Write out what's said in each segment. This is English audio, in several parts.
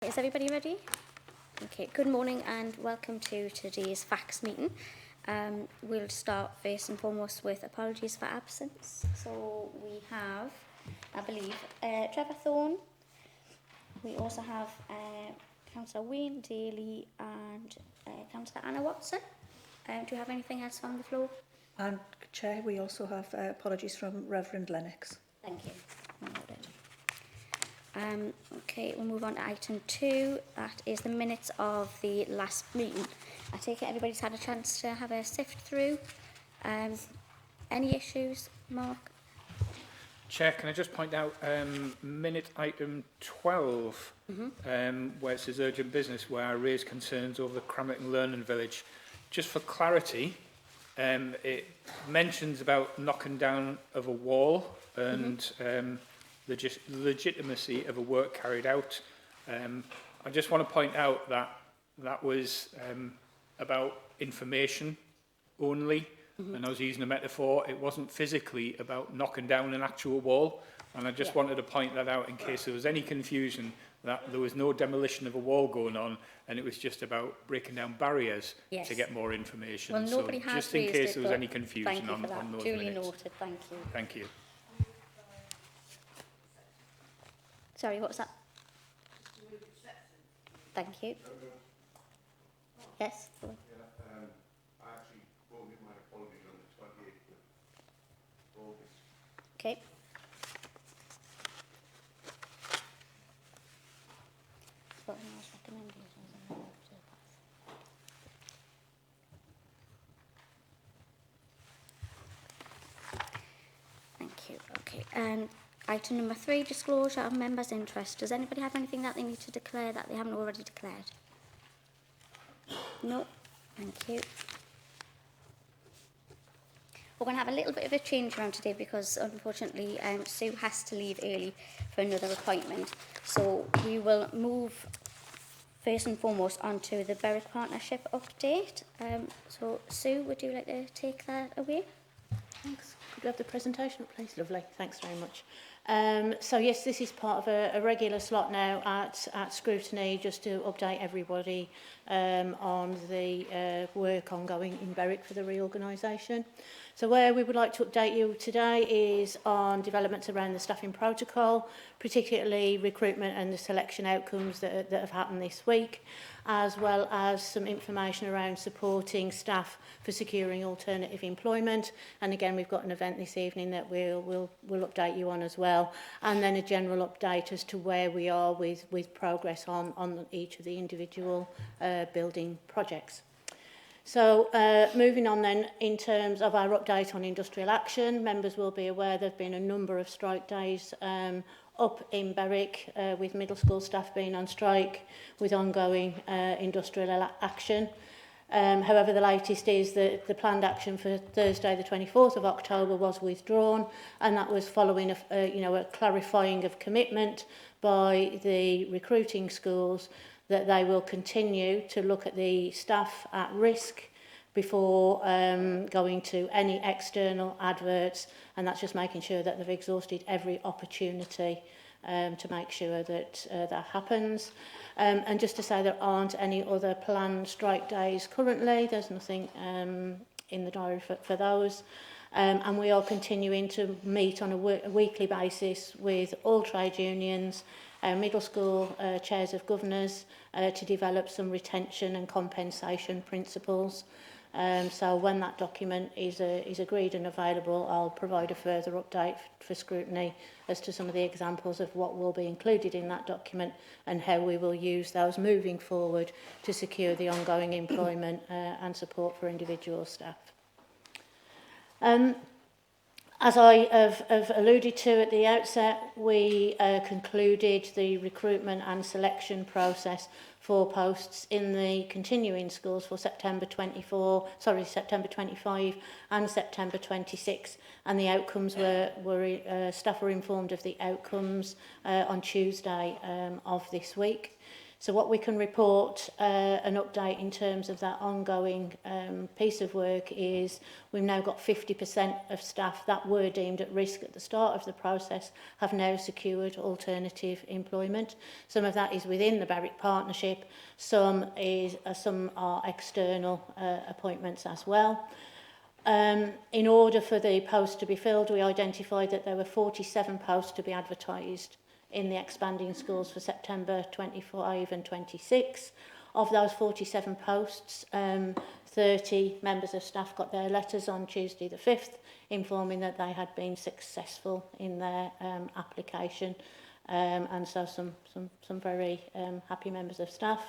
Is everybody ready? Okay, good morning and welcome to today's facts meeting. We'll start first and foremost with apologies for absence. So we have, I believe, Trevor Thorne. We also have Councillor Wayne Daly and Councillor Anna Watson. Do you have anything else from the floor? And Chair, we also have apologies from Reverend Lennox. Thank you. Okay, we'll move on to item 2. That is the minutes of the last meeting. I take it everybody's had a chance to have a sift through. Any issues, Mark? Chair, can I just point out minute item 12, where it says urgent business, where I raised concerns over the Cramerton Learning Village. Just for clarity, it mentions about knocking down of a wall and the legitimacy of a work carried out. I just want to point out that that was about information only, and I was using a metaphor. It wasn't physically about knocking down an actual wall, and I just wanted to point that out in case there was any confusion that there was no demolition of a wall going on, and it was just about breaking down barriers to get more information. Well, nobody so has just in raised case it, there was but any confusion on those Duly minutes. noted, thank you. Thank you. Sorry, what was that? Thank you. Yes? I actually voted my apologies on the 28th of August. Okay. What was recommended? Thank you. Okay. Item number 3, disclosure of members' interest. Does anybody have anything that they need to declare that they haven't already declared? No. Thank you. We're going to have a little bit of a change around today because, unfortunately, Sue has to leave early for another appointment. So we will move first and foremost onto the Berwick Partnership update. So, Sue, would you like to take that away? Thanks. Could we have the presentation up, please? Lovely. Thanks very much. So yes, this is part of a regular slot now at Scrutiny, just to update everybody on the work ongoing in Berwick for the reorganisation. So where we would like to update you today is on developments around the staffing protocol, particularly recruitment and the selection outcomes that have happened this week, as well as some information around supporting staff for securing alternative employment. And again, we've got an event this evening that we'll update you on as well. And then a general update as to where we are with progress on each of the individual building projects. So moving on then, in terms of our update on industrial action, members will be aware there have been a number of strike days up in Berwick, with middle school staff being on strike, with ongoing industrial action. However, the latest is that the planned action for Thursday, the 24th of October, was withdrawn, and that was following a clarifying of commitment by the recruiting schools that they will continue to look at the staff at risk before going to any external adverts, and that's just making sure that they've exhausted every opportunity to make sure that that happens. And just to say there aren't any other planned strike days currently. There's nothing in the diary for those. And we are continuing to meet on a weekly basis with all trade unions, middle school chairs of governors, to develop some retention and compensation principles. So when that document is agreed and available, I'll provide a further update for Scrutiny as to some of the examples of what will be included in that document and how we will use those moving forward to secure the ongoing employment and support for individual staff. As I have alluded to at the outset, we concluded the recruitment and selection process for posts in the continuing schools for September 25 and September 26, and the outcomes staff were informed of the outcomes on Tuesday of this week. So what we can report, an update in terms of that ongoing piece of work, is we've now got 50% of staff that were deemed at risk at the start of the process have now secured alternative employment. Some of that is within the Berwick Partnership, some are external appointments as well. In order for the post to be filled, we identified that there were 47 posts to be advertised in the expanding schools for September 25 and 26. Of those 47 posts, 30 members of staff got their letters on Tuesday the 5th, informing that they had been successful in their application, and so some very happy members of staff.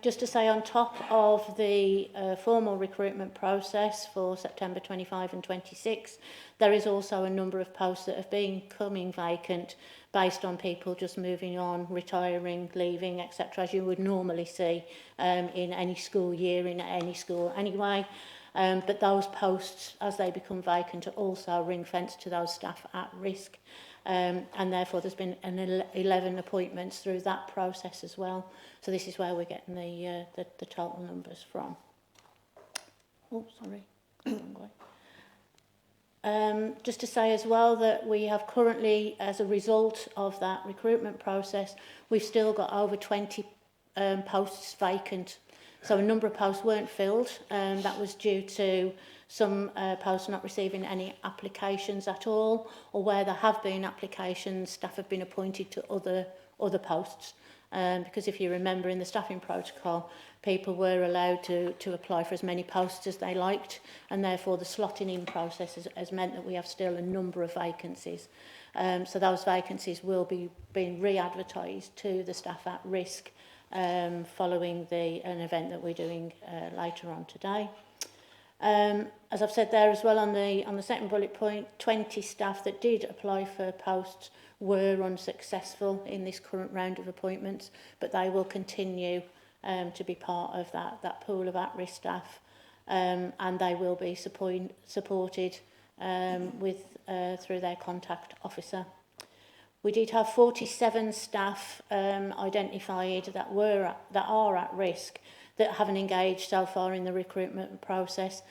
Just to say, on top of the formal recruitment process for September 25 and 26, there is also a number of posts that have been coming vacant based on people just moving on, retiring, leaving, etc., as you would normally see in any school year, in any school anyway. But those posts, as they become vacant, are also ring-fenced to those staff at risk. And therefore there's been 11 appointments through that process as well. So this is where we're getting the total numbers from. Oh, sorry, wrong way. Just to say as well that we have currently, as a result of that recruitment process, we've still got over 20 posts vacant. So a number of posts weren't filled. That was due to some posts not receiving any applications at all, or where there have been applications, staff have been appointed to other posts. Because if you remember, in the staffing protocol, people were allowed to apply for as many posts as they liked, and therefore the slotting in process has meant that we have still a number of vacancies. So those vacancies will be being re-advertised to the staff at risk following an event that we're doing later on today. As I've said there as well, on the second bullet point, 20 staff that did apply for posts were unsuccessful in this current round of appointments, but they will continue to be part of that pool of at-risk staff, and they will be supported through their contact officer. We did have 47 staff identified that are at risk that haven't engaged so far in the recruitment process.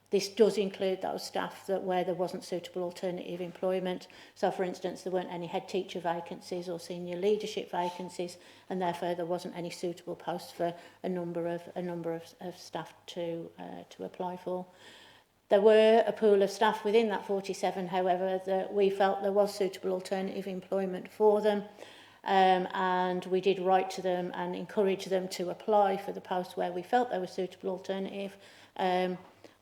This does include those staff where there wasn't suitable alternative employment. So, for instance, there weren't any head teacher vacancies or senior leadership vacancies, and therefore there wasn't any suitable posts for a number of staff to apply for. There were a pool of staff within that 47, however, that we felt there was suitable alternative employment for them. And we did write to them and encourage them to apply for the post where we felt there was suitable alternative.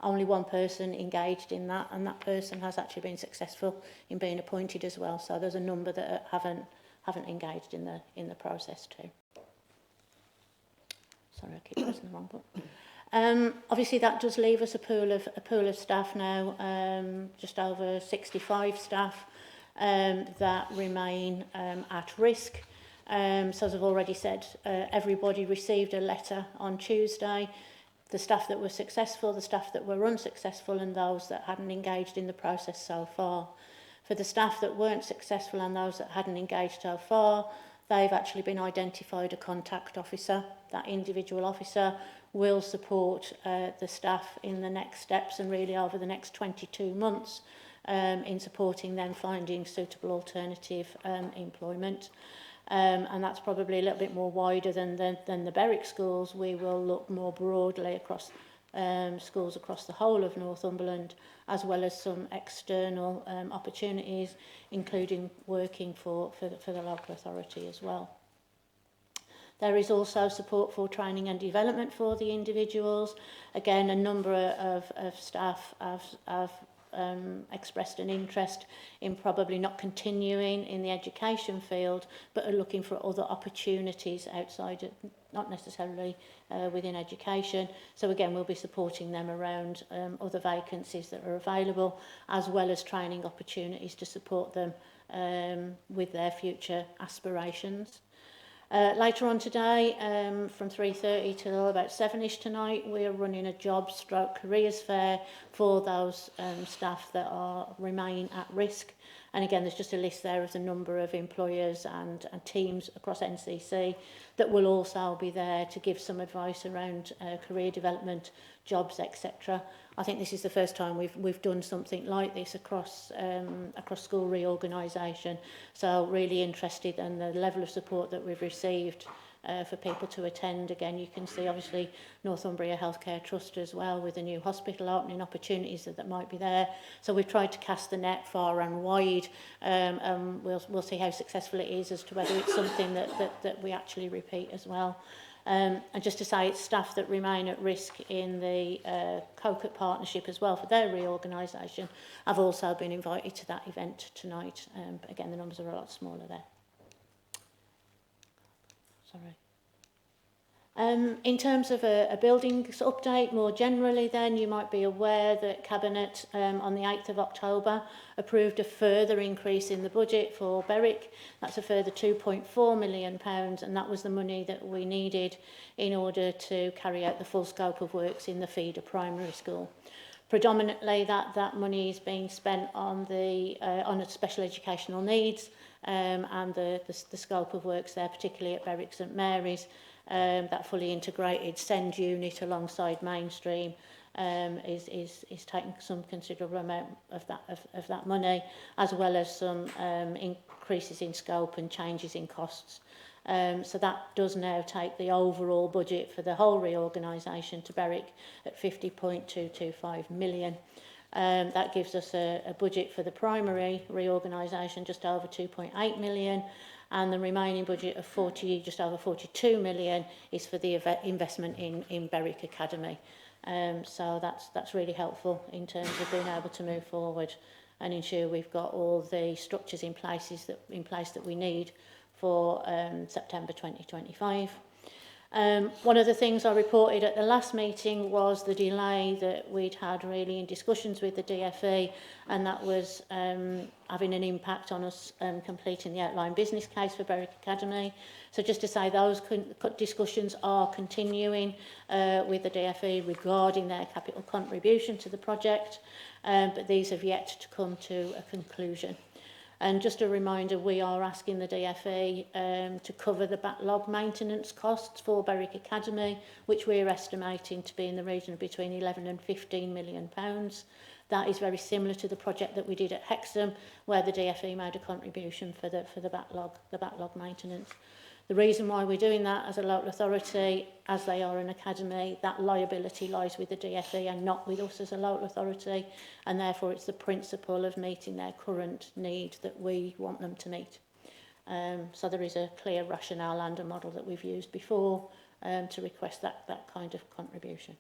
Only one person engaged in that, and that person has actually been successful in being appointed as well. So there's a number that haven't engaged in the process too. Sorry, I keep pressing the wrong button. Obviously, that does leave us a pool of staff now, just over 65 staff that remain at risk. So as I've already said, everybody received a letter on Tuesday. The staff that were successful, the staff that were unsuccessful, and those that hadn't engaged in the process so far. For the staff that weren't successful and those that hadn't engaged so far, they've actually been identified a contact officer. That individual officer will support the staff in the next steps and really over the next 22 months in supporting them finding suitable alternative employment. And that's probably a little bit more wider than the Berwick schools. We will look more broadly across schools across the whole of Northumberland, as well as some external opportunities, including working for the local authority as well. There is also support for training and development for the individuals. Again, a number of staff have expressed an interest in probably not continuing in the education field, but are looking for other opportunities outside, not necessarily within education. So again, we'll be supporting them around other vacancies that are available, as well as training opportunities to support them with their future aspirations. Later on today, from 3:30 till about 7ish tonight, we're running a job stroke careers fair for those staff that remain at risk. And again, there's just a list there of the number of employers and teams across NCC that will also be there to give some advice around career development, jobs, etc. I think this is the first time we've done something like this across school reorganisation. So really interested in the level of support that we've received for people to attend. Again, you can see obviously Northumbria Healthcare Trust as well with a new hospital opening opportunities that might be there. So we've tried to cast the net far and wide. We'll see how successful it is as to whether it's something that we actually repeat as well. And just to say, it's staff that remain at risk in the COCUT partnership as well for their reorganisation have also been invited to that event tonight. Again, the numbers are a lot smaller there. Sorry. In terms of a buildings update, more generally then, you might be aware that Cabinet on the 8th of October approved a further increase in the budget for Berwick. That's a further £2.4 million, and that was the money that we needed in order to carry out the full scope of works in the feeder primary school. Predominantly that money is being spent on the special educational needs and the scope of works there, particularly at Berwick St Mary's. That fully integrated SEND unit alongside mainstream is taking some considerable amount of that money, as well as some increases in scope and changes in costs. So that does now take the overall budget for the whole reorganisation to Berwick at 50.225 million. That gives us a budget for the primary reorganisation just over 2.8 million, and the remaining budget of just over 42 million is for the investment in Berwick Academy. So that's really helpful in terms of being able to move forward and ensure we've got all the structures in place that we need for September 2025. One of the things I reported at the last meeting was the delay that we'd had really in discussions with the DFE, and that was having an impact on us completing the outline business case for Berwick Academy. So just to say, those discussions are continuing with the DFE regarding their capital contribution to the project, but these have yet to come to a conclusion. And just a reminder, we are asking the DFE to cover the backlog maintenance costs for Berwick Academy, which we're estimating to be in the region of between 11 and 15 million pounds. That is very similar to the project that we did at Hexham, where the DFE made a contribution for the backlog maintenance. The reason why we're doing that as a local authority, as they are an academy, that liability lies with the DFE and not with us as a local authority, and therefore it's the principle of meeting their current need that we want them to meet. So there is a clear rationale and a model that we've used before to request that kind of contribution.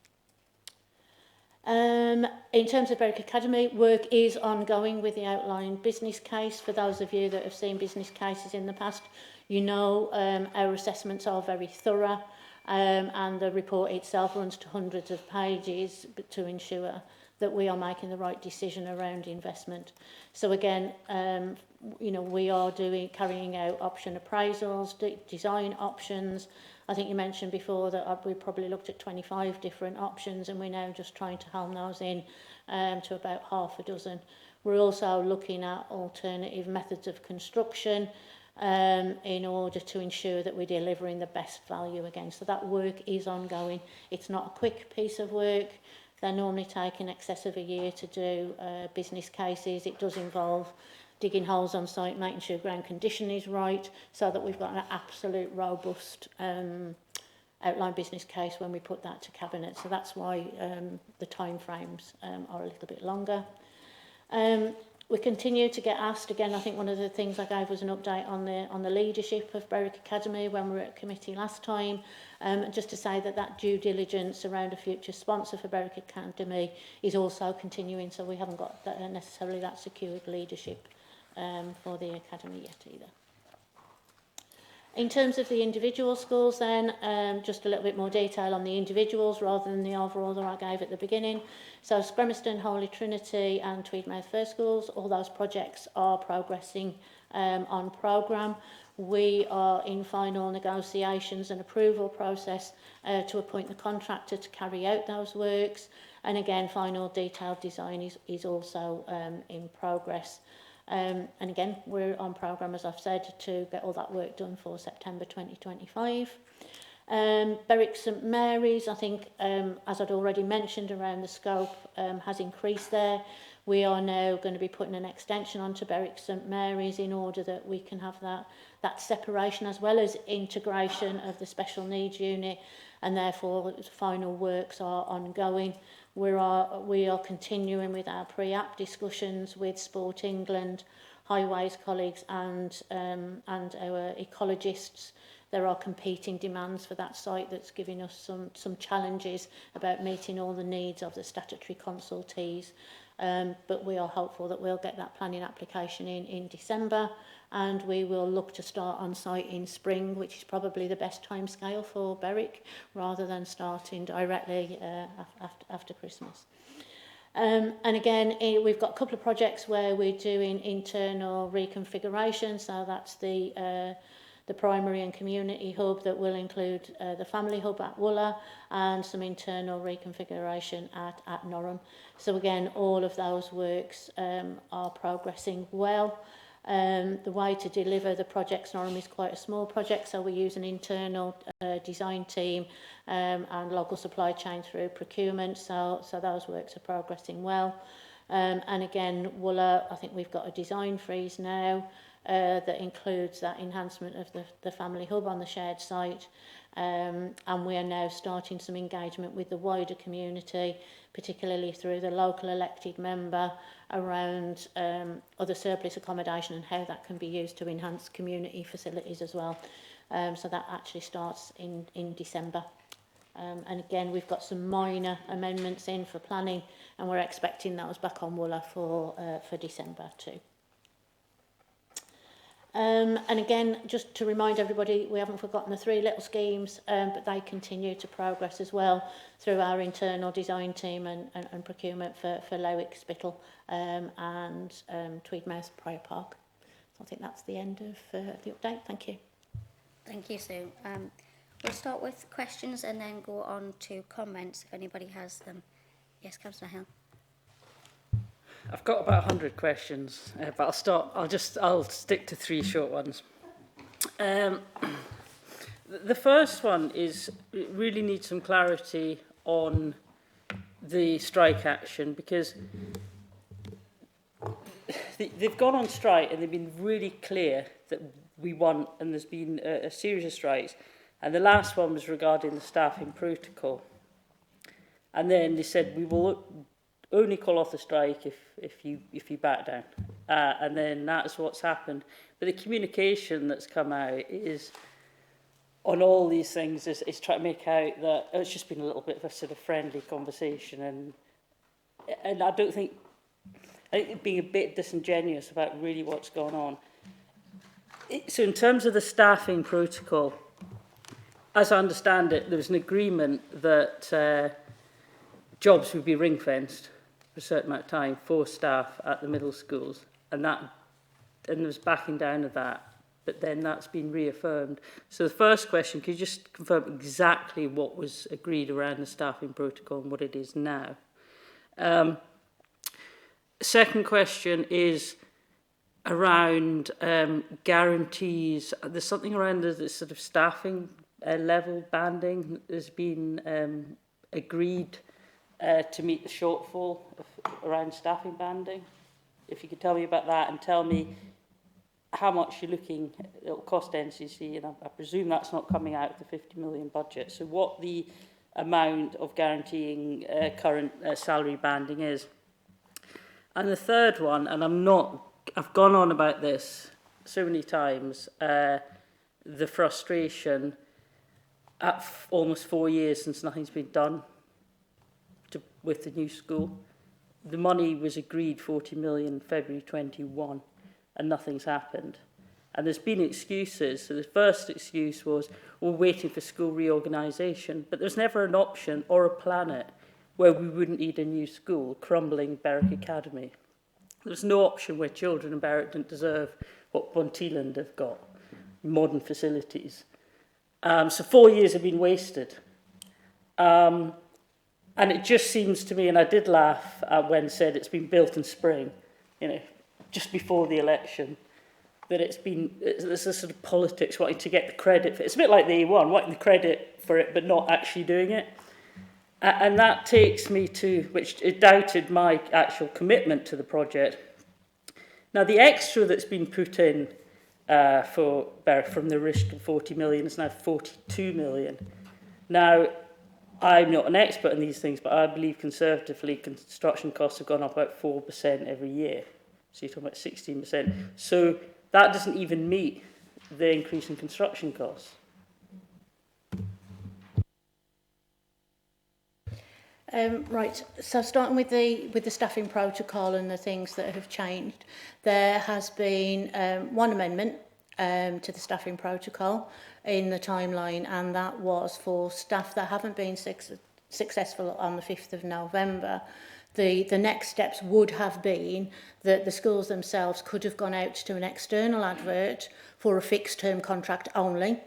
In terms of Berwick Academy, work is ongoing with the outlined business case. For those of you that have seen business cases in the past, you know our assessments are very thorough, and the report itself runs to hundreds of pages to ensure that we are making the right decision around investment. So again, we are carrying out option appraisals, design options. I think you mentioned before that we probably looked at 25 different options, and we're now just trying to hone those in to about half a dozen. We're also looking at alternative methods of construction in order to ensure that we're delivering the best value again. So that work is ongoing. It's not a quick piece of work. They normally take in excess of a year to do business cases. It does involve digging holes on site, making sure ground condition is right, so that we've got an absolute robust outline business case when we put that to Cabinet. So that's why the time frames are a little bit longer. We continue to get asked, again, I think one of the things I gave was an update on the leadership of Berwick Academy when we were at committee last time, just to say that due diligence around a future sponsor for Berwick Academy is also continuing, so we haven't got necessarily that secured leadership for the academy yet either. In terms of the individual schools then, just a little bit more detail on the individuals rather than the overall that I gave at the beginning. So Scrummerston, Holy Trinity and Tweedmouth First Schools, all those projects are progressing on programme. we are in final negotiations and approval process to appoint the contractor to carry out those works. And again, final detailed design is also in progress. And again, we're on programme, as I've said, to get all that work done for September 2025. Berwick St Mary's, I think, as I'd already mentioned, around the scope has increased there. We are now going to be putting an extension onto Berwick St Mary's in order that we can have that separation as well as integration of the special needs unit, and therefore final works are ongoing. We are continuing with our pre-app discussions with Sport England, Highways colleagues and our ecologists. There are competing demands for that site that's giving us some challenges about meeting all the needs of the statutory consultees. But we are hopeful that we'll get that planning application in December, and we will look to start on site in spring, which is probably the best time scale for Berwick, rather than starting directly after Christmas. And again, we've got a couple of projects where we're doing internal reconfiguration, so that's the primary and community hub that will include the family hub at Wooler and some internal reconfiguration at Norham. So again, all of those works are progressing well. The way to deliver the projects, Norham is quite a small project, so we use an internal design team and local supply chain through procurement, so those works are progressing well. And again, Wooler, I think we've got a design freeze now that includes that enhancement of the family hub on the shared site. And we are now starting some engagement with the wider community, particularly through the local elected member, around other surplus accommodation and how that can be used to enhance community facilities as well. So that actually starts in December. And again, we've got some minor amendments in for planning, and we're expecting those back on Wooler for December too. And again, just to remind everybody, we haven't forgotten the three little schemes, but they continue to progress as well through our internal design team and procurement for Lowick Spittal and Tweedmouth Prior Park. So I think that's the end of the update. Thank you. Thank you, Sue. We'll start with questions and then go on to comments if anybody has them. Yes, Councillor Hill. I've got about 100 questions, but I'll stick to 3 short ones. The first one is, it really needs some clarity on the strike action, because they've gone on strike and they've been really clear that we want, and there's been a series of strikes, and the last one was regarding the staffing protocol. And then they said, we will only call off the strike if you back down, and then that's what's happened. But the communication that's come out is on all these things is trying to make out that it's just been a little bit of a sort of friendly conversation, and I think it being a bit disingenuous about really what's going on. So in terms of the staffing protocol, as I understand it, there was an agreement that jobs would be ring-fenced for a certain amount of time for staff at the middle schools, and there was backing down of that, but then that's been reaffirmed. So the first question, could you just confirm exactly what was agreed around the staffing protocol and what it is now? Second question is around guarantees. There's something around the sort of staffing level banding has been agreed to meet the shortfall around staffing banding. If you could tell me about that and tell me how much you're looking, it'll cost NCC, and I presume that's not coming out of the 50 million budget. So what the amount of guaranteeing current salary banding is. And the third one, and I've gone on about this so many times, the frustration at almost 4 years since nothing's been done with the new school. The money was agreed 40 million February 21 and nothing's happened. And there's been excuses. So the first excuse was, we're waiting for school reorganisation, but there's never an option or a planet where we wouldn't need a new school, crumbling Berwick Academy. There's no option where children in Berwick don't deserve what Bunteeland have got. modern facilities. So 4 years have been wasted. And it just seems to me, and I did laugh when said it's been built in spring, just before the election, that there's a sort of politics wanting to get the credit for it. It's a bit like the A1, wanting the credit for it, but not actually doing it. And that takes me to, which it doubted my actual commitment to the project. Now, the extra that's been put in from the original 40 million is now 42 million. Now, I'm not an expert in these things, but I believe conservatively construction costs have gone up about 4% every year. So you're talking about 16%. So that doesn't even meet the increase in construction costs. Right, so starting with the staffing protocol and the things that have changed, there has been one amendment to the staffing protocol in the timeline, and that was for staff that haven't been successful on the 5th of November. The next steps would have been that the schools themselves could have gone out to an external advert for a fixed term contract only,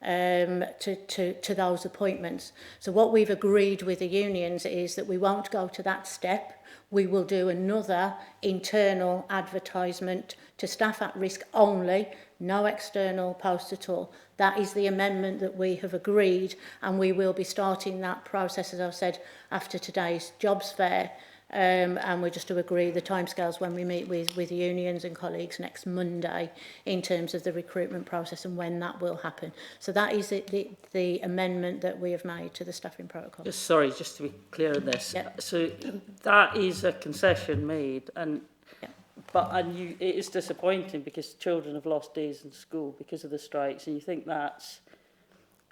to those appointments. So what we've agreed with the unions is that we won't go to that step. We will do another internal advertisement to staff at risk only, no external post at all. That is the amendment that we have agreed, and we will be starting that process, as I've said, after today's jobs fair. And we're just to agree the timescales when we meet with unions and colleagues next Monday in terms of the recruitment process and when that will happen. So that is the amendment that we have made to the staffing protocol. Just to be clear on this. Yep. So that is a concession made, and Yep. it is disappointing because children have lost days in school because of the strikes, and you think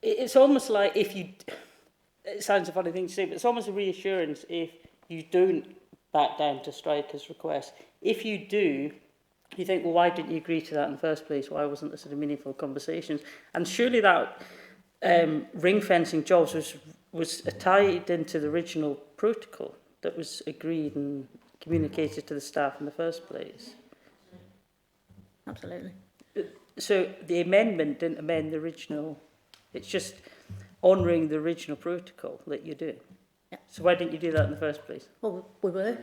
it's almost like it sounds a funny thing to say, but it's almost a reassurance if you don't back down to strikers' requests. If you do, you think, well, why didn't you agree to that in the first place? Why wasn't there sort of meaningful conversations? And surely that ring-fencing jobs was tied into the original protocol that was agreed and communicated to the staff in the first place. Absolutely. So the amendment didn't amend the original. It's just honouring the original protocol that you're doing. Yeah. So why didn't you do that in the first place? Well, we were.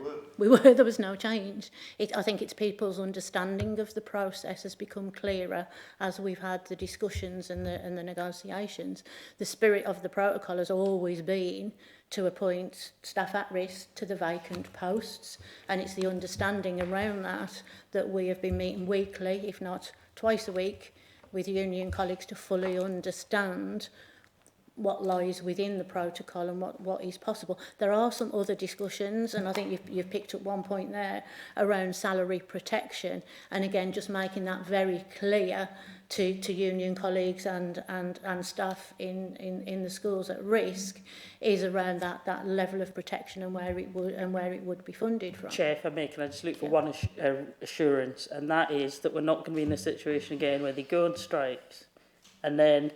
There was no change. I think it's people's understanding of the process has become clearer as we've had the discussions and the negotiations. The spirit of the protocol has always been to appoint staff at risk to the vacant posts, and it's the understanding around that we have been meeting weekly, if not twice a week, with union colleagues to fully understand what lies within the protocol and what is possible. There are some other discussions, and I think you've picked up one point there around salary protection, and again just making that very clear to union colleagues and staff in the schools at risk is around that level of protection and where it would be funded from. Chair, if I may, can I just look for one assurance, and that is that we're not going to be in a situation again where they go on strikes and then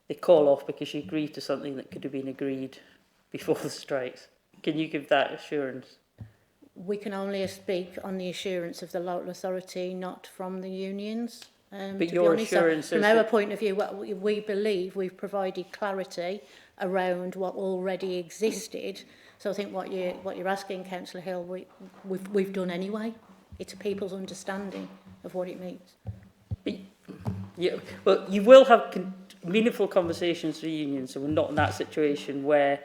they call off because you agreed to something that could have been agreed before the strikes. Can you give that assurance? We can only speak on the assurance of the local authority, not from the unions. But your assurance is from our point of view, we believe we've provided clarity around what already existed. So I think what you're asking, Councillor Hill, we've done anyway. It's people's understanding of what it means. Well, you will have meaningful conversations with the unions, so we're not in that situation where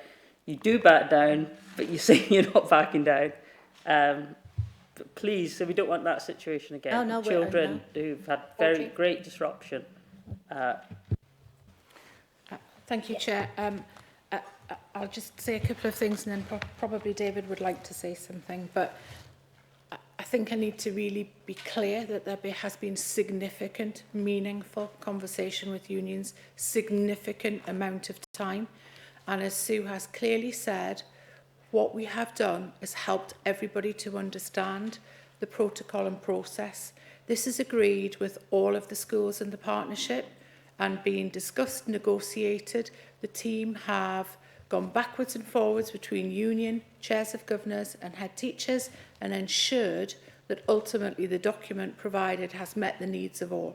you do back down, but you say you're not backing down. But please, so we don't want that situation again. Oh, no, children who've had very great disruption. Thank you, Chair. I'll just say a couple of things, and then probably David would like to say something. But I think I need to really be clear that there has been significant, meaningful conversation with unions, significant amount of time. And as Sue has clearly said, what we have done is helped everybody to understand the protocol and process. This is agreed with all of the schools in the partnership and being discussed, negotiated. The team have gone backwards and forwards between union, chairs of governors and head teachers and ensured that ultimately the document provided has met the needs of all.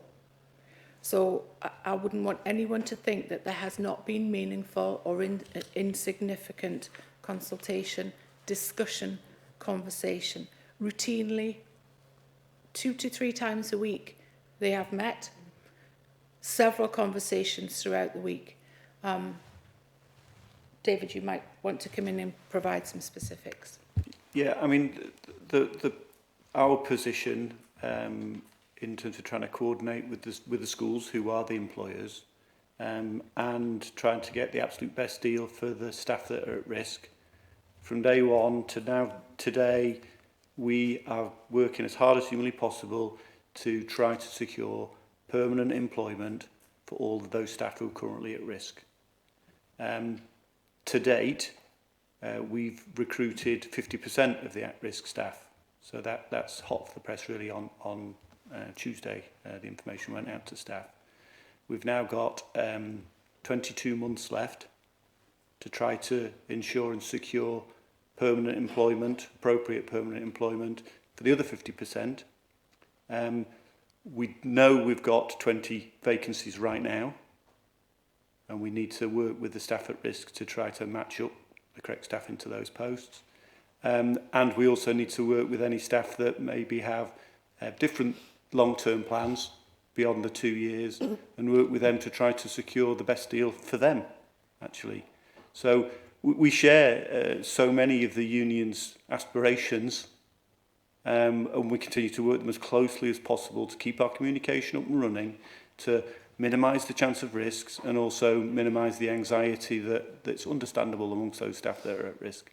So I wouldn't want anyone to think that there has not been meaningful or insignificant consultation, discussion, conversation. Routinely, 2 to 3 times a week, they have met. Several conversations throughout the week. David, you might want to come in and provide some specifics. Yeah, I mean, our position in terms of trying to coordinate with the schools, who are the employers, and trying to get the absolute best deal for the staff that are at risk. From day one to now, today, we are working as hard as humanly possible to try to secure permanent employment for all of those staff who are currently at risk. To date, we've recruited 50% of the at-risk staff. So that's hot off the press really on Tuesday. The information went out to staff. We've now got 22 months left to try to ensure and secure permanent employment, appropriate permanent employment for the other 50%. We know we've got 20 vacancies right now, and we need to work with the staff at risk to try to match up the correct staff into those posts. And we also need to work with any staff that maybe have different long-term plans beyond the 2 years and work with them to try to secure the best deal for them, actually. So we share so many of the union's aspirations, and we continue to work them as closely as possible to keep our communication up and running, to minimise the chance of risks and also minimise the anxiety that's understandable amongst those staff that are at risk.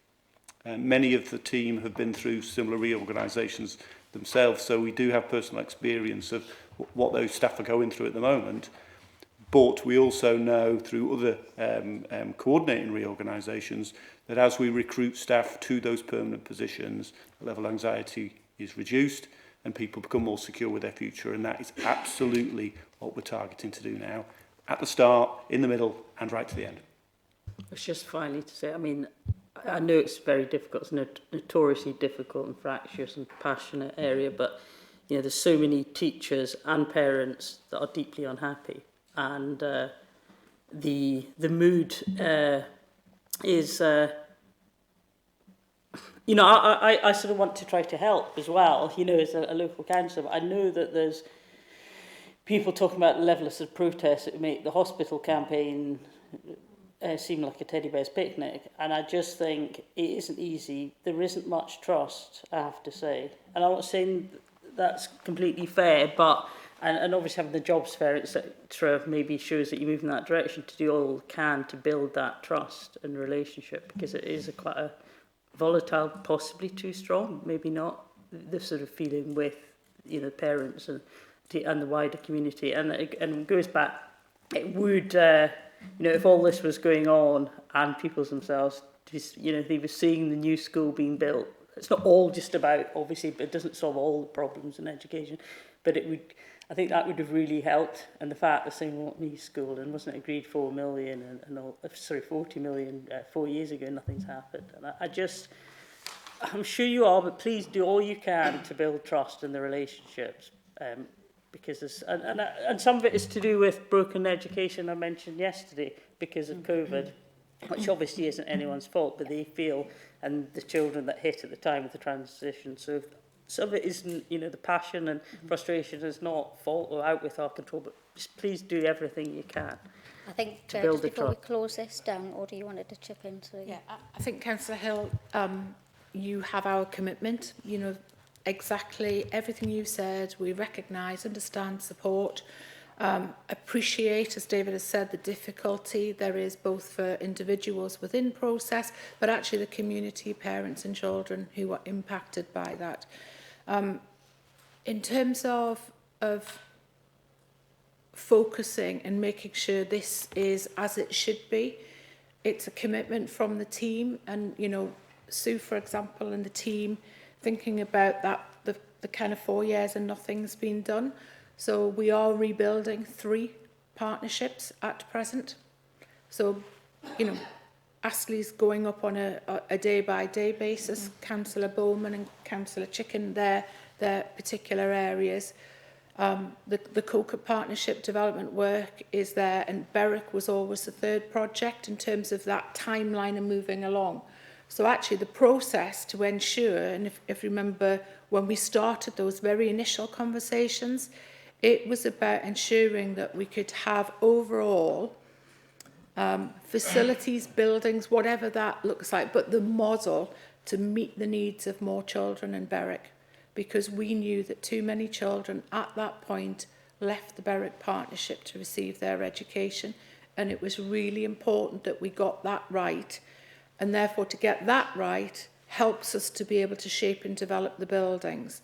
Many of the team have been through similar reorganisations themselves, so we do have personal experience of what those staff are going through at the moment. But we also know through other coordinating reorganisations that as we recruit staff to those permanent positions, the level of anxiety is reduced and people become more secure with their future, and that is absolutely what we're targeting to do now, at the start, in the middle, and right to the end. It's just finally to say, I mean, I know it's very difficult, it's notoriously difficult and fractious and passionate area, but you know, there's so many teachers and parents that are deeply unhappy, and the mood is, you know, I sort of want to try to help as well, you know, as a local councillor, but I know that there's people talking about the level of sort of protest that would make the hospital campaign seem like a teddy bear's picnic, and I just think it isn't easy. There isn't much trust, I have to say, and I'm not saying that's completely fair, but and obviously having the jobs fair, etc., maybe shows that you move in that direction to do all you can to build that trust and relationship, because it is quite a volatile, possibly too strong, maybe not, the sort of feeling with, you know, parents and the wider community, and it goes back. It would, you know, if all this was going on and people themselves, you know, they were seeing the new school being built. It's not all just about, obviously, but it doesn't solve all the problems in education. But it would, I think that would have really helped. And the fact the same want new school and wasn't agreed 4 million and all, sorry, 40 million 4 years ago, nothing's happened. And I'm sure you are, but please do all you can to build trust in the relationships. Because there's, and some of it is to do with broken education I mentioned yesterday because of COVID, which obviously isn't anyone's fault, but they feel, and the children that hit at the time of the transition. So some of it isn't, you know, the passion and frustration is not fault or out with our control, but just please do everything you can. I think to build just before we trust. close this down, or do you wanted to chip in? So Yeah, I think Councillor Hill, you have our commitment, you know, exactly everything you said. We recognise, understand, support, appreciate, as David has said, the difficulty there is both for individuals within process, but actually the community, parents and children who are impacted by that. In terms of focusing and making sure this is as it should be, it's a commitment from the team, and, you know, Sue, for example, and the team thinking about that, the kind of 4 years and nothing's been done. So we are rebuilding 3 partnerships at present. So, you know, Astley's going up on a day-by-day basis. Councillor Bowman and Councillor Chicken, their particular areas. The COCA partnership development work is there, and Berwick was always the third project in terms of that timeline and moving along. So actually the process to ensure, and if you remember when we started those very initial conversations, it was about ensuring that we could have overall facilities, buildings, whatever that looks like, but the model to meet the needs of more children in Berwick. Because we knew that too many children at that point left the Berwick Partnership to receive their education, and it was really important that we got that right, and therefore to get that right helps us to be able to shape and develop the buildings.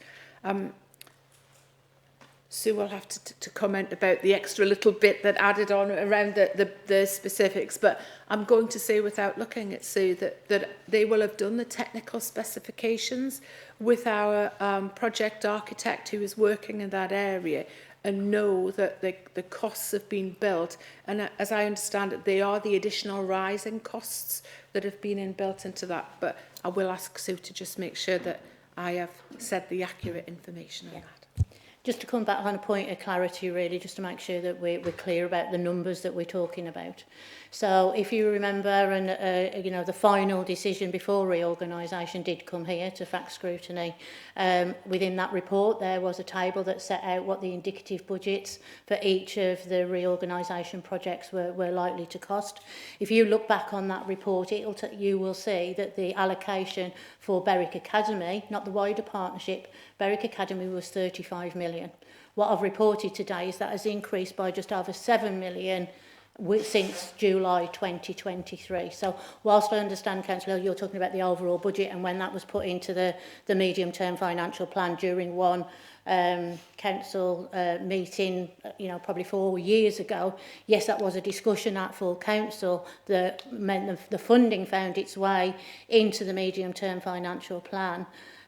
Sue will have to comment about the extra little bit that added on around the specifics, but I'm going to say without looking at Sue that they will have done the technical specifications with our project architect who is working in that area, and know that the costs have been built, and as I understand it, they are the additional rising costs that have been built into that. But I will ask Sue to just make sure that I have said the accurate information on that. Just to come back on a point of clarity, really, just to make sure that we're clear about the numbers that we're talking about. So if you remember, and you know, the final decision before reorganisation did come here to fact scrutiny. Within that report, there was a table that set out what the indicative budgets for each of the reorganisation projects were likely to cost. If you look back on that report, you will see that the allocation for Berwick Academy, not the wider partnership, Berwick Academy was 35 million. What I've reported today is that has increased by just over 7 million since July 2023. So whilst I understand, Councillor, you're talking about the overall budget and when that was put into the medium-term financial plan during one council meeting, you know, probably 4 years ago, yes, that was a discussion at full council that meant the funding found its way into the medium-term financial plan.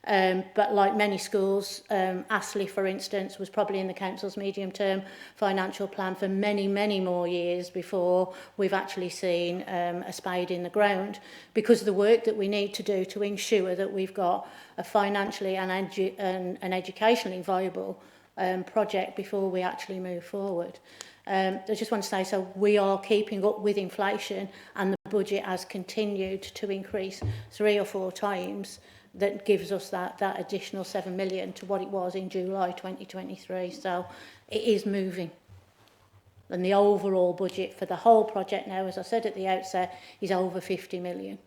But like many schools, Astley, for instance, was probably in the council's medium-term financial plan for many, many more years before we've actually seen a spade in the ground, because of the work that we need to do to ensure that we've got a financially and educationally viable project before we actually move forward. I just want to say, so we are keeping up with inflation, and the budget has continued to increase 3 or 4 times. That gives us that additional 7 million to what it was in July 2023. So it is moving. And the overall budget for the whole project now, as I said at the outset, is over 50 million.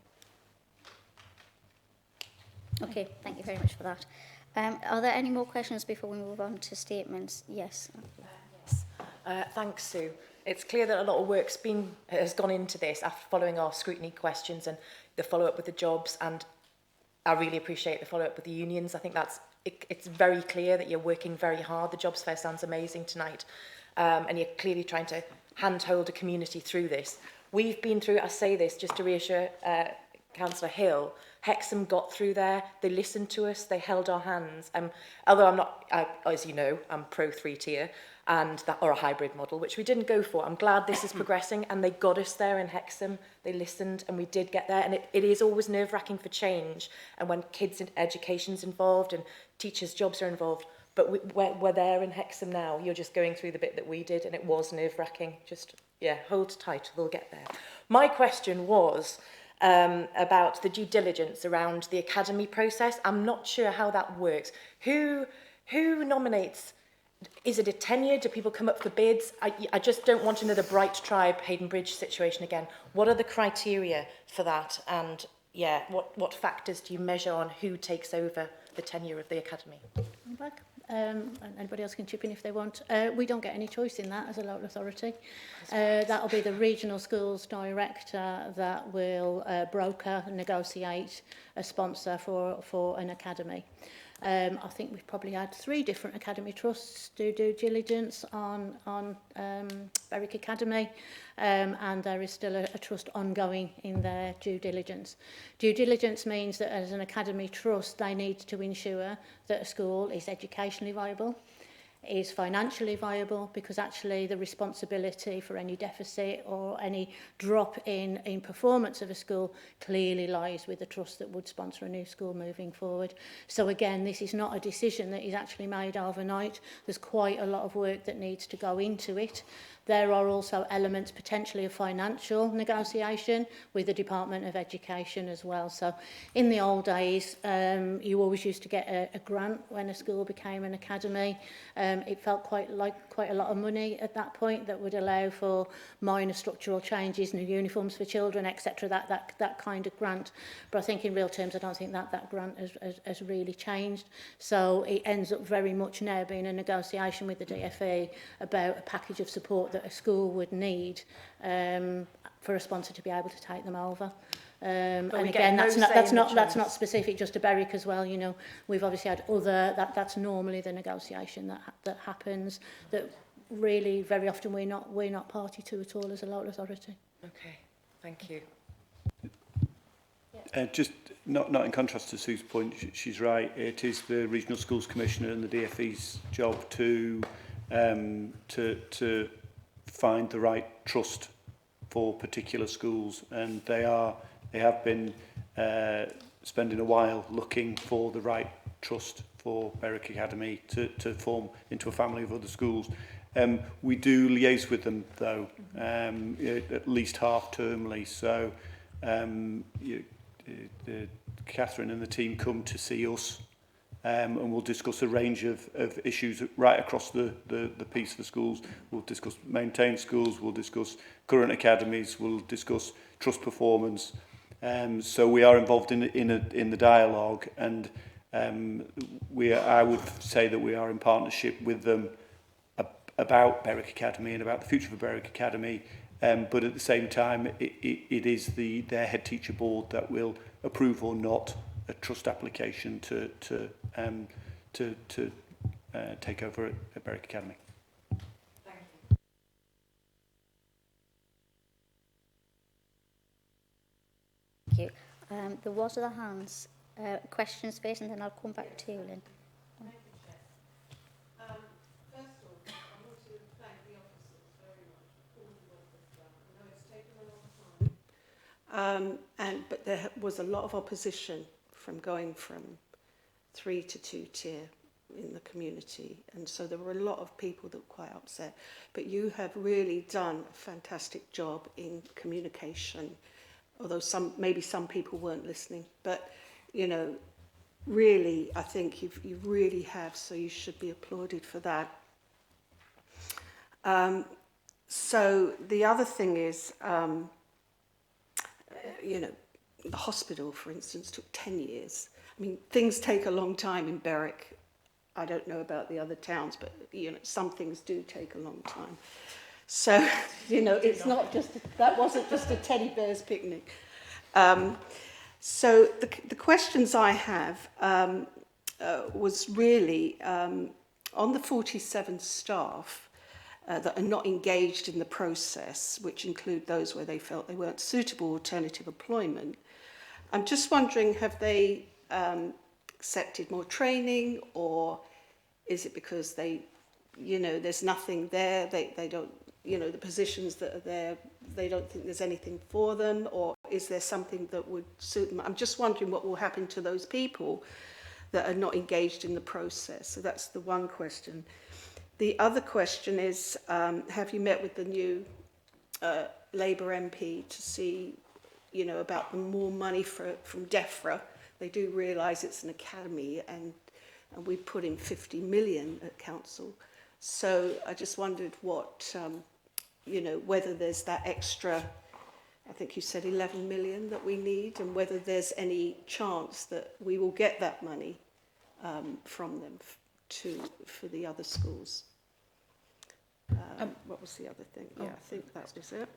Okay, thank you very much for that. Are there any more questions before we move on to statements? Yes. Thanks, Sue. It's clear that a lot of work's has gone into this after following our scrutiny questions and the follow-up with the jobs, and I really appreciate the follow-up with the unions. I think it's very clear that you're working very hard. The jobs fair sounds amazing tonight, and you're clearly trying to handhold a community through this. We've been through, I say this just to reassure Councillor Hill, Hexham got through there, they listened to us, they held our hands. Although I'm not, as you know, I'm pro 3-tier, and that, or a hybrid model, which we didn't go for. I'm glad this is progressing, and they got us there in Hexham. They listened, and we did get there. And it is always nerve-wracking for change, and when kids' education's involved and teachers' jobs are involved. But we're there in Hexham now. You're just going through the bit that we did, and it was nerve-wracking. Just, yeah, hold tight, we'll get there. My question was about the due diligence around the academy process. I'm not sure how that works. Who nominates? Is it a tenure? Do people come up for bids? I just don't want another Bright Tribe, Hayden Bridge situation again. What are the criteria for that? And yeah, what factors do you measure on who takes over the tenure of the academy? Back. Anybody else can chip in if they want. We don't get any choice in that as a local authority. That'll be the regional schools director that will broker and negotiate a sponsor for an academy. I think we've probably had 3 different academy trusts do due diligence on Berwick Academy, and there is still a trust ongoing in their due diligence. Due diligence means that as an academy trust, they need to ensure that a school is educationally viable, is financially viable, because actually the responsibility for any deficit or any drop in performance of a school clearly lies with the trust that would sponsor a new school moving forward. So again, this is not a decision that is actually made overnight. There's quite a lot of work that needs to go into it. There are also elements potentially of financial negotiation with the Department of Education as well. So in the old days, you always used to get a grant when a school became an academy. It felt quite a lot of money at that point that would allow for minor structural changes, new uniforms for children, etc. That kind of grant. But I think in real terms, I don't think that grant has really changed. So it ends up very much now being a negotiation with the DfE about a package of support that a school would need for a sponsor to be able to take them over. And again, that's not specific just to Berwick as well. You know, we've obviously had other, that's normally the negotiation that happens, that really very often we're not party to at all as a local authority. Okay, thank you. Just not in contrast to Sue's point, she's right. It is the Regional Schools Commissioner and the DfE's job to find the right trust for particular schools, and they have been spending a while looking for the right trust for Berwick Academy to form into a family of other schools. We do liaise with them though, at least half-termly. So Catherine and the team come to see us, and we'll discuss a range of issues right across the piece of the schools. We'll discuss maintained schools, we'll discuss current academies, we'll discuss trust performance. So we are involved in the dialogue, and I would say that we are in partnership with them about Berwick Academy and about the future of Berwick Academy. But at the same time, it is their head teacher board that will approve or not a trust application to take over at Berwick Academy. Thank you. There was other hands, questions first, and then I'll come back to you, Lynn. But there was a lot of opposition from going from 3 to 2 tier in the community, and so there were a lot of people that were quite upset. But you have really done a fantastic job in communication, although maybe some people weren't listening. But you know, really, I think you really have. So you should be applauded for that. So the other thing is. You know, the hospital, for instance, took 10 years. I mean, things take a long time in Berwick. I don't know about the other towns, but, you know, some things do take a long time. So, you know, it's not just, that wasn't just a teddy bear's picnic. So the questions I have was really on the 47 staff that are not engaged in the process, which include those where they felt they weren't suitable alternative employment. I'm just wondering, have they accepted more training, or is it because they, you know, there's nothing there, they don't, you know, the positions that are there, they don't think there's anything for them, or is there something that would suit them? I'm just wondering what will happen to those people that are not engaged in the process. So that's the one question. The other question is, have you met with the new Labour MP to see, you know, about the more money from DEFRA? They do realise it's an academy, and we put in 50 million at council. So I just wondered what, you know, whether there's that extra, I think you said 11 million that we need, and whether there's any chance that we will get that money from them for the other schools. What was the other thing? Yeah, I think that was it.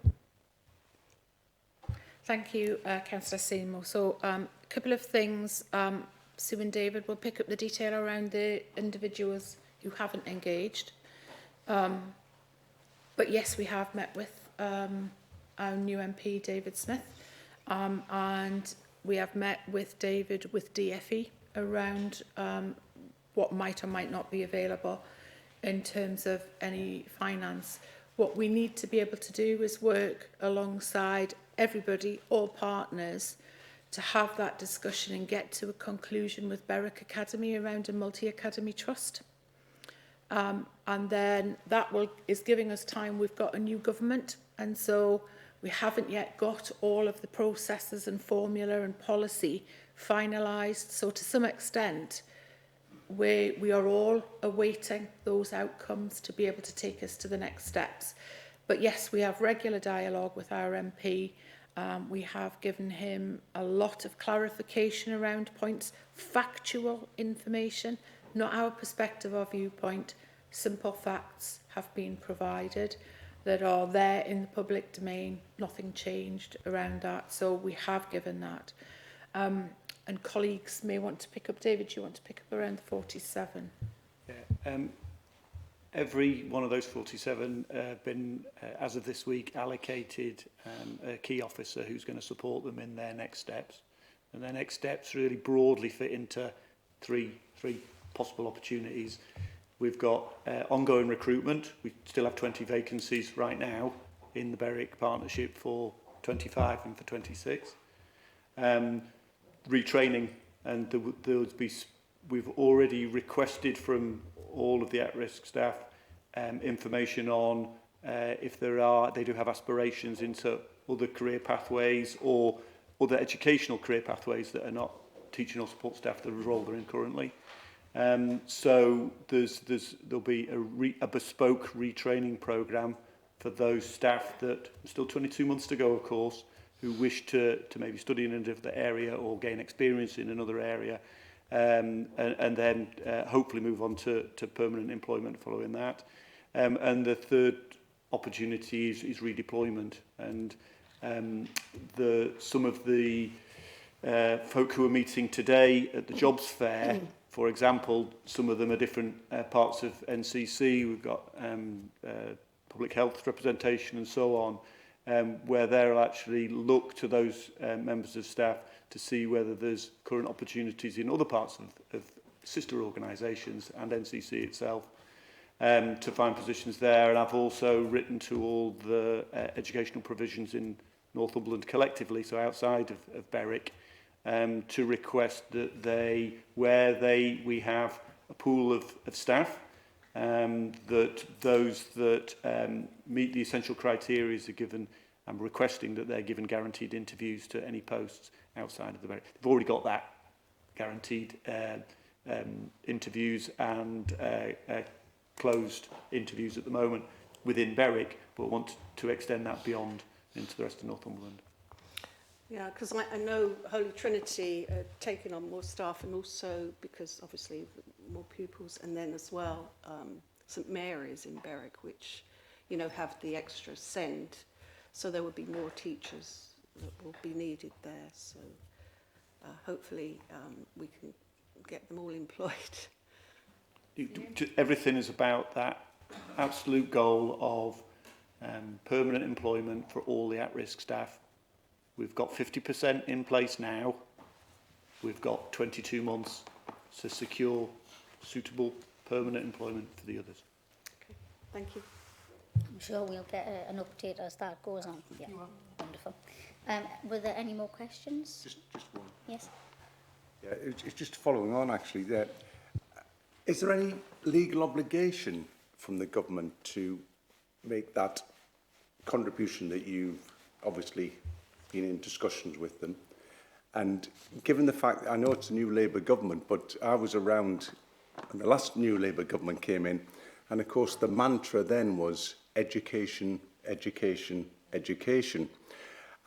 Thank you, Councillor Seymour. So a couple of things. Sue and David will pick up the detail around the individuals who haven't engaged. But yes, we have met with our new MP, David Smith, and we have met with David with DfE around what might or might not be available. in terms of any finance. What we need to be able to do is work alongside everybody, all partners, to have that discussion and get to a conclusion with Berwick Academy around a multi-academy trust. And then that is giving us time. We've got a new government, and so we haven't yet got all of the processes and formula and policy finalised. So to some extent, we are all awaiting those outcomes to be able to take us to the next steps. But yes, we have regular dialogue with our MP. We have given him a lot of clarification around points, factual information, not our perspective or viewpoint. Simple facts have been provided that are there in the public domain. Nothing changed around that. So we have given that. And colleagues may want to pick up. David, do you want to pick up around the 47? Yeah, every one of those 47 been, as of this week, allocated a key officer who's going to support them in their next steps. And their next steps really broadly fit into three possible opportunities. We've got ongoing recruitment. We still have 20 vacancies right now in the Berwick partnership for 25 and for 26. Retraining, and we've already requested from all of the at-risk staff information on if they do have aspirations into other career pathways or other educational career pathways that are not teaching or support staff, the role they're in currently. So there'll be a bespoke retraining programme for those staff that still 22 months to go, of course, who wish to maybe study in a different area or gain experience in another area, and then hopefully move on to permanent employment following that. And the third opportunity is redeployment. And some of the folk who are meeting today at the jobs fair, for example, some of them are different parts of NCC. We've got public health representation and so on, where they'll actually look to those members of staff to see whether there's current opportunities in other parts of sister organisations and NCC itself to find positions there. And I've also written to all the educational provisions in Northumberland collectively, so outside of Berwick, to request that we have a pool of staff, that those that meet the essential criteria are given. I'm requesting that they're given guaranteed interviews to any posts outside of the Berwick. They've already got that guaranteed interviews and closed interviews at the moment within Berwick, but want to extend that beyond into the rest of Northumberland. Yeah, because I know Holy Trinity taking on more staff, and also because obviously more pupils, and then as well St Mary's in Berwick, which have the extra send, so there would be more teachers that will be needed there. So hopefully we can get them all employed. Everything is about that absolute goal of permanent employment for all the at-risk staff. We've got 50% in place now. We've got 22 months to secure suitable permanent employment for the others. Okay, thank you. I'm sure we'll get an update as that goes on. Yeah, wonderful. Were there any more questions? Just one. Yes. Yeah, it's just following on actually. Is there any legal obligation from the government to make that contribution that you've obviously been in discussions with them? And given the fact, I know it's a new Labour government, but I was around when the last new Labour government came in, and of course the mantra then was education, education, education.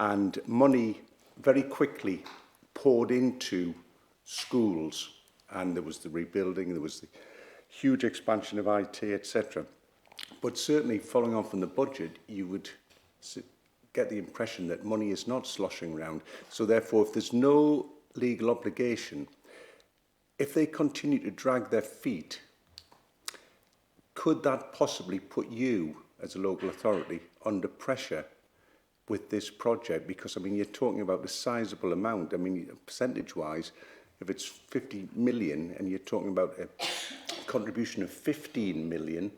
And money very quickly poured into schools, and there was the rebuilding, there was the huge expansion of IT, etc. But certainly following on from the budget, you would get the impression that money is not sloshing around. So therefore, if there's no legal obligation, if they continue to drag their feet, could that possibly put you as a local authority under pressure with this project? Because I mean, you're talking about a sizable amount. I mean, percentage wise, if it's 50 million and you're talking about a contribution of 15 million,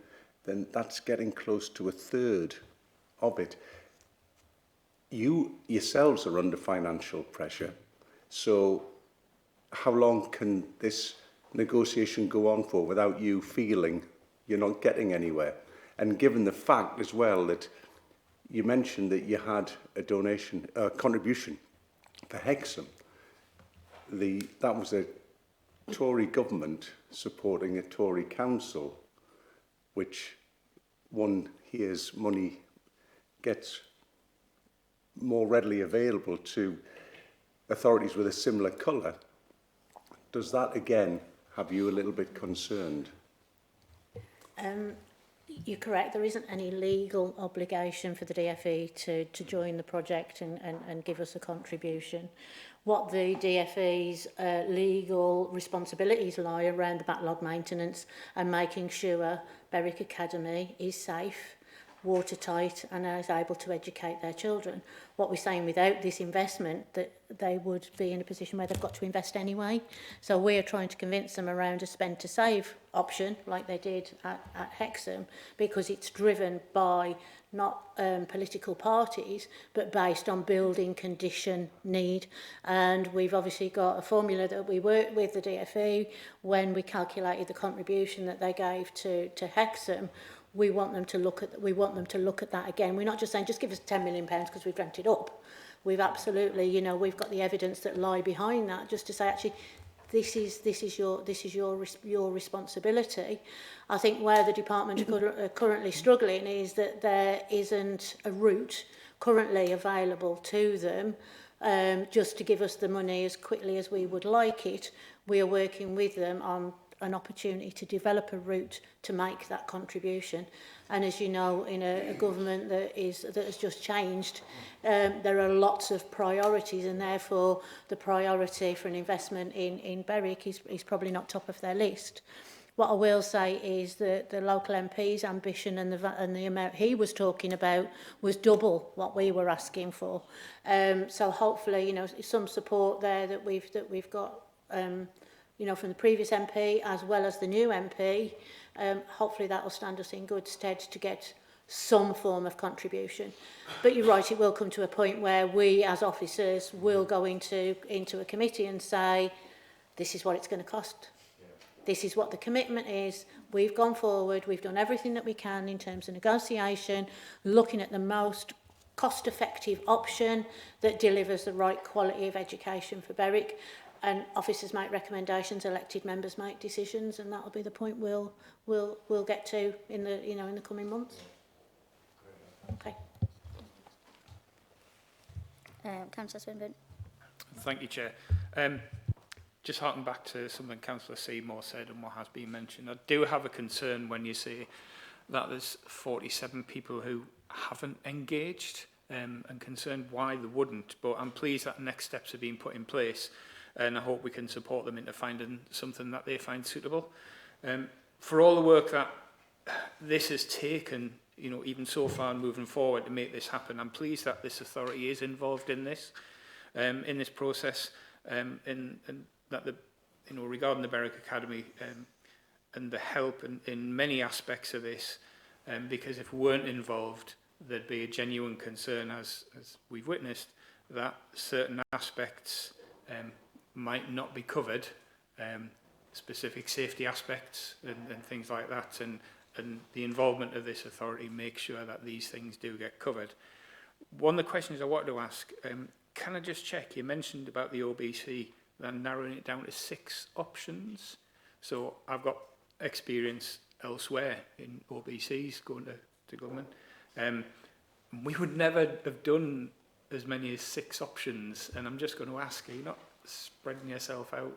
then that's getting close to a third of it. You yourselves are under financial pressure, so how long can this negotiation go on for without you feeling you're not getting anywhere? And given the fact as well that you mentioned that you had a contribution for Hexham, that was a Tory government supporting a Tory council, which one hears money gets more readily available to authorities with a similar colour. Does that again have you a little bit concerned? You're correct, there isn't any legal obligation for the DFE to join the project and give us a contribution. What the DFE's legal responsibilities lie around the backlog maintenance and making sure Berwick Academy is safe, watertight and is able to educate their children. What we're saying, without this investment, that they would be in a position where they've got to invest anyway. So we're trying to convince them around a spend to save option, like they did at Hexham, because it's driven by not political parties, but based on building condition need. And we've obviously got a formula that we worked with the DFE when we calculated the contribution that they gave to Hexham. We want them to look at that again. We're not just saying just give us £10 million because we've dreamt it up. We've absolutely, you know, we've got the evidence that lie behind that, just to say actually this is your responsibility. I think where the department are currently struggling is that there isn't a route currently available to them just to give us the money as quickly as we would like it. We are working with them on an opportunity to develop a route to make that contribution. And as you know, in a government that has just changed, there are lots of priorities, and therefore the priority for an investment in Berwick is probably not top of their list. What I will say is that the local MP's ambition and the amount he was talking about was double what we were asking for. So hopefully, you know, some support there that we've got. You know, from the previous MP as well as the new MP, hopefully that will stand us in good stead to get some form of contribution. But you're right, it will come to a point where we as officers will go into a committee and say, this is what it's going to cost. This is what the commitment is. We've gone forward, we've done everything that we can in terms of negotiation, looking at the most cost-effective option that delivers the right quality of education for Berwick. And officers make recommendations, elected members make decisions, and that'll be the point we'll get to in the coming months. Okay. Councillor Swinburne. Thank you, Chair. Just harking back to something Councillor Seymour said and what has been mentioned, I do have a concern when you say that there's 47 people who haven't engaged, and concerned why they wouldn't. But I'm pleased that next steps are being put in place, and I hope we can support them into finding something that they find suitable. For all the work that this has taken, you know, even so far and moving forward to make this happen, I'm pleased that this authority is involved in this process, and that regarding the Berwick Academy and the help in many aspects of this, because if we weren't involved, there'd be a genuine concern, as we've witnessed, that certain aspects might not be covered, specific safety aspects and things like that, and the involvement of this authority makes sure that these things do get covered. One of the questions I wanted to ask, can I just check, you mentioned about the OBC, then narrowing it down to 6 options. So I've got experience elsewhere in OBCs going to government. We would never have done as many as 6 options, and I'm just going to ask, are you not spreading yourself out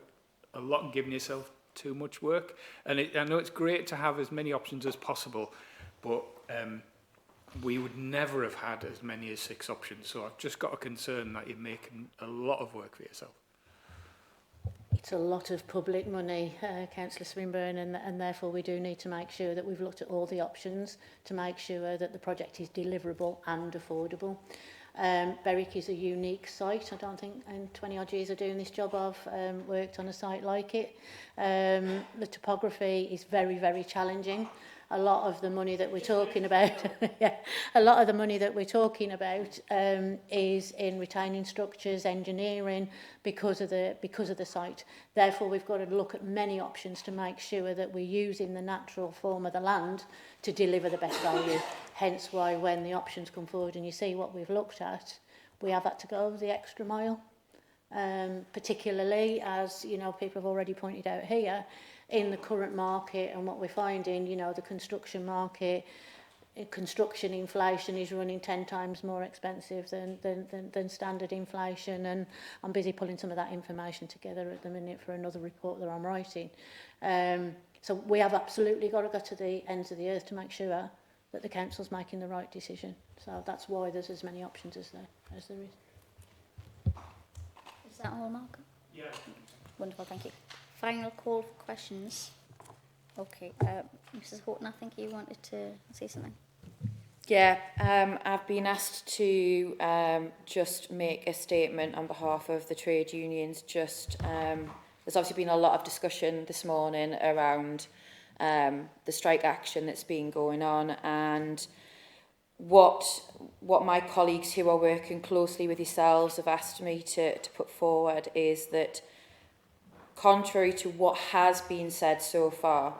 a lot and giving yourself too much work? And I know it's great to have as many options as possible, but we would never have had as many as 6 options. So I've just got a concern that you're making a lot of work for yourself. It's a lot of public money, Councillor Swinburne, and therefore we do need to make sure that we've looked at all the options to make sure that the project is deliverable and affordable. Berwick is a unique site. I don't think in 20 odd years of doing this job I've worked on a site like it. The topography is very, very challenging. A lot of the money that we're talking about, a lot of the money that we're talking about is in retaining structures, engineering, because of the site. Therefore, we've got to look at many options to make sure that we're using the natural form of the land to deliver the best value. Hence why when the options come forward and you see what we've looked at, we have had to go the extra mile. Particularly, as you know, people have already pointed out here, in the current market and what we're finding, you know, the construction market, construction inflation is running 10 times more expensive than standard inflation, and I'm busy pulling some of that information together at the minute for another report that I'm writing. So we have absolutely got to go to the ends of the earth to make sure that the council's making the right decision. So that's why there's as many options as there is. Is that all, Malcolm? Yeah. Wonderful, thank you. Final call for questions. Okay, Mrs. Horton, I think you wanted to say something. Yeah, I've been asked to just make a statement on behalf of the trade unions. There's obviously been a lot of discussion this morning around the strike action that's been going on, and what my colleagues who are working closely with yourselves have asked me to put forward is that, contrary to what has been said so far,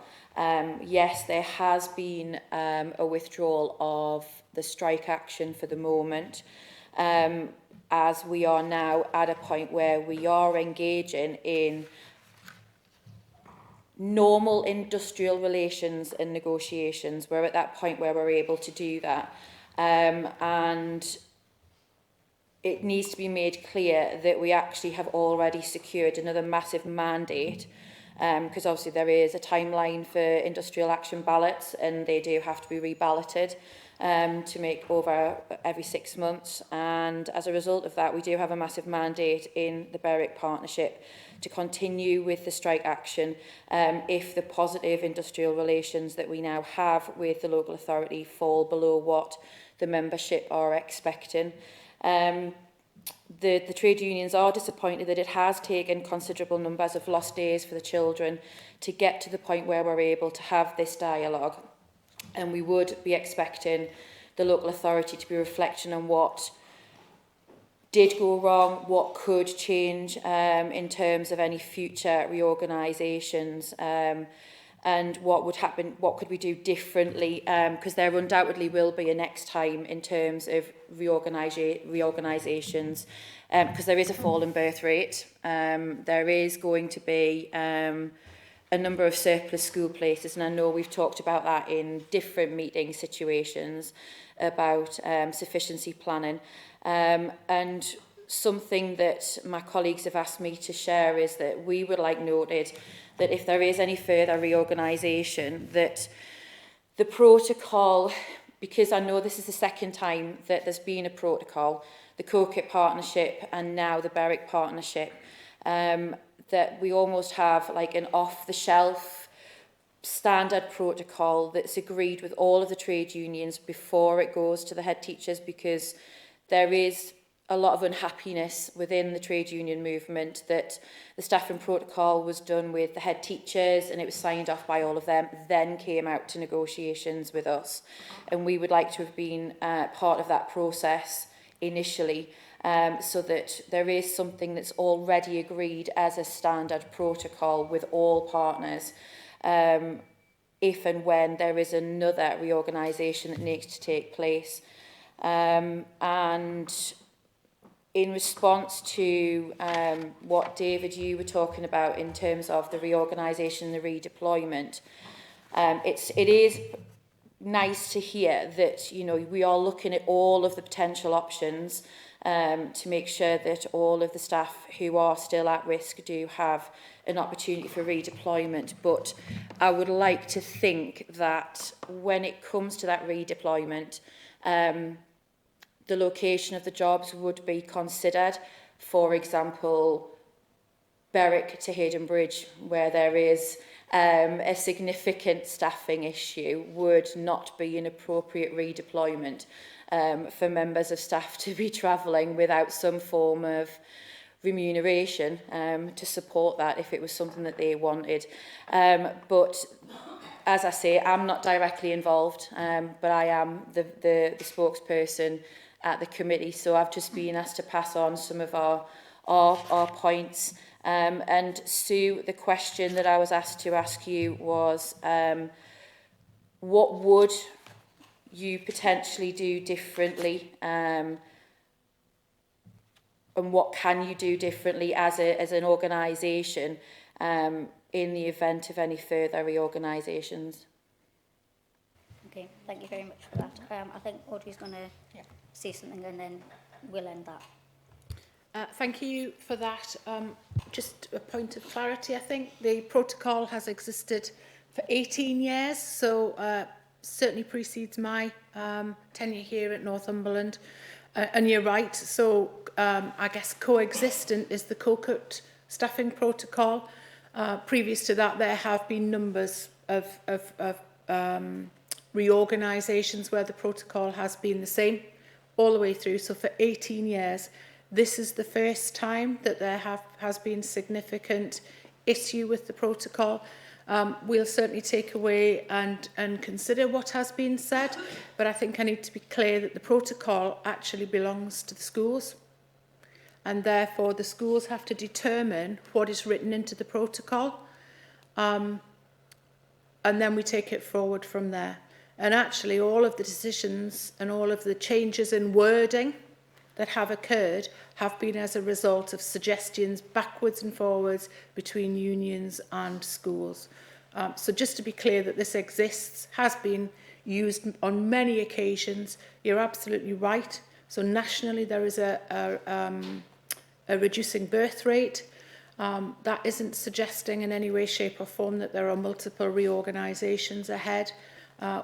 yes, there has been a withdrawal of the strike action for the moment, as we are now at a point where we are engaging in normal industrial relations and negotiations. We're at that point where we're able to do that. And it needs to be made clear that we actually have already secured another massive mandate, because obviously there is a timeline for industrial action ballots, and they do have to be reballoted to make over every 6 months. And as a result of that, we do have a massive mandate in the Berwick Partnership to continue with the strike action if the positive industrial relations that we now have with the local authority fall below what the membership are expecting. The trade unions are disappointed that it has taken considerable numbers of lost days for the children to get to the point where we're able to have this dialogue, and we would be expecting the local authority to be reflecting on what did go wrong, what could change in terms of any future reorganisations, and what would happen, what could we do differently, because there undoubtedly will be a next time in terms of reorganisations, because there is a fall in birth rate. There is going to be a number of surplus school places, and I know we've talked about that in different meeting situations about sufficiency planning. And something that my colleagues have asked me to share is that we would like noted that if there is any further reorganisation, that the protocol, because I know this is the second time that there's been a protocol, the Co-Kit Partnership and now the Berwick Partnership, that we almost have like an off-the-shelf standard protocol that's agreed with all of the trade unions before it goes to the head teachers, because there is a lot of unhappiness within the trade union movement that the staffing protocol was done with the head teachers and it was signed off by all of them, then came out to negotiations with us. And we would like to have been part of that process initially, so that there is something that's already agreed as a standard protocol with all partners, if and when there is another reorganisation that needs to take place. And in response to what, David, you were talking about in terms of the reorganisation and the redeployment, it is nice to hear that, you know, we are looking at all of the potential options to make sure that all of the staff who are still at risk do have an opportunity for redeployment. But I would like to think that when it comes to that redeployment, the location of the jobs would be considered. For example, Berwick to Hayden Bridge, where there is a significant staffing issue, would not be an appropriate redeployment. for members of staff to be travelling without some form of remuneration to support that if it was something that they wanted. But as I say, I'm not directly involved, but I am the spokesperson at the committee, so I've just been asked to pass on some of our points. And Sue, the question that I was asked to ask you was, what would you potentially do differently, and what can you do differently as an organisation in the event of any further reorganisations? Okay, thank you very much for that. I think Audrey's going to say something and then we'll end that. Thank you for that. Just a point of clarity, I think. The protocol has existed for 18 years, so certainly precedes my tenure here at Northumberland. And you're right, so I guess coexistent is the COCUT staffing protocol. Previous to that, there have been numbers of reorganisations where the protocol has been the same all the way through. So for 18 years, this is the first time that there has been significant issue with the protocol. We'll certainly take away and consider what has been said, but I think I need to be clear that the protocol actually belongs to the schools, and therefore the schools have to determine what is written into the protocol, and then we take it forward from there. And actually all of the decisions and all of the changes in wording that have occurred have been as a result of suggestions backwards and forwards between unions and schools. So just to be clear that this exists, has been used on many occasions. You're absolutely right. So nationally there is a reducing birth rate. That isn't suggesting in any way, shape or form that there are multiple reorganisations ahead.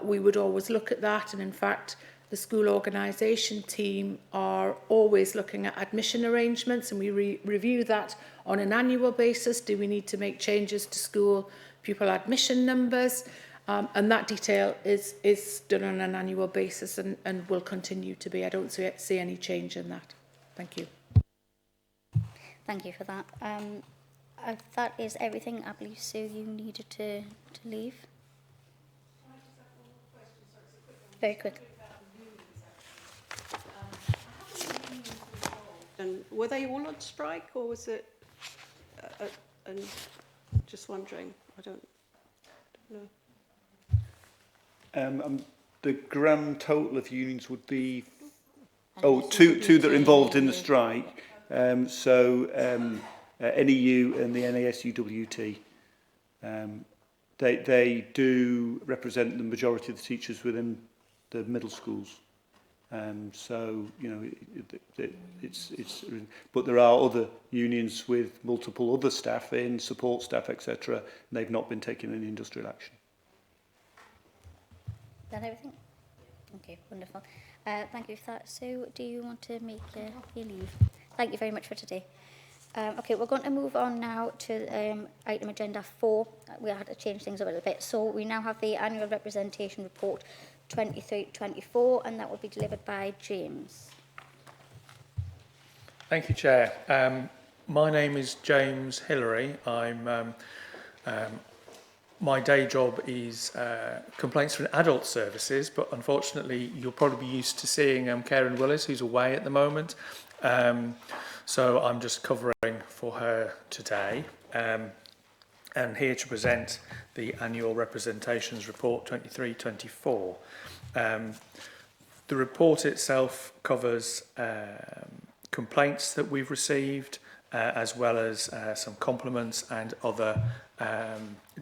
We would always look at that, and in fact the school organisation team are always looking at admission arrangements, and we review that on an annual basis. Do we need to make changes to school pupil admission numbers? And that detail is done on an annual basis and will continue to be. I don't see any change in that. Thank you. Thank you for that. That is everything. I believe, Sue, you needed to leave. Very quick. And were they all on strike, or was it? And just wondering. I don't know. The grand total of unions would be two that are involved in the strike. NEU and the NASUWT. They do represent the majority of the teachers within the middle schools. So, you know, but there are other unions with multiple other staff in, support staff, etc. And they've not been taking any industrial action. Is that everything? Okay, wonderful. Thank you for that. Sue, do you want to make your leave? Thank you very much for today. Okay, we're going to move on now to item agenda 4. We had to change things up a little bit. So we now have the annual representation report 23-24, and that will be delivered by James. Thank you, Chair. My name is James Hillary. My day job is complaints from adult services, but unfortunately you'll probably be used to seeing Karen Willis, who's away at the moment. So I'm just covering for her today, and here to present the annual representations report 23-24. The report itself covers complaints that we've received, as well as some compliments and other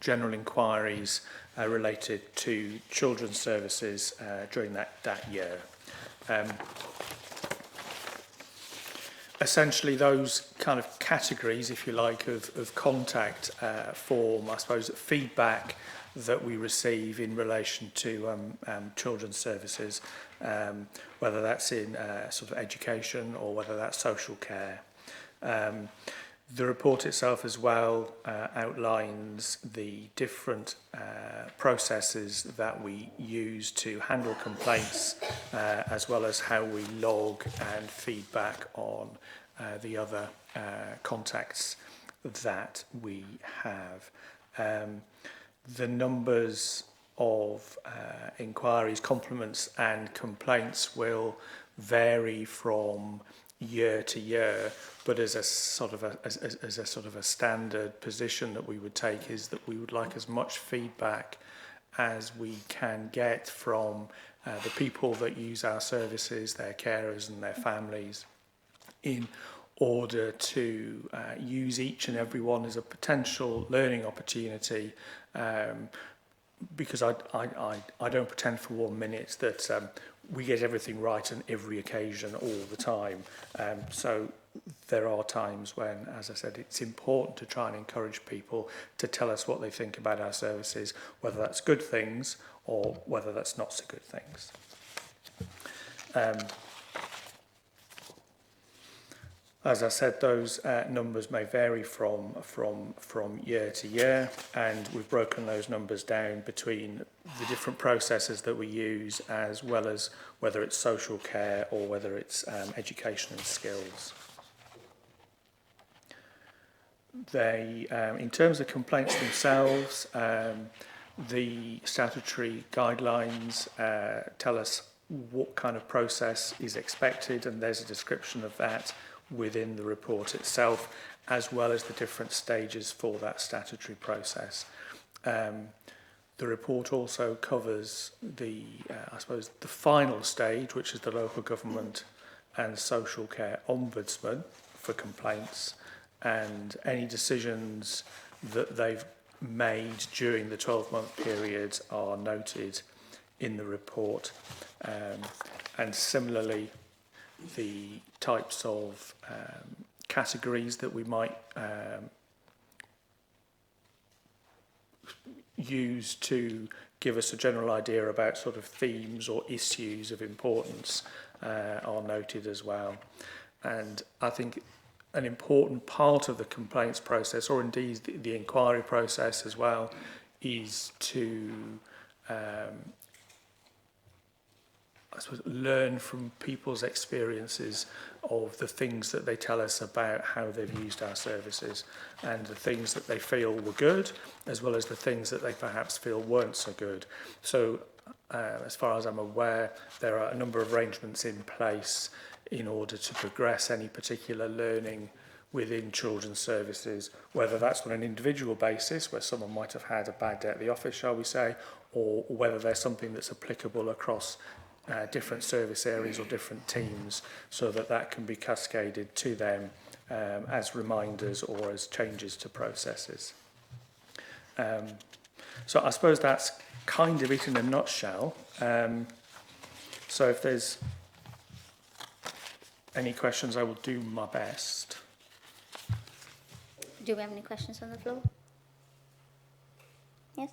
general inquiries related to children's services during that year. Essentially, those kind of categories, if you like, of contact form, I suppose, feedback that we receive in relation to children's services, whether that's in sort of education or whether that's social care. The report itself as well outlines the different processes that we use to handle complaints, as well as how we log and feedback on the other contacts that we have. The numbers of inquiries, compliments and complaints will vary from year to year, but as a sort of a standard position that we would take is that we would like as much feedback as we can get from the people that use our services, their carers and their families, in order to use each and every one as a potential learning opportunity. Because I don't pretend for 1 minute that we get everything right on every occasion all the time. So there are times when, as I said, it's important to try and encourage people to tell us what they think about our services, whether that's good things or whether that's not so good things. As I said, those numbers may vary from year to year, and we've broken those numbers down between the different processes that we use, as well as whether it's social care or whether it's education and skills. They, in terms of complaints themselves, the statutory guidelines tell us what kind of process is expected, and there's a description of that within the report itself, as well as the different stages for that statutory process. The report also covers the, I suppose, the final stage, which is the local government and social care ombudsman for complaints, and any decisions that they've made during the 12-month period are noted in the report. And similarly, the types of categories that we might use to give us a general idea about sort of themes or issues of importance are noted as well. And I think an important part of the complaints process, or indeed the inquiry process as well, is to I suppose, learn from people's experiences of the things that they tell us about how they've used our services, and the things that they feel were good, as well as the things that they perhaps feel weren't so good. So, as far as I'm aware, there are a number of arrangements in place in order to progress any particular learning within children's services, whether that's on an individual basis, where someone might have had a bad day at the office, shall we say, or whether there's something that's applicable across different service areas or different teams, so that that can be cascaded to them as reminders or as changes to processes. So I suppose that's kind of it in a nutshell. So if there's any questions, I will do my best. Do we have any questions on the floor? Yes?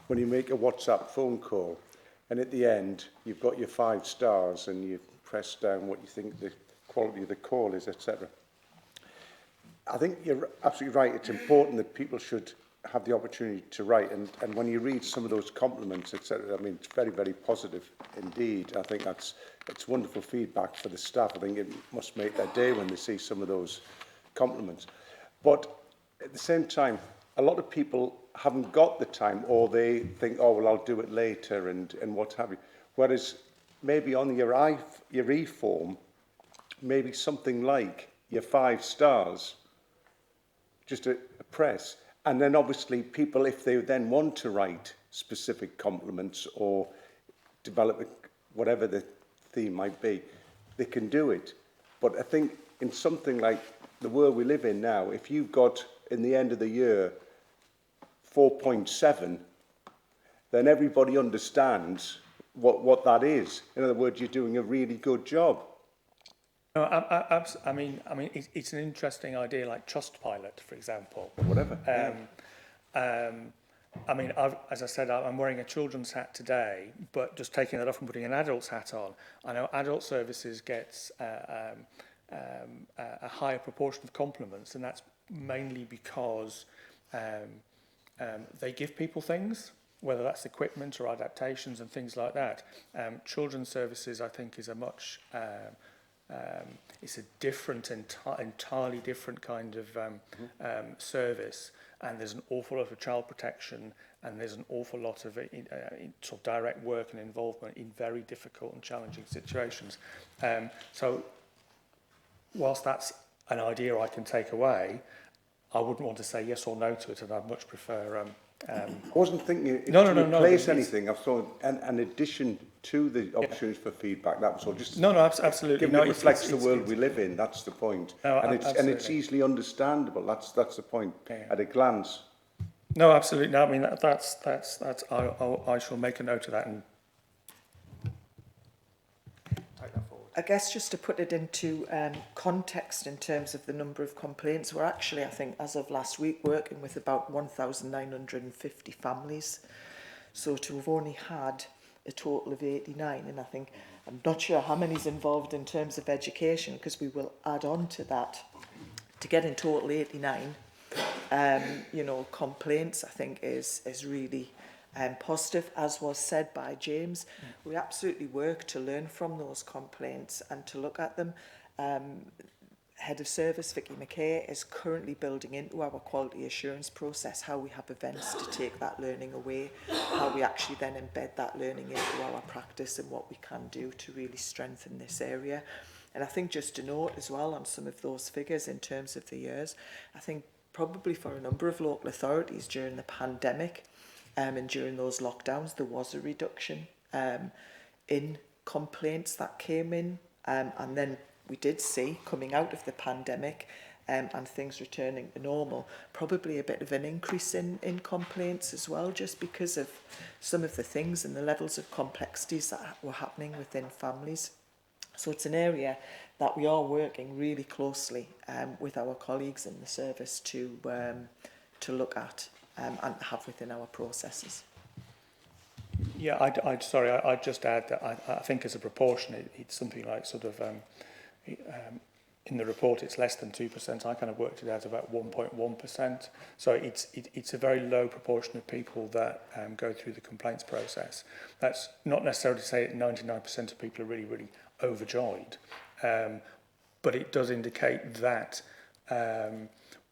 When you make a WhatsApp phone call and at the end you've got your 5 stars and you press down what you think the quality of the call is, etc. I think you're absolutely right. It's important that people should have the opportunity to write, and when you read some of those compliments, etc., I mean, it's very, very positive indeed. I think it's wonderful feedback for the staff. I think it must make their day when they see some of those compliments. But at the same time, a lot of people haven't got the time, or they think, oh, well, I'll do it later and what have you. Whereas maybe on your e-form, maybe something like your 5 stars, just a press. And then obviously people, if they then want to write specific compliments or develop whatever the theme might be, they can do it. But I think in something like the world we live in now, if you've got, in the end of the year, 4.7, then everybody understands what that is. In other words, you're doing a really good job. No, I mean, it's an interesting idea, like Trustpilot, for example. Or whatever. I mean, as I said, I'm wearing a children's hat today, but just taking that off and putting an adult's hat on, I know adult services gets a higher proportion of compliments, and that's mainly because they give people things, whether that's equipment or adaptations and things like that. Children's services, I think, is a much it's a different, entirely different kind of service, and there's an awful lot of child protection, and there's an awful lot of sort of direct work and involvement in very difficult and challenging situations. So whilst that's an idea I can take away, I wouldn't want to say yes or no to it, and I'd much prefer... I wasn't thinking it No, to no, no, replace no, anything. I thought an addition to the opportunities for feedback. That was all. Just no, absolutely. Given No, it reflects it's, the world we live in. That's the point. No, and it's absolutely. easily understandable. That's the point at a glance. No, absolutely. No, I mean that's. I shall make a note of that and take that forward. I guess just to put it into context in terms of the number of complaints, we're actually, I think, as of last week, working with about 1,950 families. So to have only had a total of 89, and I think, I'm not sure how many is involved in terms of education, because we will add on to that. To get in total 89, you know, complaints, I think is really positive, as was said by James. We absolutely work to learn from those complaints and to look at them. Head of Service, Vicky McKay, is currently building into our quality assurance process how we have events to take that learning away, how we actually then embed that learning into our practice and what we can do to really strengthen this area. And I think just to note as well on some of those figures in terms of the years, I think probably for a number of local authorities during the pandemic, and during those lockdowns, there was a reduction in complaints that came in. And then we did see, coming out of the pandemic and things returning to normal, probably a bit of an increase in complaints as well, just because of some of the things and the levels of complexities that were happening within families. So it's an area that we are working really closely with our colleagues in the service to look at and have within our processes. Yeah, I'd just add that I think as a proportion, it's something like sort of, in the report it's less than 2%. I kind of worked it out about 1.1%. So it's a very low proportion of people that go through the complaints process. That's not necessarily to say that 99% of people are really, really overjoyed, but it does indicate that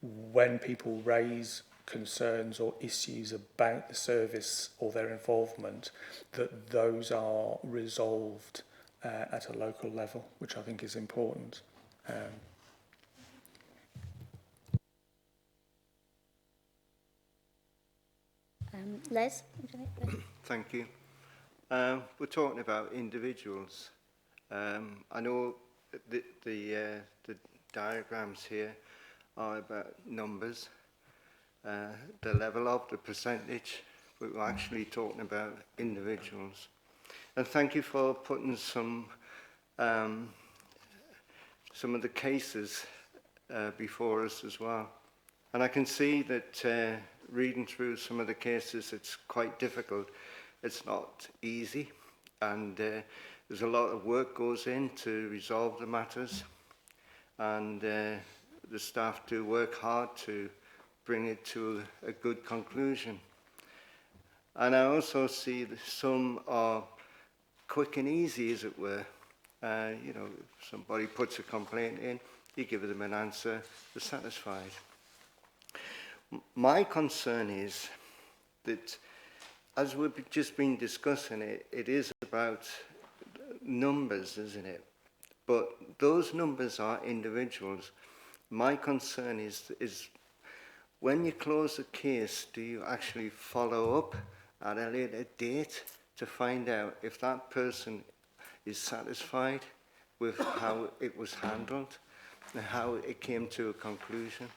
when people raise concerns or issues about the service or their involvement, that those are resolved at a local level, which I think is important. Les, would you like to? Thank you. We're talking about individuals. I know the diagrams here are about numbers, the level of the percentage, but we're actually talking about individuals. And thank you for putting some of the cases before us as well. And I can see that reading through some of the cases, it's quite difficult. It's not easy, and there's a lot of work goes in to resolve the matters, and the staff do work hard to bring it to a good conclusion. And I also see that some are quick and easy, as it were. You know, if somebody puts a complaint in, you give them an answer, they're satisfied. My concern is that, as we've just been discussing it, it is about numbers, isn't it? But those numbers are individuals. My concern is when you close a case, do you actually follow up at a later date to find out if that person is satisfied with how it was handled and how it came to a conclusion?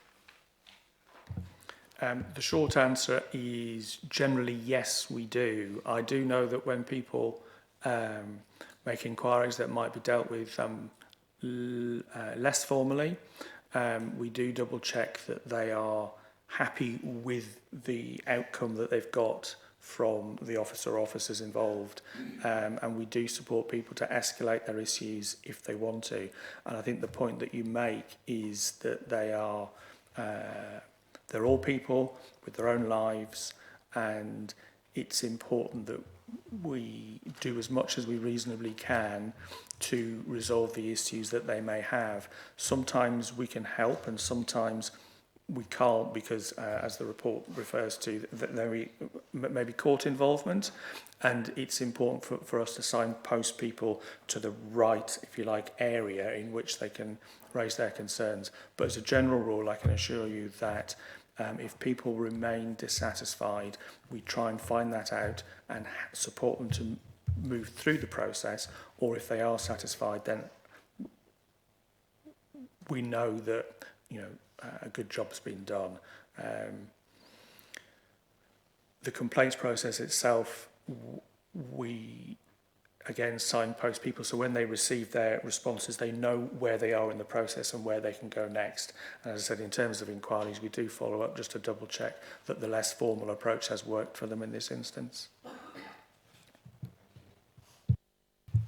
The short answer is generally yes, we do. I do know that when people make inquiries that might be dealt with less formally, we do double check that they are happy with the outcome that they've got from the officers involved, and we do support people to escalate their issues if they want to. And I think the point that you make is that they're all people with their own lives, and it's important that we do as much as we reasonably can to resolve the issues that they may have. Sometimes we can help, and sometimes we can't, because as the report refers to, there may be court involvement, and it's important for us to signpost people to the right, if you like, area in which they can raise their concerns. But as a general rule, I can assure you that if people remain dissatisfied, we try and find that out and support them to move through the process, or if they are satisfied, then we know that, you know, a good job's been done. The complaints process itself, we again signpost people, so when they receive their responses, they know where they are in the process and where they can go next. And as I said, in terms of inquiries, we do follow up just to double check that the less formal approach has worked for them in this instance.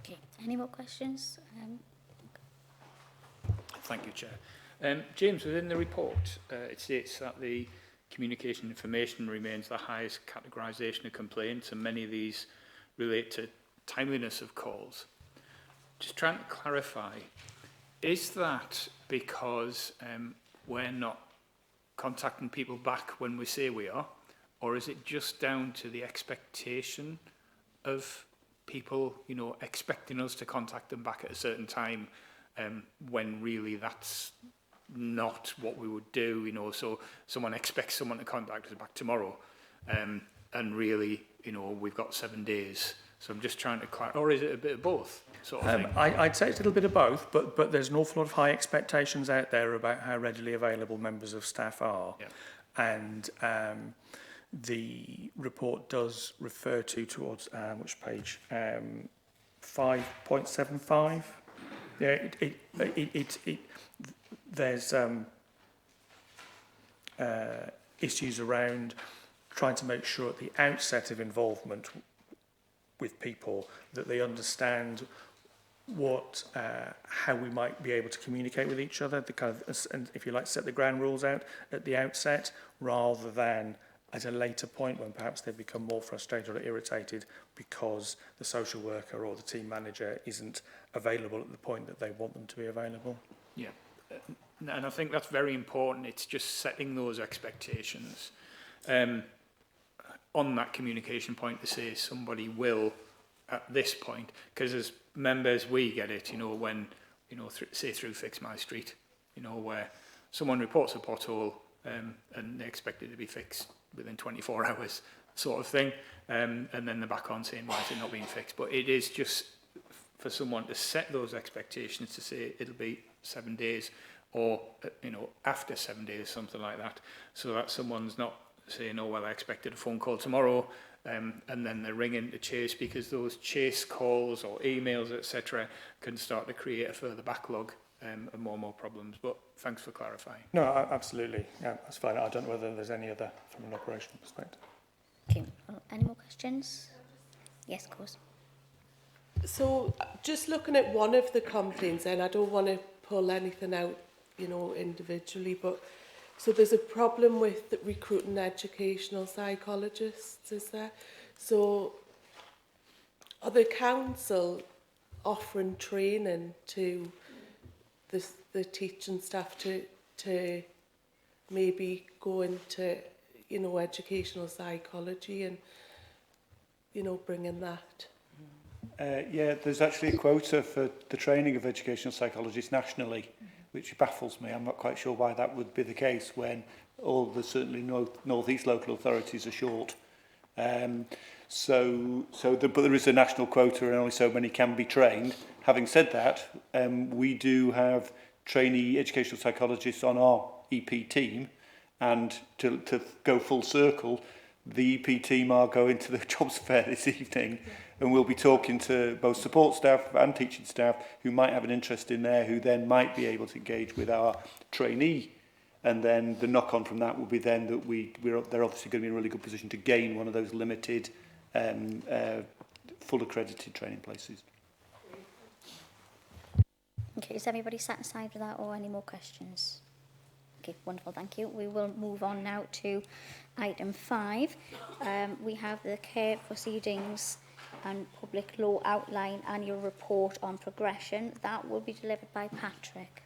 Okay, any more questions? Thank you, Chair. James, within the report, it states that the communication information remains the highest categorisation of complaints, and many of these relate to timeliness of calls. Just trying to clarify, is that because we're not contacting people back when we say we are, or is it just down to the expectation of people, you know, expecting us to contact them back at a certain time, when really that's not what we would do, you know? So someone expects someone to contact us back tomorrow, and really, you know, we've got 7 days. So I'm just trying to clarify, or is it a bit of both, sort of thing? I'd say it's a little bit of both, but there's an awful lot of high expectations out there about how readily available members of staff are. Yeah. And the report does refer towards, which page? 5.75. Yeah, there's issues around trying to make sure at the outset of involvement with people that they understand what, how we might be able to communicate with each other, the kind of, and if you like, set the ground rules out at the outset, rather than at a later point when perhaps they become more frustrated or irritated because the social worker or the team manager isn't available at the point that they want them to be available. Yeah, and I think that's very important. It's just setting those expectations on that communication point to say somebody will at this point, because as members we get it, you know, when, you know, say through Fix My Street, you know, where someone reports a pothole and they expect it to be fixed within 24 hours sort of thing, and then they're back on saying, why is it not being fixed? But it is just for someone to set those expectations to say it'll be 7 days, or, you know, after 7 days, something like that, so that someone's not saying, oh, well, I expected a phone call tomorrow, and then they're ringing to chase, because those chase calls or emails, etc., can start to create a further backlog and more problems. But thanks for clarifying. No, absolutely. Yeah, that's fine. I don't know whether there's any other from an operational perspective. Okay, any more questions? Yes, of course. So just looking at one of the complaints, and I don't want to pull anything out, you know, individually, but so there's a problem with recruiting educational psychologists, is there? So are the council offering training to the teaching staff to maybe go into, you know, educational psychology and, you know, bringing that? Yeah, there's actually a quota for the training of educational psychologists nationally, which baffles me. I'm not quite sure why that would be the case when all the certainly northeast local authorities are short. But there is a national quota and only so many can be trained. Having said that, we do have trainee educational psychologists on our EP team, and to go full circle, the EP team are going to the jobs fair this evening, and we'll be talking to both support staff and teaching staff who might have an interest in there, who then might be able to engage with our trainee And then the knock-on from that will be then that they're obviously going to be in a really good position to gain one of those limited full accredited training places. Okay, is everybody satisfied with that or any more questions? Okay, wonderful, thank you. We will move on now to item 5. We have the care proceedings and public law outline annual report on progression. That will be delivered by Patrick.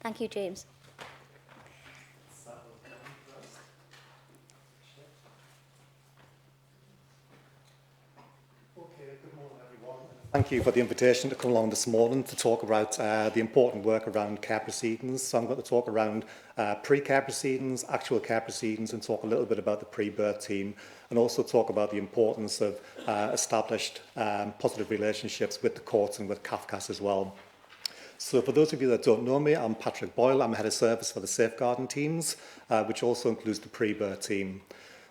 Thank you, James. Thank you for the invitation to come along this morning to talk about the important work around care proceedings. So I'm going to talk around pre-care proceedings, actual care proceedings, and talk a little bit about the pre-birth team, and also talk about the importance of established positive relationships with the courts and with CAFCAS as well. So for those of you that don't know me, I'm Patrick Boyle. I'm head of service for the safeguarding teams, which also includes the pre-birth team.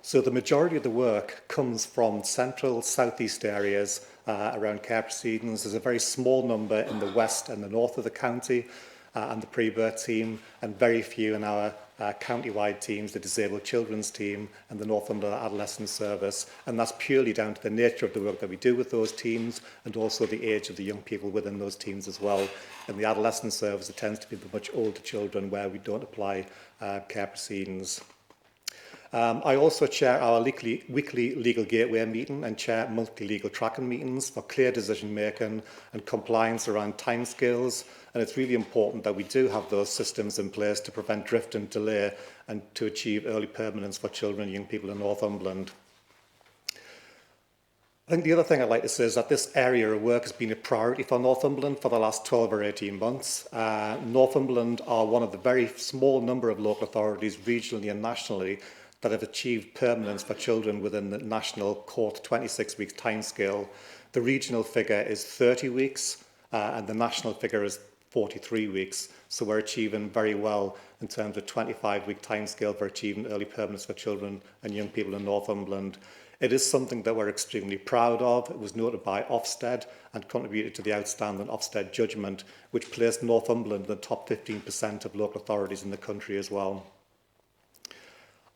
So the majority of the work comes from central, southeast areas around care proceedings. There's a very small number in the west and the north of the county and the pre-birth team, and very few in our county-wide teams, the Disabled Children's Team and the Northumberland Adolescent Service. And that's purely down to the nature of the work that we do with those teams and also the age of the young people within those teams as well. In the Adolescent Service, it tends to be the much older children where we don't apply care proceedings. I also chair our weekly Legal Gateway meeting and chair monthly legal tracking meetings for clear decision making and compliance around timescales. And it's really important that we do have those systems in place to prevent drift and delay and to achieve early permanence for children and young people in Northumberland. I think the other thing I'd like to say is that this area of work has been a priority for Northumberland for the last 12 or 18 months. Northumberland are one of the very small number of local authorities, regionally and nationally, that have achieved permanence for children within the national court 26 weeks timescale. The regional figure is 30 weeks and the national figure is 43 weeks. So we're achieving very well in terms of 25-week timescale for achieving early permanence for children and young people in Northumberland. It is something that we're extremely proud of. It was noted by Ofsted and contributed to the outstanding Ofsted judgment, which placed Northumberland in the top 15% of local authorities in the country as well.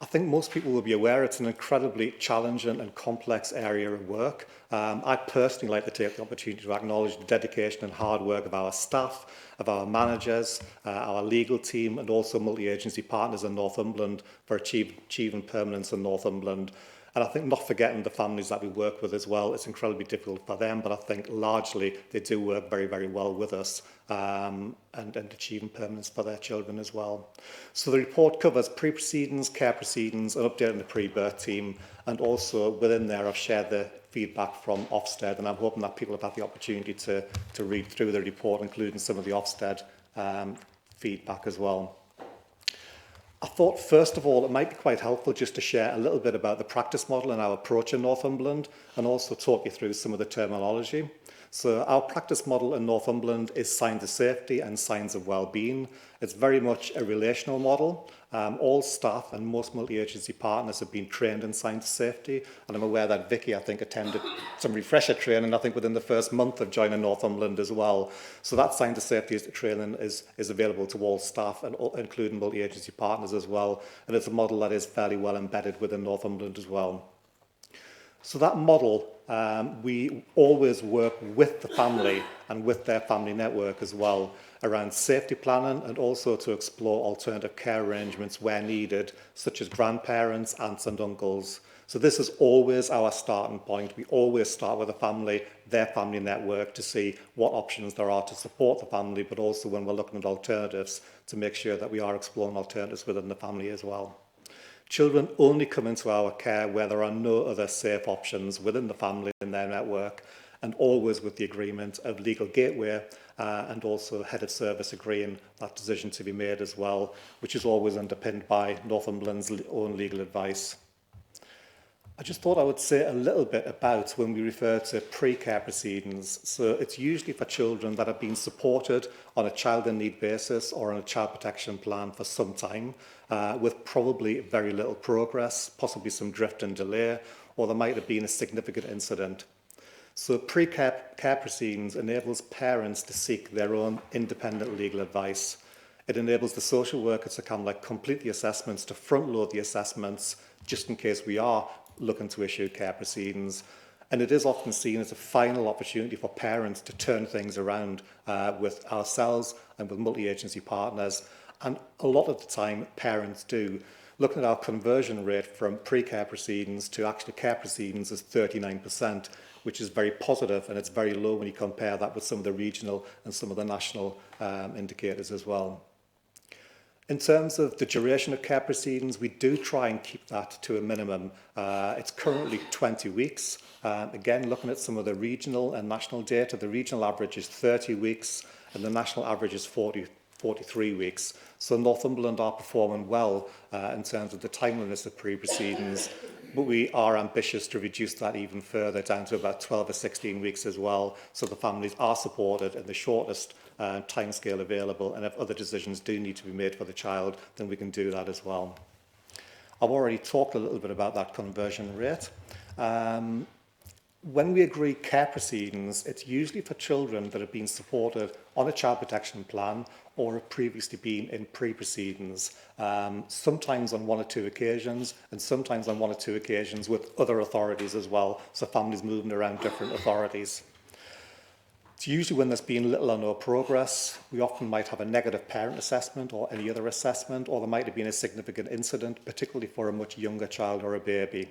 I think most people will be aware it's an incredibly challenging and complex area of work. I personally like to take the opportunity to acknowledge the dedication and hard work of our staff, of our managers, our legal team, and also multi-agency partners in Northumberland for achieving permanence in Northumberland. And I think not forgetting the families that we work with as well, it's incredibly difficult for them, but I think largely they do work very, very well with us and achieving permanence for their children as well. So the report covers pre-proceedings, care proceedings, an update on the pre-birth team, and also within there I've shared the feedback from Ofsted, and I'm hoping that people have had the opportunity to read through the report, including some of the Ofsted feedback as well. I thought, first of all, it might be quite helpful just to share a little bit about the practice model and our approach in Northumberland, and also talk you through some of the terminology. So our practice model in Northumberland is signs of safety and signs of well-being. It's very much a relational model. All staff and most multi-agency partners have been trained in signs of safety, and I'm aware that Vicky, I think, attended some refresher training, I think, within the first month of joining Northumberland as well. So that signs of safety training is available to all staff, and including multi-agency partners as well, and it's a model that is fairly well embedded within Northumberland as well. So that model, we always work with the family and with their family network as well around safety planning, and also to explore alternative care arrangements where needed, such as grandparents, aunts and uncles. So this is always our starting point. We always start with the family, their family network, to see what options there are to support the family, but also when we're looking at alternatives, to make sure that we are exploring alternatives within the family as well. Children only come into our care where there are no other safe options within the family and their network, and always with the agreement of Legal Gateway and also head of service agreeing that decision to be made as well, which is always underpinned by Northumberland's own legal advice. I just thought I would say a little bit about when we refer to pre-care proceedings. So it's usually for children that have been supported on a child in need basis or on a child protection plan for some time, with probably very little progress, possibly some drift and delay, or there might have been a significant incident. So pre-care proceedings enables parents to seek their own independent legal advice. It enables the social workers to kind of like complete the assessments, to front load the assessments, just in case we are looking to issue care proceedings. And it is often seen as a final opportunity for parents to turn things around with ourselves and with multi-agency partners. And a lot of the time, parents do. Looking at our conversion rate from pre-care proceedings to actually care proceedings is 39%, which is very positive, and it's very low when you compare that with some of the regional and some of the national indicators as well. In terms of the duration of care proceedings, we do try and keep that to a minimum. It's currently 20 weeks. Again, looking at some of the regional and national data, the regional average is 30 weeks and the national average is 43 weeks. So Northumberland are performing well in terms of the timeliness of pre-proceedings, but we are ambitious to reduce that even further down to about 12 or 16 weeks as well, so the families are supported in the shortest timescale available, and if other decisions do need to be made for the child, then we can do that as well. I've already talked a little bit about that conversion rate. When we agree care proceedings, it's usually for children that have been supported on a child protection plan or have previously been in pre-proceedings, sometimes on 1 or 2 occasions, and sometimes on 1 or 2 occasions with other authorities as well, so families moving around different authorities. It's usually when there's been little or no progress. We often might have a negative parent assessment or any other assessment, or there might have been a significant incident, particularly for a much younger child or a baby.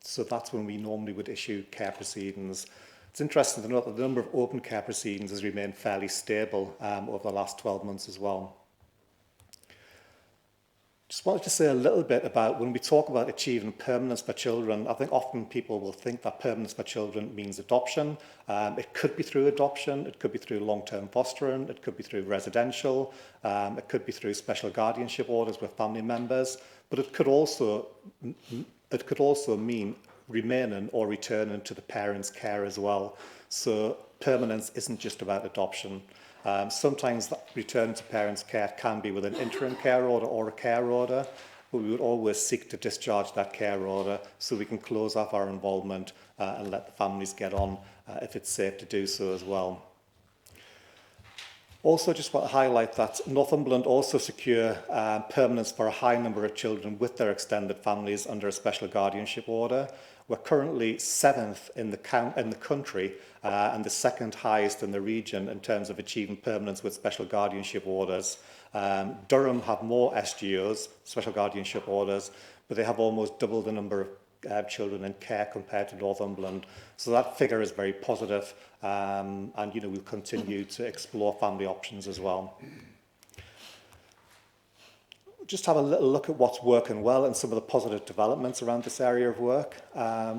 So that's when we normally would issue care proceedings. It's interesting to note that the number of open care proceedings has remained fairly stable over the last 12 months as well. Just wanted to say a little bit about when we talk about achieving permanence for children. I think often people will think that permanence for children means adoption. It could be through adoption, it could be through long-term fostering, it could be through residential, it could be through special guardianship orders with family members, but it could also mean remaining or returning to the parents' care as well. So permanence isn't just about adoption. Sometimes that return to parents' care can be with an interim care order or a care order, but we would always seek to discharge that care order so we can close off our involvement and let the families get on if it's safe to do so as well. Also, just want to highlight that Northumberland also secure permanence for a high number of children with their extended families under a special guardianship order. We're currently 7th in the country and the 2nd highest in the region in terms of achieving permanence with special guardianship orders. Durham have more SGOs, special guardianship orders, but they have almost double the number of children in care compared to Northumberland. So that figure is very positive, and we'll continue to explore family options as well. Just have a little look at what's working well and some of the positive developments around this area of work.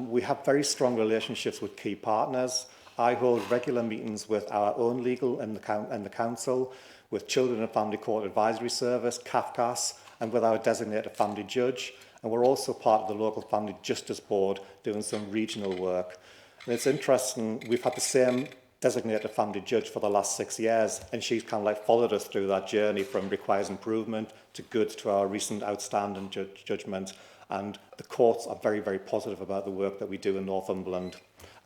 We have very strong relationships with key partners. I hold regular meetings with our own legal and the council, with Children and Family Court Advisory Service, CAFCAS, and with our designated family judge. And we're also part of the local Family Justice Board doing some regional work. And it's interesting, we've had the same designated family judge for the last 6 years, and she's kind of like followed us through that journey from requires improvement to good to our recent outstanding judgment. And the courts are very, very positive about the work that we do in Northumberland.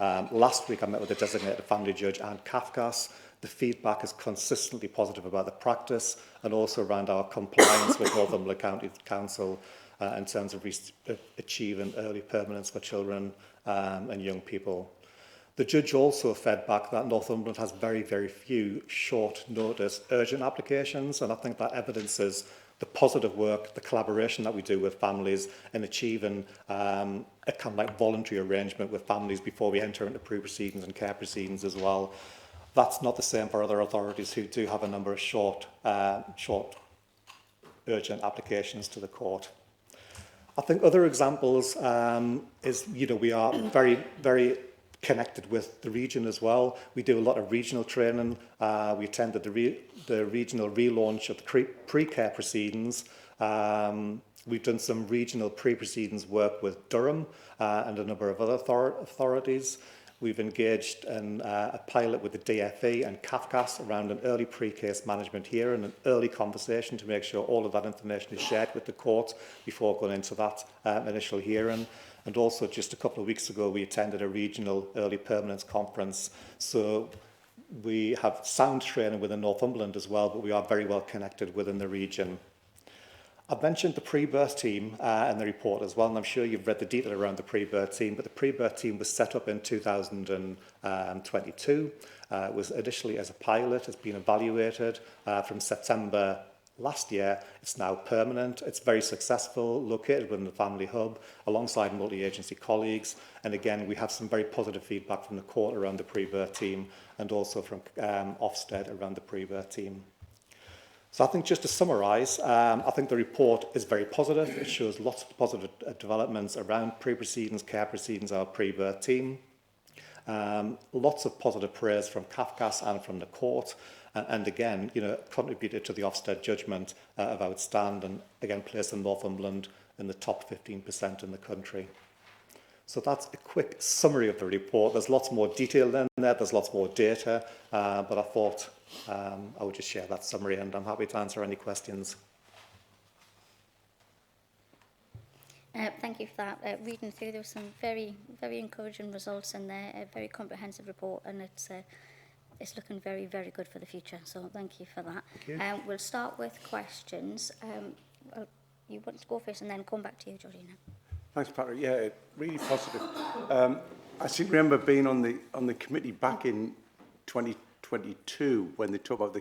Last week I met with the designated family judge and CAFCAS. The feedback is consistently positive about the practice and also around our compliance with Northumberland County Council in terms of achieving early permanence for children and young people. The judge also fed back that Northumberland has very, very few short notice urgent applications, and I think that evidences the positive work, the collaboration that we do with families in achieving a kind of like voluntary arrangement with families before we enter into pre-proceedings and care proceedings as well. That's not the same for other authorities who do have a number of short urgent applications to the court. I think other examples is, we are very, very connected with the region as well. We do a lot of regional training. We attended the regional relaunch of the pre-care proceedings. We've done some regional pre-proceedings work with Durham and a number of other authorities. We've engaged in a pilot with the DFE and CAFCAS around an early pre-case management hearing, an early conversation to make sure all of that information is shared with the court before going into that initial hearing. And also just a couple of weeks ago, we attended a regional early permanence conference. So We have sound training within Northumberland as well, but we are very well connected within the region. I've mentioned the pre-birth team in the report as well, and I'm sure you've read the detail around the pre-birth team, but the pre-birth team was set up in 2022. It was initially as a pilot, it's been evaluated from September last year. It's now permanent, it's very successful, located within the family hub, alongside multi-agency colleagues, and again, we have some very positive feedback from the court around the pre-birth team, and also from Ofsted around the pre-birth team. So I think just to summarise, I think the report is very positive. It shows lots of positive developments around pre-proceedings, care proceedings, our pre-birth team. Lots of positive praise from CAFCAS and from the court. And again, you know, contributed to the Ofsted judgment of outstanding, again, placing Northumberland in the top 15% in the country. So that's a quick summary of the report. There's lots more detail in there, there's lots more data, but I thought I would just share that summary, and I'm happy to answer any questions. Thank you for that. Reading through, there were some very, very encouraging results in there, a very comprehensive report, and it's looking very, very good for the future. So thank you for that. We'll start with questions. You want to go first and then come back to you, Georgina. Thanks, Patrick. Yeah, really positive. I seem to remember being on the committee back in 2022 when they talked about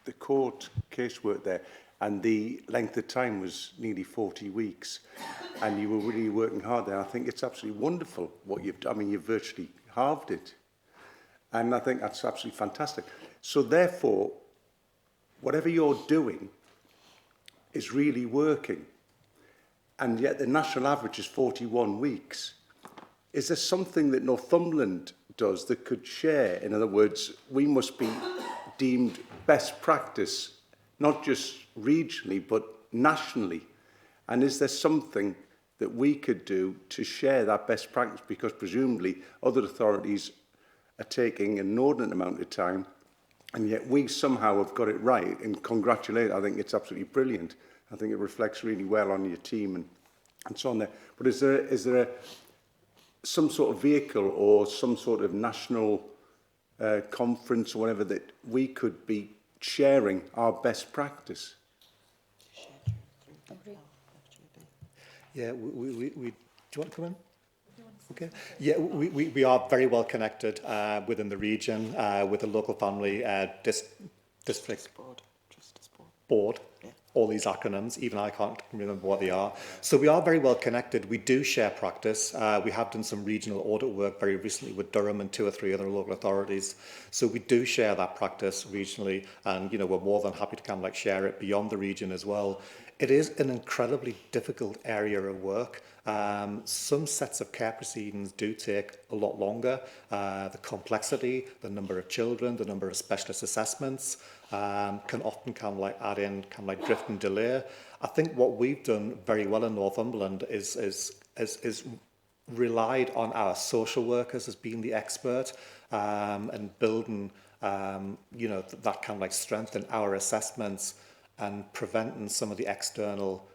the court casework there, and the length of time was nearly 40 weeks, and you were really working hard there. I think it's absolutely wonderful what you've done. I mean, you've virtually halved it, and I think that's absolutely fantastic. So therefore, whatever you're doing is really working, and yet the national average is 41 weeks. Is there something that Northumberland does that could share? In other words, we must be deemed best practice, not just regionally, but nationally. And is there something that we could do to share that best practice? Because presumably other authorities are taking an inordinate amount of time, and yet we somehow have got it right. And congratulate, I think it's absolutely brilliant. I think it reflects really well on your team and so on there. But is there some sort of vehicle or some sort of national conference or whatever that we could be sharing our best practice? Yeah, we do you want to come in? Okay. Yeah, we are very well connected within the region with the local family district board. Yeah. All these acronyms, even I can't remember what they are. So we are very well connected. We do share practice. We have done some regional audit work very recently with Durham and 2 or 3 other local authorities. So we do share that practice regionally, and you know, we're more than happy to kind of like share it beyond the region as well. It is an incredibly difficult area of work. Some sets of care proceedings do take a lot longer. The complexity, the number of children, the number of specialist assessments can often kind of like add in kind of like drift and delay. I think what we've done very well in Northumberland is relied on our social workers as being the expert and building you know, that kind of like strength in our assessments and preventing some of the external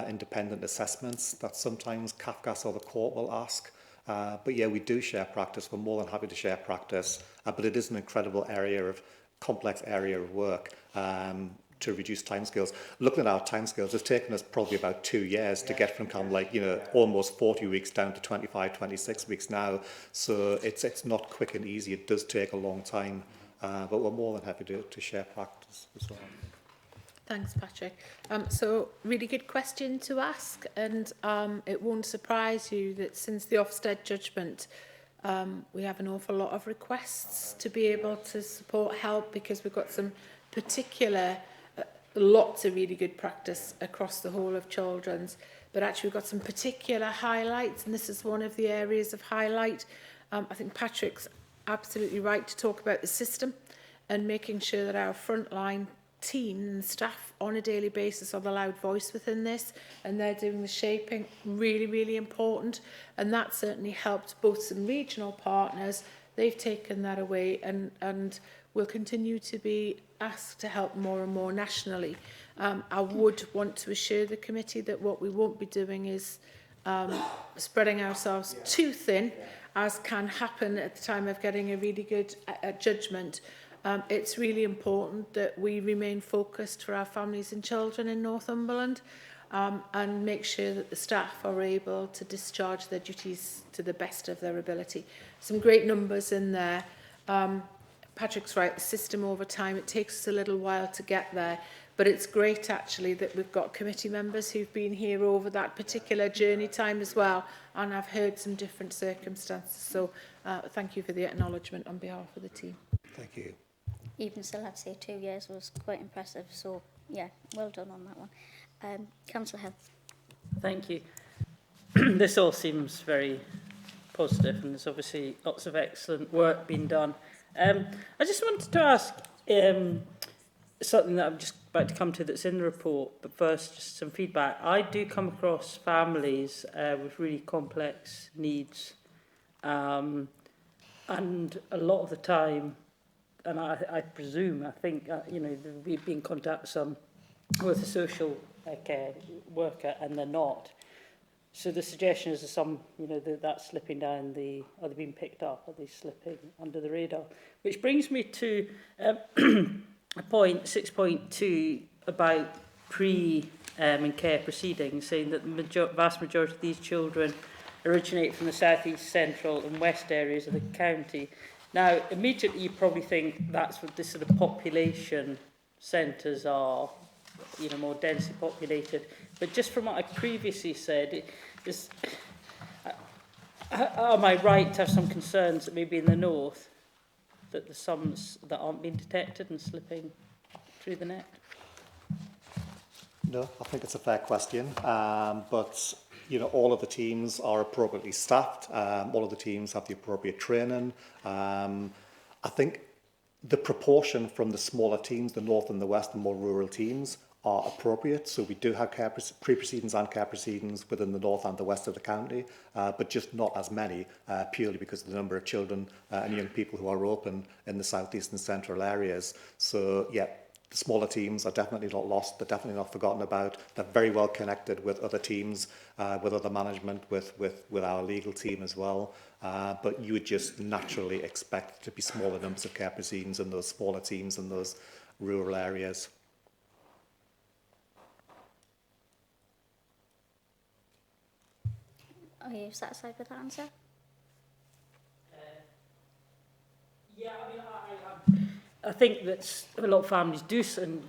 independent assessments that sometimes CAFCAS or the court will ask. But yeah, we do share practice. We're more than happy to share practice. But it is an incredible complex area of work to reduce timescales. Looking at our timescales, it's taken us probably about 2 years to get from kind of like, you know, almost 40 weeks down to 25, 26 weeks now. So it's not quick and easy. It does take a long time. But we're more than happy to share practice as well. Thanks, Patrick. So really good question to ask, and it won't surprise you that since the Ofsted judgment, we have an awful lot of requests to be able to support help, because we've got some particular, lots of really good practice across the whole of children's, but actually we've got some particular highlights, and this is one of the areas of highlight. I think Patrick's absolutely right to talk about the system and making sure that our frontline team and staff on a daily basis are the loud voice within this, and they're doing the shaping. Really, really important, and that certainly helped both some regional partners. They've taken that away and will continue to be asked to help more and more nationally. I would want to assure the committee that what we won't be doing is spreading ourselves too thin, as can happen at the time of getting a really good judgment. It's really important that we remain focused for our families and children in Northumberland, and make sure that the staff are able to discharge their duties to the best of their ability. Some great numbers in there. Patrick's right, the system over time, it takes us a little while to get there, but it's great actually that we've got committee members who've been here over that particular journey time as well, and I've heard some different circumstances. So thank you for the acknowledgement on behalf of the team. Thank you. Even still, I'd say 2 years was quite impressive. So, yeah, well done on that one. Councillor Hill. Thank you. This all seems very positive, and there's obviously lots of excellent work being done. I just wanted to ask something that I'm just about to come to that's in the report, but first just some feedback. I do come across families with really complex needs, and a lot of the time, and I presume, I think, you know, we've been in contact with a social care worker, and they're not. So the suggestion is that some, you know, that's slipping down the, are they being picked up? Are they slipping under the radar? Which brings me to point 6.2 about and care proceedings, saying that the vast majority of these children originate from the south east, central and west areas of the county. Now, immediately you probably think that's what this sort of population centres are, you know, more densely populated. But just from what I previously said, am I right to have some concerns that maybe in the north that there's some that aren't being detected and slipping through the net? No, I think it's a fair question, but you know, all of the teams are appropriately staffed. All of the teams have the appropriate training. I think the proportion from the smaller teams, the north and the west, and more rural teams, are appropriate. So we do have pre-proceedings and care proceedings within the north and the west of the county, but just not as many, purely because of the number of children and young people who are open in the southeast and central areas. So yeah, the smaller teams are definitely not lost. They're definitely not forgotten about. They're very well connected with other teams, with other management, with our legal team as well. But you would just naturally expect to be smaller numbers of care proceedings in those smaller teams in those rural areas. Are you satisfied with that answer? Yeah, I mean, I think that a lot of families do, and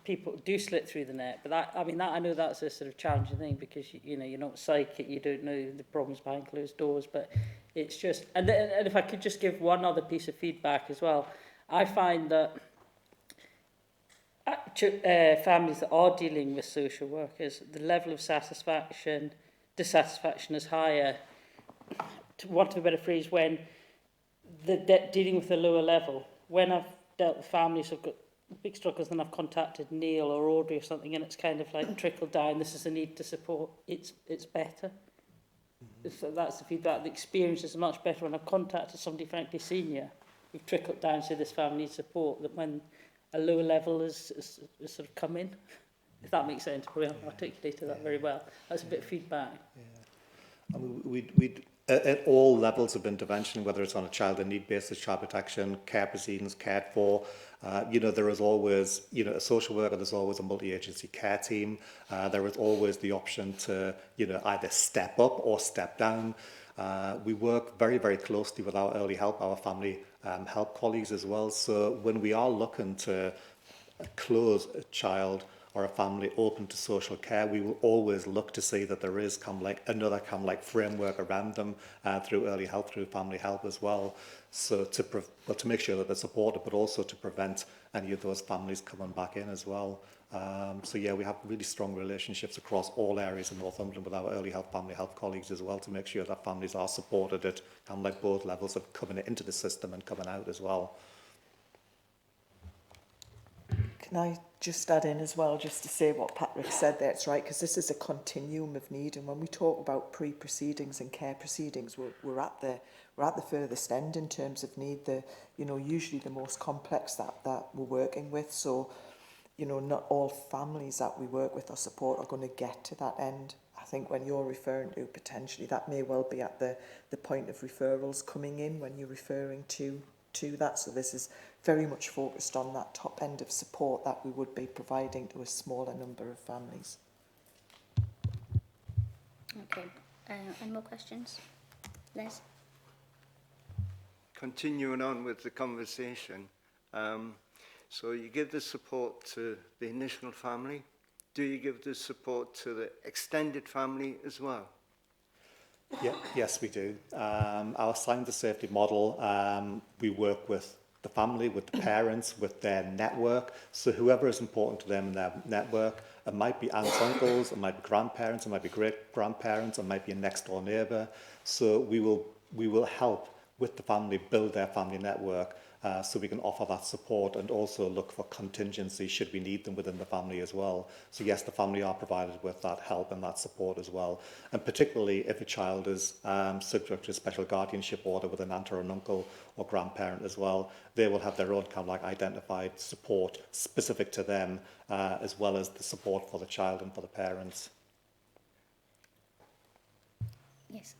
people do slip through the net. But that, I mean, that I know that's a sort of challenging thing because you know you're not psychic, you don't know the problems behind closed doors. But it's just, and if I could just give one other piece of feedback as well, I find that families that are dealing with social workers, the level of dissatisfaction is higher, to want of a better phrase, when they're dealing with the lower level. When I've dealt with families who've got big struggles, then I've contacted Neil or Audrey or something, and it's kind of like trickled down, this is a need to support, it's better. So that's the feedback. The experience is much better when I've contacted somebody frankly senior. We've trickled down to this family needs support, that when a lower level is sort of come in. If that makes sense, probably articulated that very well. That's a bit of feedback. Yeah. I mean, we'd at all levels of intervention, whether it's on a child in need basis, child protection, care proceedings, cared for, you know, there is always, you know, a social worker, there's always a multi-agency care team. There is always the option to, you know, either step up or step down. We work very, very closely with our early help, our family help colleagues as well. So when we are looking to close a child or a family open to social care, we will always look to see that there is another framework around them through early help, through family help as well. So to make sure that they're supported, but also to prevent any of those families coming back in as well. So yeah, we have really strong relationships across all areas in Northumberland with our early help, family help colleagues as well, to make sure that families are supported at both levels of coming into the system and coming out as well. Can I just add in as well, just to say what Patrick said there, it's right, because this is a continuum of need, and when we talk about pre-proceedings and care proceedings, we're at the furthest end in terms of need, usually the most complex that we're working with. So, you know, not all families that we work with or support are going to get to that end. I think when you're referring to potentially, that may well be at the point of referrals coming in when you're referring to to that. So this is very much focused on that top end of support that we would be providing to a smaller number of families. Okay. Any more questions? Les? Continuing on with the conversation, so you give the support to the initial family. Do you give the support to the extended family as well? Yeah, yes, we do. Our Sign to Safety model, we work with the family, with the parents, with their network. So whoever is important to them in their network, it might be aunts, uncles, it might be grandparents, it might be great-grandparents, it might be a next-door neighbour. So we will help with the family build their family network, so we can offer that support and also look for contingencies should we need them within the family as well. So yes, the family are provided with that help and that support as well. And particularly if a child is subject to a special guardianship order with an aunt or an uncle or grandparent as well, they will have their own kind of like identified support specific to them, as well as the support for the child and for the parents. Yes.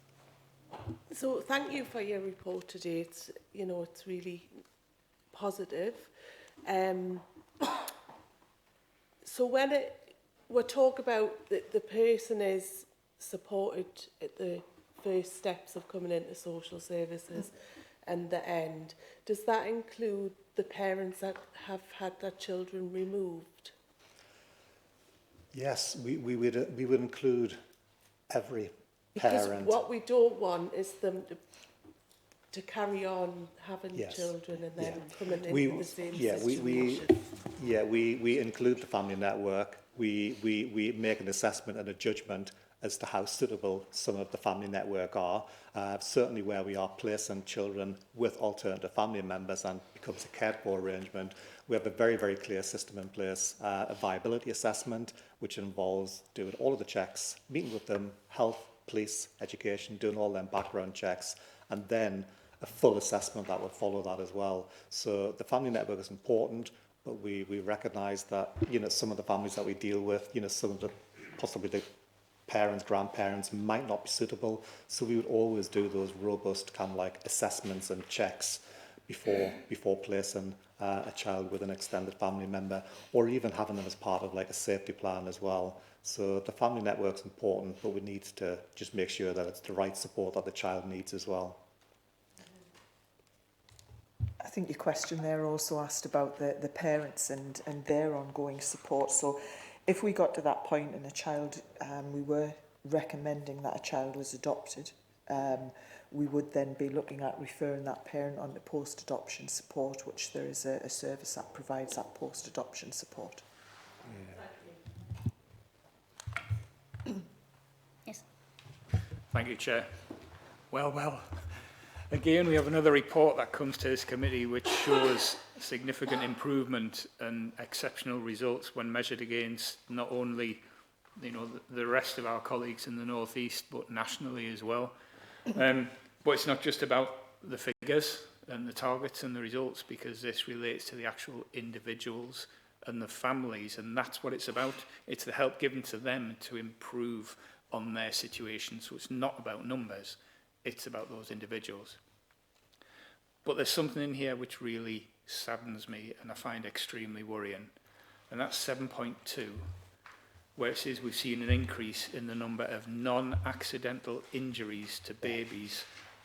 So thank you for your report today. It's, you know, it's really positive. So when we talk about the person is supported at the first steps of coming into social services and the end, does that include the parents that have had their children removed? Yes, we would include every because parent. What we don't want is them to carry on having Yes. children and then coming into the same situation. We include the family network. We make an assessment and a judgment as to how suitable some of the family network are. Certainly where we are placing children with alternative family members and becomes a cared for arrangement, we have a very, very clear system in place, a viability assessment, which involves doing all of the checks, meeting with them, health, police, education, doing all them background checks, and then a full assessment that would follow that as well. So the family network is important, but we recognise that, you know, some of the families that we deal with, you know, some of the possibly the parents, grandparents might not be suitable. So we would always do those robust kind of like assessments and checks before placing a child with an extended family member, or even having them as part of like a safety plan as well. So the family network's important, but we need to just make sure that it's the right support that the child needs as well. I think your question there also asked about the parents and their ongoing support. So if we got to that point and a child, we were recommending that a child was adopted, we would then be looking at referring that parent on to post-adoption support, which there is a service that provides that post-adoption support. Yes. Thank you, Chair. Well. Again, we have another report that comes to this committee which shows significant improvement and exceptional results when measured against not only, you know, the rest of our colleagues in the North East, but nationally as well. But it's not just about the figures and the targets and the results, because this relates to the actual individuals and the families, and that's what it's about. It's the help given to them to improve on their situation. So it's not about numbers. It's about those individuals. But there's something in here which really saddens me and I find extremely worrying. And that's 7.2, where it says we've seen an increase in the number of non-accidental injuries to babies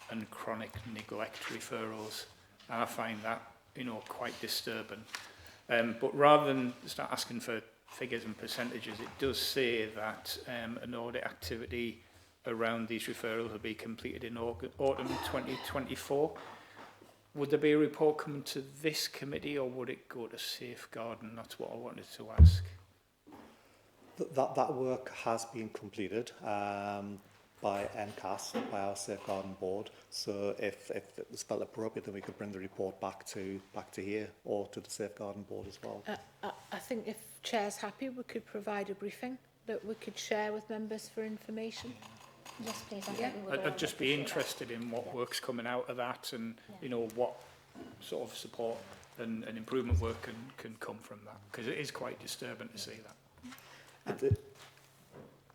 and chronic neglect referrals. And I find that, you know, quite disturbing. But rather than start asking for figures and percentages, it does say that an audit activity around these referrals will be completed in autumn 2024. Would there be a report coming to this committee, or would it go to Safeguarding? That's what I wanted to ask. That work has been completed by NCAS, by our Safeguarding Board. So if it was felt appropriate, then we could bring the report back to here or to the Safeguarding Board as well. I think if Chair's happy, we could provide a briefing that we could share with members for information. Yes, please. I'd just be interested in what work's coming out of that, and you know, what sort of support and improvement work can come from that, because it is quite disturbing to see that.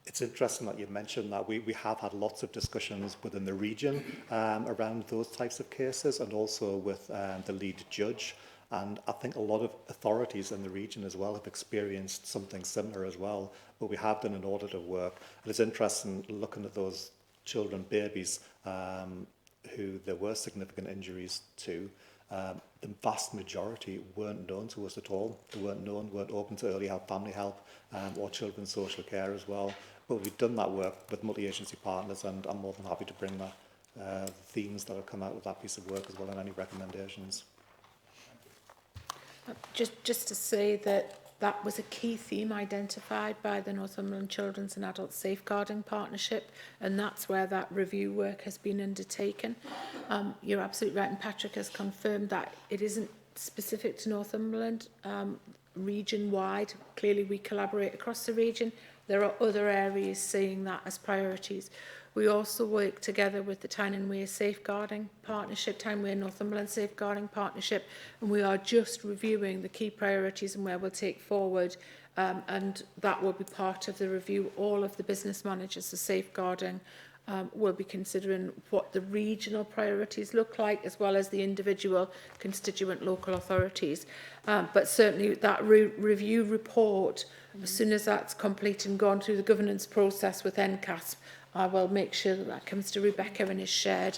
It's interesting that you mentioned that. We have had lots of discussions within the region around those types of cases, and also with the lead judge. And I think a lot of authorities in the region as well have experienced something similar as well, but we have done an audit of work. And it's interesting looking at those children, babies, who there were significant injuries to. The vast majority weren't known to us at all. They weren't known, weren't open to early help, family help, or children's social care as well. But we've done that work with multi-agency partners, and I'm more than happy to bring the themes that have come out of that piece of work as well, and any recommendations. Just to say that was a key theme identified by the Northumberland Children's and Adult Safeguarding Partnership, and that's where that review work has been undertaken. You're absolutely right, and Patrick has confirmed that it isn't specific to Northumberland, region-wide. Clearly we collaborate across the region. There are other areas seeing that as priorities. We also work together with the Tyne and Wear Safeguarding Partnership, Tyne and Wear Northumberland Safeguarding Partnership, and we are just reviewing the key priorities and where we'll take forward, and that will be part of the review. All of the business managers of safeguarding will be considering what the regional priorities look like, as well as the individual constituent local authorities. But certainly that review report, as soon as that's complete and gone through the governance process with NCASP, I will make sure that that comes to Rebecca and is shared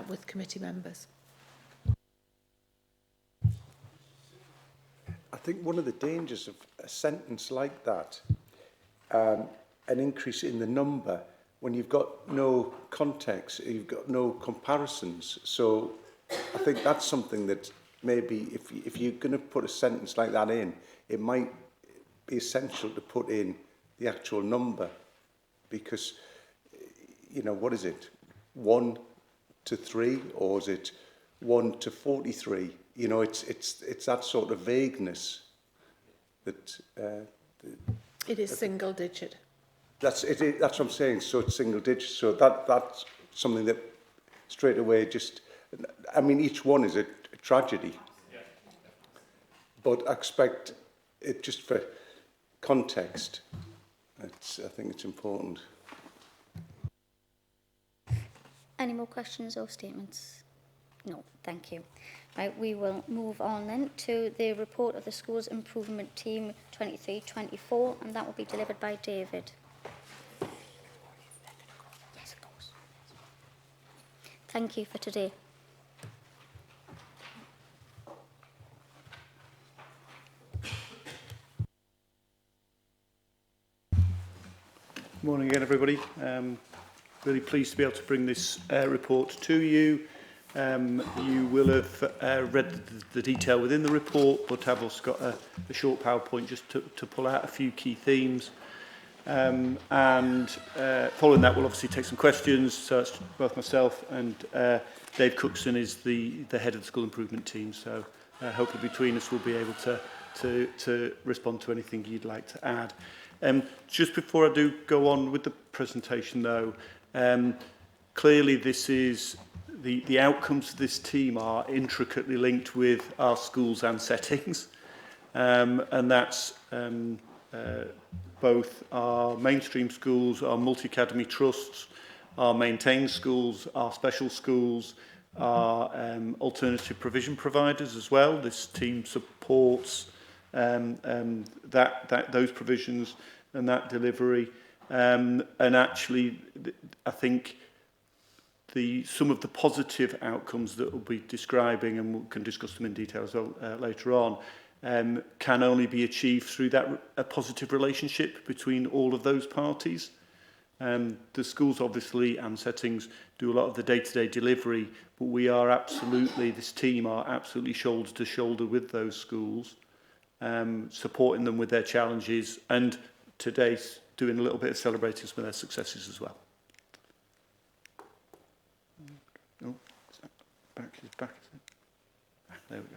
with committee members. I think one of the dangers of a sentence like that, an increase in the number, when you've got no context, you've got no comparisons. So I think that's something that maybe if you're going to put a sentence like that in, it might be essential to put in the actual number, because, you know, what is it? 1 to 3, or is it 1 to 43? You know, it's that sort of vagueness that it is single digit. That's what I'm saying. So it's single digit. So that's something that straight away just, I mean, each one is a tragedy. But I expect it just for context. I think it's important. Any more questions or statements? No, thank you. Right, we will move on then to the report of the Schools Improvement Team 23-24, and that will be delivered by David. Yes, of course. Thank you for today. Morning again, everybody. Really pleased to be able to bring this report to you. You will have read the detail within the report, but I've also got a short PowerPoint just to pull out a few key themes. Following that, we'll obviously take some questions. So it's both myself and Dave Cookson is the head of the school improvement team. So hopefully between us we'll be able to respond to anything you'd like to add. Just before I do go on with the presentation, though, clearly this is the outcomes of this team are intricately linked with our schools and settings, and that's both our mainstream schools, our multi-academy trusts, our maintained schools, our special schools, our alternative provision providers as well. This team supports those provisions and that delivery, and actually I think some of the positive outcomes that we'll be describing, and we can discuss them in detail as well later on, can only be achieved through a positive relationship between all of those parties. The schools obviously and settings do a lot of the day-to-day delivery, but we are absolutely, this team are absolutely shoulder to shoulder with those schools, supporting them with their challenges, and today doing a little bit of celebrating some of their successes as well. Oh, back. There we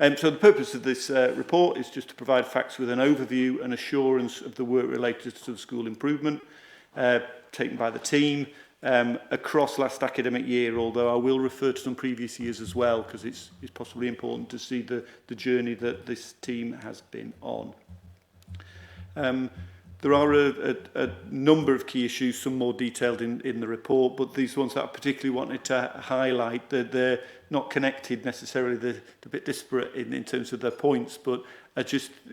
go. So the purpose of this report is just to provide facts with an overview and assurance of the work related to the school improvement taken by the team across last academic year, although I will refer to some previous years as well, because it's possibly important to see the journey that this team has been on. There are a number of key issues, some more detailed in the report, but these ones that I particularly wanted to highlight, they're not connected necessarily, they're a bit disparate in terms of their points, but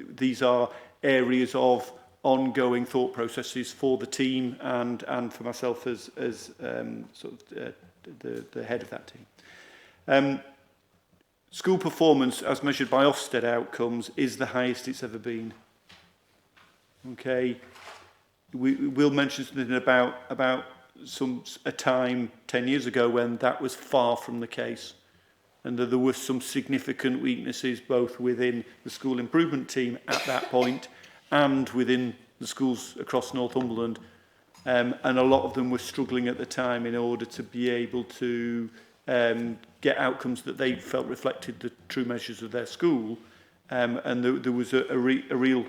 these are areas of ongoing thought processes for the team and for myself as the head of that team. School performance, as measured by Ofsted outcomes, is the highest it's ever been. Okay, we'll mention something about a time 10 years ago when that was far from the case, and that there were some significant weaknesses both within the school improvement team at that point and within the schools across Northumberland, and a lot of them were struggling at the time in order to be able to get outcomes that they felt reflected the true measures of their school. And there was a real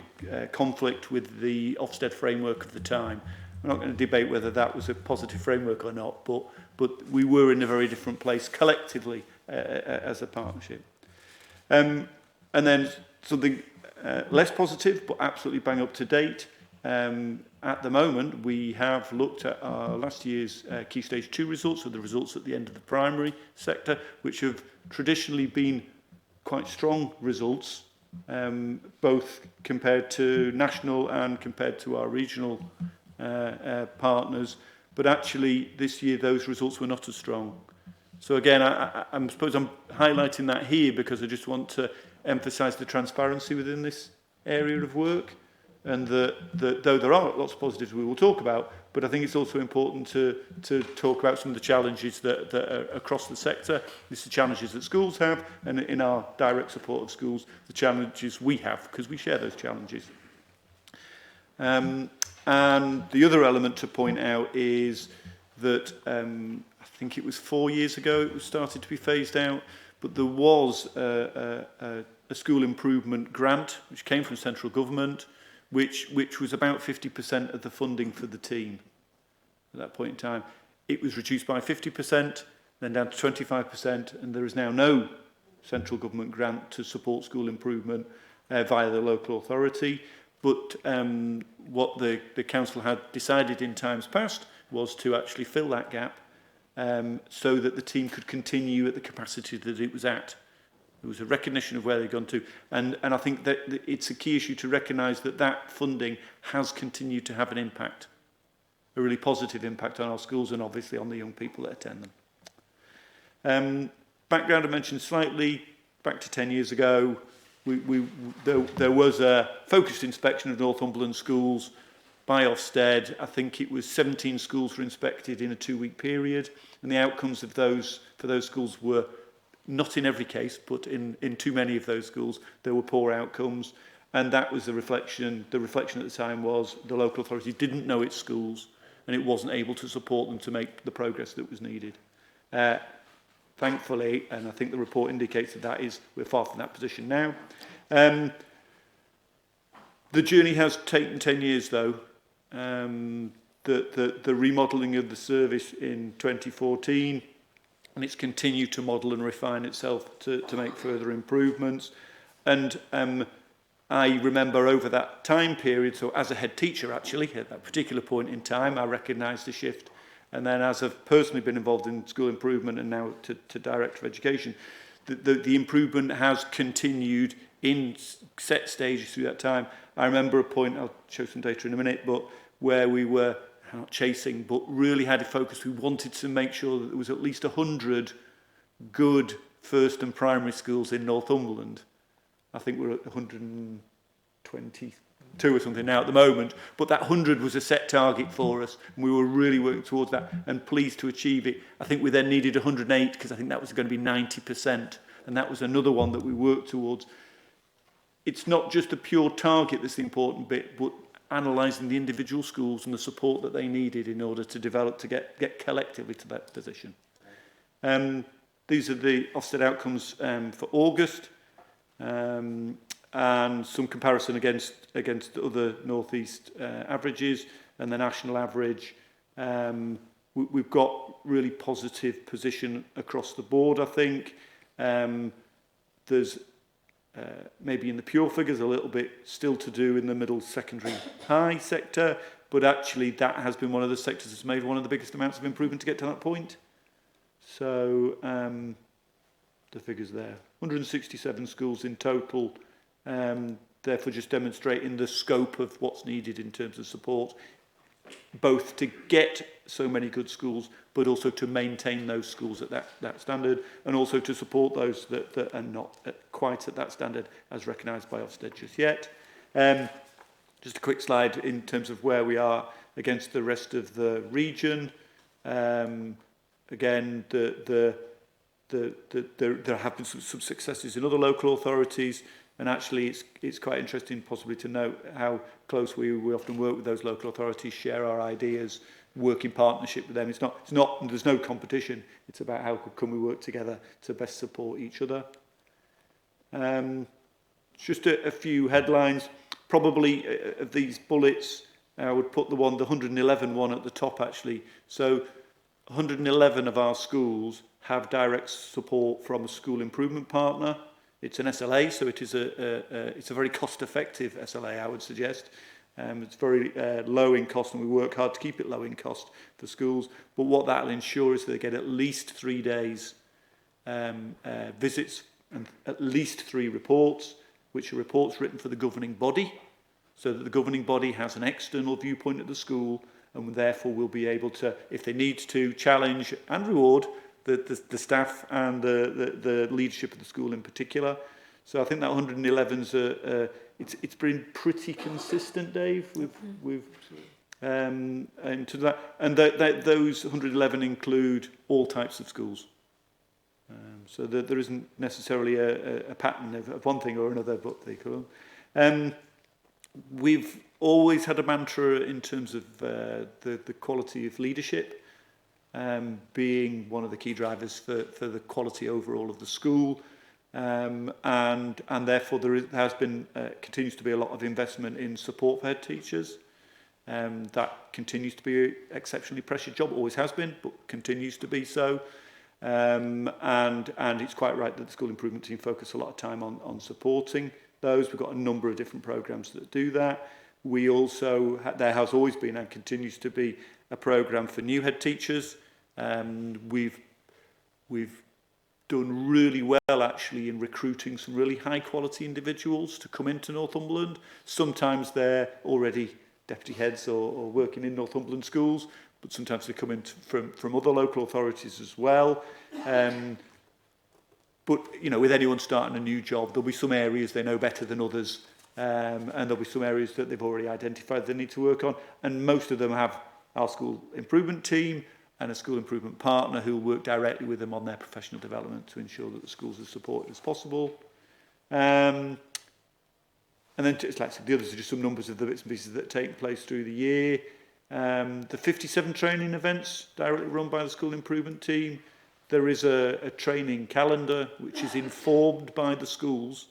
conflict with the Ofsted framework of the time. I'm not going to debate whether that was a positive framework or not, but we were in a very different place collectively as a partnership. And then something less positive, but absolutely bang up to date. At the moment, we have looked at our last year's Key Stage 2 results, so the results at the end of the primary sector, which have traditionally been quite strong results, both compared to national and compared to our regional partners. But actually, this year, those results were not as strong. So again, I suppose I'm highlighting that here because I just want to emphasise the transparency within this area of work, and that though there are lots of positives we will talk about, but I think it's also important to talk about some of the challenges that are across the sector. This is the challenges that schools have, and in our direct support of schools, the challenges we have, because we share those challenges. And the other element to point out is that I think it was 4 years ago it was started to be phased out, but there was a school improvement grant which came from central government, which was about 50% of the funding for the team at that point in time. It was reduced by 50%, then down to 25%, and there is now no central government grant to support school improvement via the local authority. But what the council had decided in times past was to actually fill that gap so that the team could continue at the capacity that it was at. There was a recognition of where they'd gone to. And I think that it's a key issue to recognise that that funding has continued to have an impact, a really positive impact on our schools and obviously on the young people that attend them. Background I mentioned slightly, back to 10 years ago, there was a focused inspection of Northumberland schools by Ofsted. I think it was 17 schools were inspected in a 2-week period, and the outcomes of those for those schools were, not in every case, but in too many of those schools, there were poor outcomes. And that was the reflection. The reflection at the time was the local authority didn't know its schools and it wasn't able to support them to make the progress that was needed. Thankfully, and I think the report indicates that we're far from that position now. The journey has taken 10 years, though. The remodelling of the service in 2014, and it's continued to model and refine itself to make further improvements. And I remember over that time period, so as a head teacher actually, at that particular point in time, I recognised the shift. And then as I've personally been involved in school improvement and now to Director of Education, the improvement has continued in set stages through that time. I remember a point, I'll show some data in a minute, but where we were not chasing, but really had a focus. We wanted to make sure that there was at least 100 good first and primary schools in Northumberland. I think we're at 122 or something now at the moment, but that 100 was a set target for us, and we were really working towards that and pleased to achieve it. I think we then needed 108 because I think that was going to be 90%, and that was another one that we worked towards. It's not just the pure target that's the important bit, but analysing the individual schools and the support that they needed in order to develop to get collectively to that position. These are the Ofsted outcomes for August, and some comparison against other North East averages and the national average. We've got really positive position across the board, I think. There's maybe in the pure figures, a little bit still to do in the middle secondary high sector, but actually that has been one of the sectors that's made one of the biggest amounts of improvement to get to that point. So the figures there, 167 schools in total, therefore just demonstrating the scope of what's needed in terms of support, both to get so many good schools, but also to maintain those schools at that standard, and also to support those that are not quite at that standard as recognised by Ofsted just yet. Just a quick slide in terms of where we are against the rest of the region. Again, there have been some successes in other local authorities, and actually it's quite interesting possibly to note how close we often work with those local authorities, share our ideas, work in partnership with them. It's not there's no competition. It's about how can we work together to best support each other. Just a few headlines. Probably of these bullets, I would put the 111 one at the top actually. So 111 of our schools have direct support from a school improvement partner. It's an SLA, so it is it's a very cost-effective SLA, I would suggest. It's very low in cost, and we work hard to keep it low in cost for schools. But what that will ensure is they get at least 3 days visits and at least 3 reports, which are reports written for the governing body, so that the governing body has an external viewpoint at the school, and therefore will be able to, if they need to, challenge and reward the staff and the leadership of the school in particular. So I think that 111's it's been pretty consistent, Dave, with into that, and those 111 include all types of schools. So that there isn't necessarily a pattern of one thing or another, but they could. We've always had a mantra in terms of the quality of leadership being one of the key drivers for the quality overall of the school. And therefore there has been, continues to be a lot of investment in support for head teachers. That continues to be an exceptionally pressured job, always has been, but continues to be so. And it's quite right that the school improvement team focus a lot of time on supporting those. We've got a number of different programs that do that. We also, there has always been and continues to be a program for new head teachers. We've done really well actually in recruiting some really high quality individuals to come into Northumberland. Sometimes they're already deputy heads or working in Northumberland schools, but sometimes they come in from other local authorities as well. But, you know, with anyone starting a new job, there'll be some areas they know better than others, and there'll be some areas that they've already identified they need to work on. And most of them have our school improvement team and a school improvement partner who will work directly with them on their professional development to ensure that the schools are as supported as possible. And then, like I said, the others are just some numbers of the bits and pieces that take place through the year. The 57 training events directly run by the school improvement team. There is a training calendar which is informed by the schools.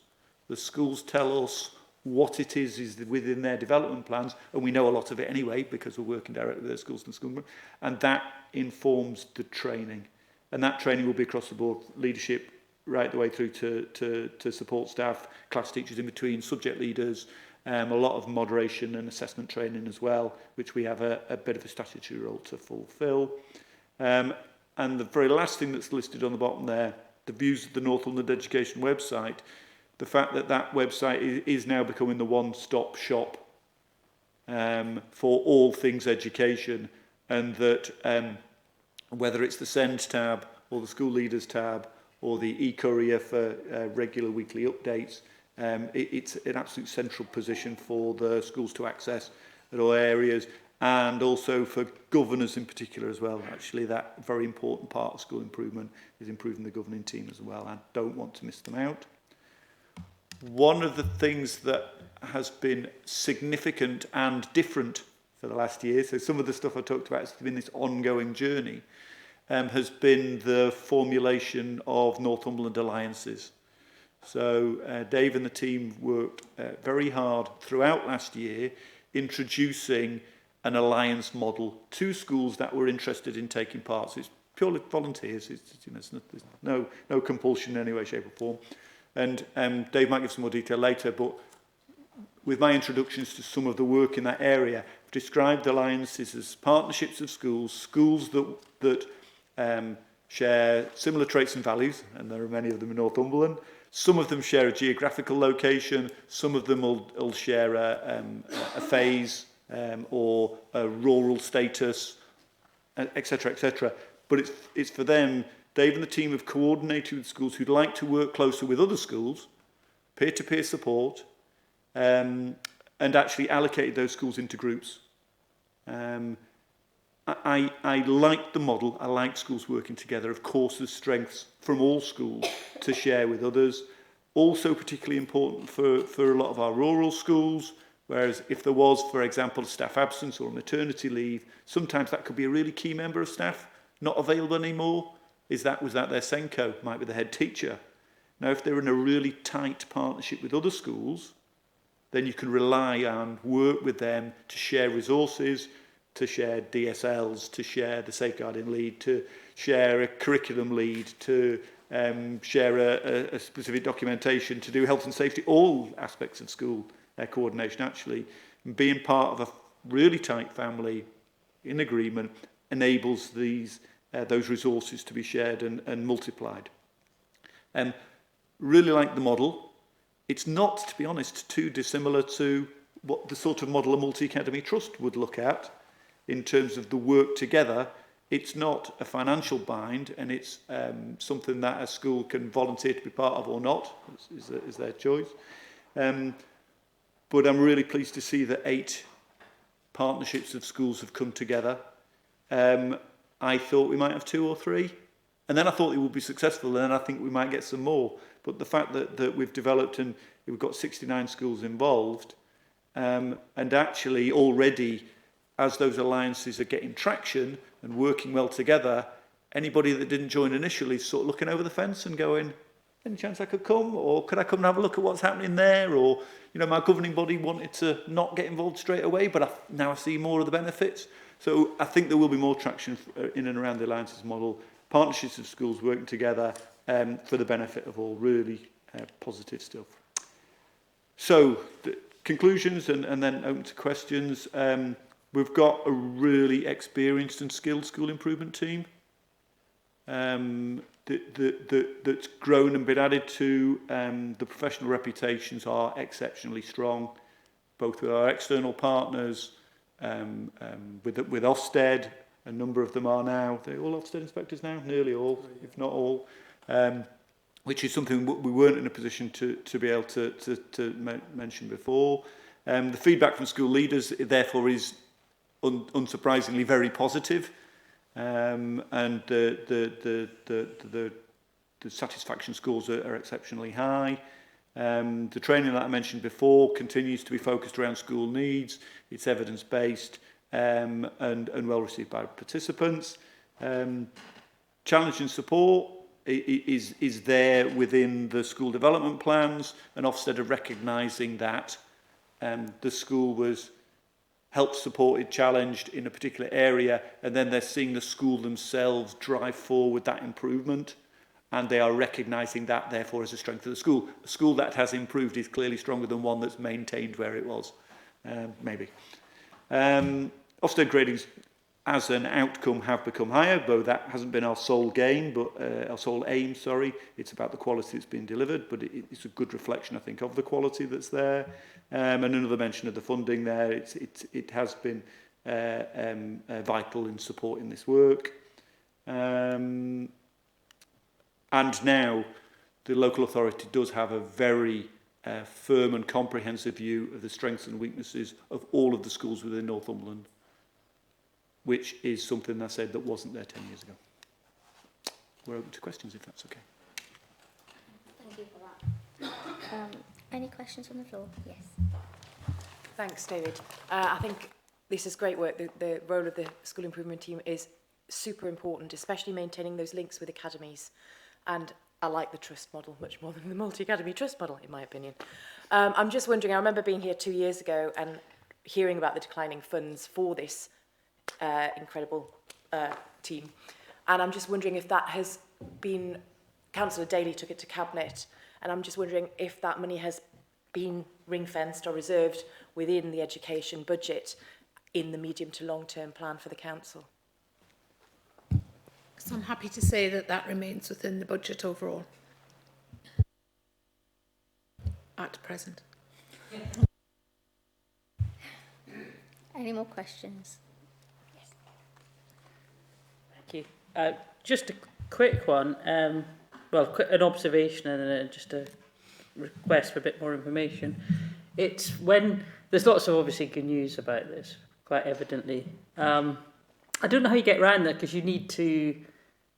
The schools tell us what it is within their development plans, and we know a lot of it anyway because we're working directly with their schools and school, and that informs the training. And that training will be across the board, leadership right the way through to support staff, class teachers in between, subject leaders, a lot of moderation and assessment training as well, which we have a bit of a statutory role to fulfil. And the very last thing that's listed on the bottom there, the views of the Northumberland Education website, the fact that that website is now becoming the one-stop shop for all things education, and that whether it's the Send tab or the School Leaders tab or the e-courier for regular weekly updates, it's an absolute central position for the schools to access at all areas, and also for governors in particular as well. Actually, that very important part of school improvement is improving the governing team as well. I don't want to miss them out. One of the things that has been significant and different for the last year, so some of the stuff I talked about has been this ongoing journey, has been the formulation of Northumberland alliances. So Dave and the team worked very hard throughout last year introducing an alliance model to schools that were interested in taking part. So it's purely volunteers. There's no compulsion in any way, shape or form. And Dave might give some more detail later, but with my introductions to some of the work in that area, I've described alliances as partnerships of schools that share similar traits and values, and there are many of them in Northumberland. Some of them share a geographical location, some of them will share a phase or a rural status, etc., etc. But it's for them. Dave and the team have coordinated with schools who'd like to work closer with other schools, peer-to-peer support, and actually allocated those schools into groups. I like the model. I like schools working together. Of course, there's strengths from all schools to share with others. Also particularly important for a lot of our rural schools, whereas if there was, for example, a staff absence or a maternity leave, sometimes that could be a really key member of staff not available anymore. Was that their Senko? Might be the head teacher. Now, if they're in a really tight partnership with other schools, then you can rely on work with them to share resources, to share DSLs, to share the safeguarding lead, to share a curriculum lead, to share a specific documentation, to do health and safety, all aspects of school coordination actually. And being part of a really tight family in agreement enables those resources to be shared and multiplied. Really like the model. It's not, to be honest, too dissimilar to what the sort of model a multi-academy trust would look at in terms of the work together. It's not a financial bind, and it's something that a school can volunteer to be part of or not, is their choice. But I'm really pleased to see that 8 partnerships of schools have come together. I thought we might have 2 or 3, and then I thought it would be successful, and then I think we might get some more. But the fact that we've developed and we've got 69 schools involved, and actually already, as those alliances are getting traction and working well together, anybody that didn't join initially is sort of looking over the fence and going, any chance I could come? Or could I come and have a look at what's happening there? Or, my governing body wanted to not get involved straight away, but now I see more of the benefits. So I think there will be more traction in and around the alliances model, partnerships of schools working together for the benefit of all. Really positive stuff. So, the conclusions and then open to questions. We've got a really experienced and skilled school improvement team that's grown and been added to. The professional reputations are exceptionally strong, both with our external partners, with Ofsted. A number of them are now. They're all Ofsted inspectors now, nearly all, if not all, which is something we weren't in a position to be able to mention before. The feedback from school leaders, therefore, is unsurprisingly very positive, and the satisfaction scores are exceptionally high. The training that I mentioned before continues to be focused around school needs. It's evidence-based and well received by participants. Challenge and support is there within the school development plans, and Ofsted are recognising that the school was helped, supported, challenged in a particular area, and then they're seeing the school themselves drive forward that improvement, and they are recognising that, therefore, as a strength of the school. A school that has improved is clearly stronger than one that's maintained where it was, maybe. Ofsted gradings as an outcome have become higher, though that hasn't been our sole gain, but our sole aim, sorry. It's about the quality that's been delivered, but it's a good reflection, I think, of the quality that's there. And another mention of the funding there. It has been vital in supporting this work. And now the local authority does have a very firm and comprehensive view of the strengths and weaknesses of all of the schools within Northumberland, which is something I said that wasn't there 10 years ago. We're open to questions, if that's okay. Thank you for that. Any questions on the floor? Yes. Thanks, David. I think this is great work. The role of the school improvement team is super important, especially maintaining those links with academies. And I like the trust model much more than the multi-academy trust model, in my opinion. I'm just wondering, I remember being here 2 years ago and hearing about the declining funds for this incredible team. And I'm just wondering if that has been, Councillor Daly took it to Cabinet, And I'm just wondering if that money has been ring-fenced or reserved within the education budget in the medium to long-term plan for the council. So I'm happy to say that that remains within the budget overall at present. Any more questions? Thank you. Just a quick one. Well, an observation and just a request for a bit more information. It's when there's lots of obviously good news about this, quite evidently. I don't know how you get around that, because you need to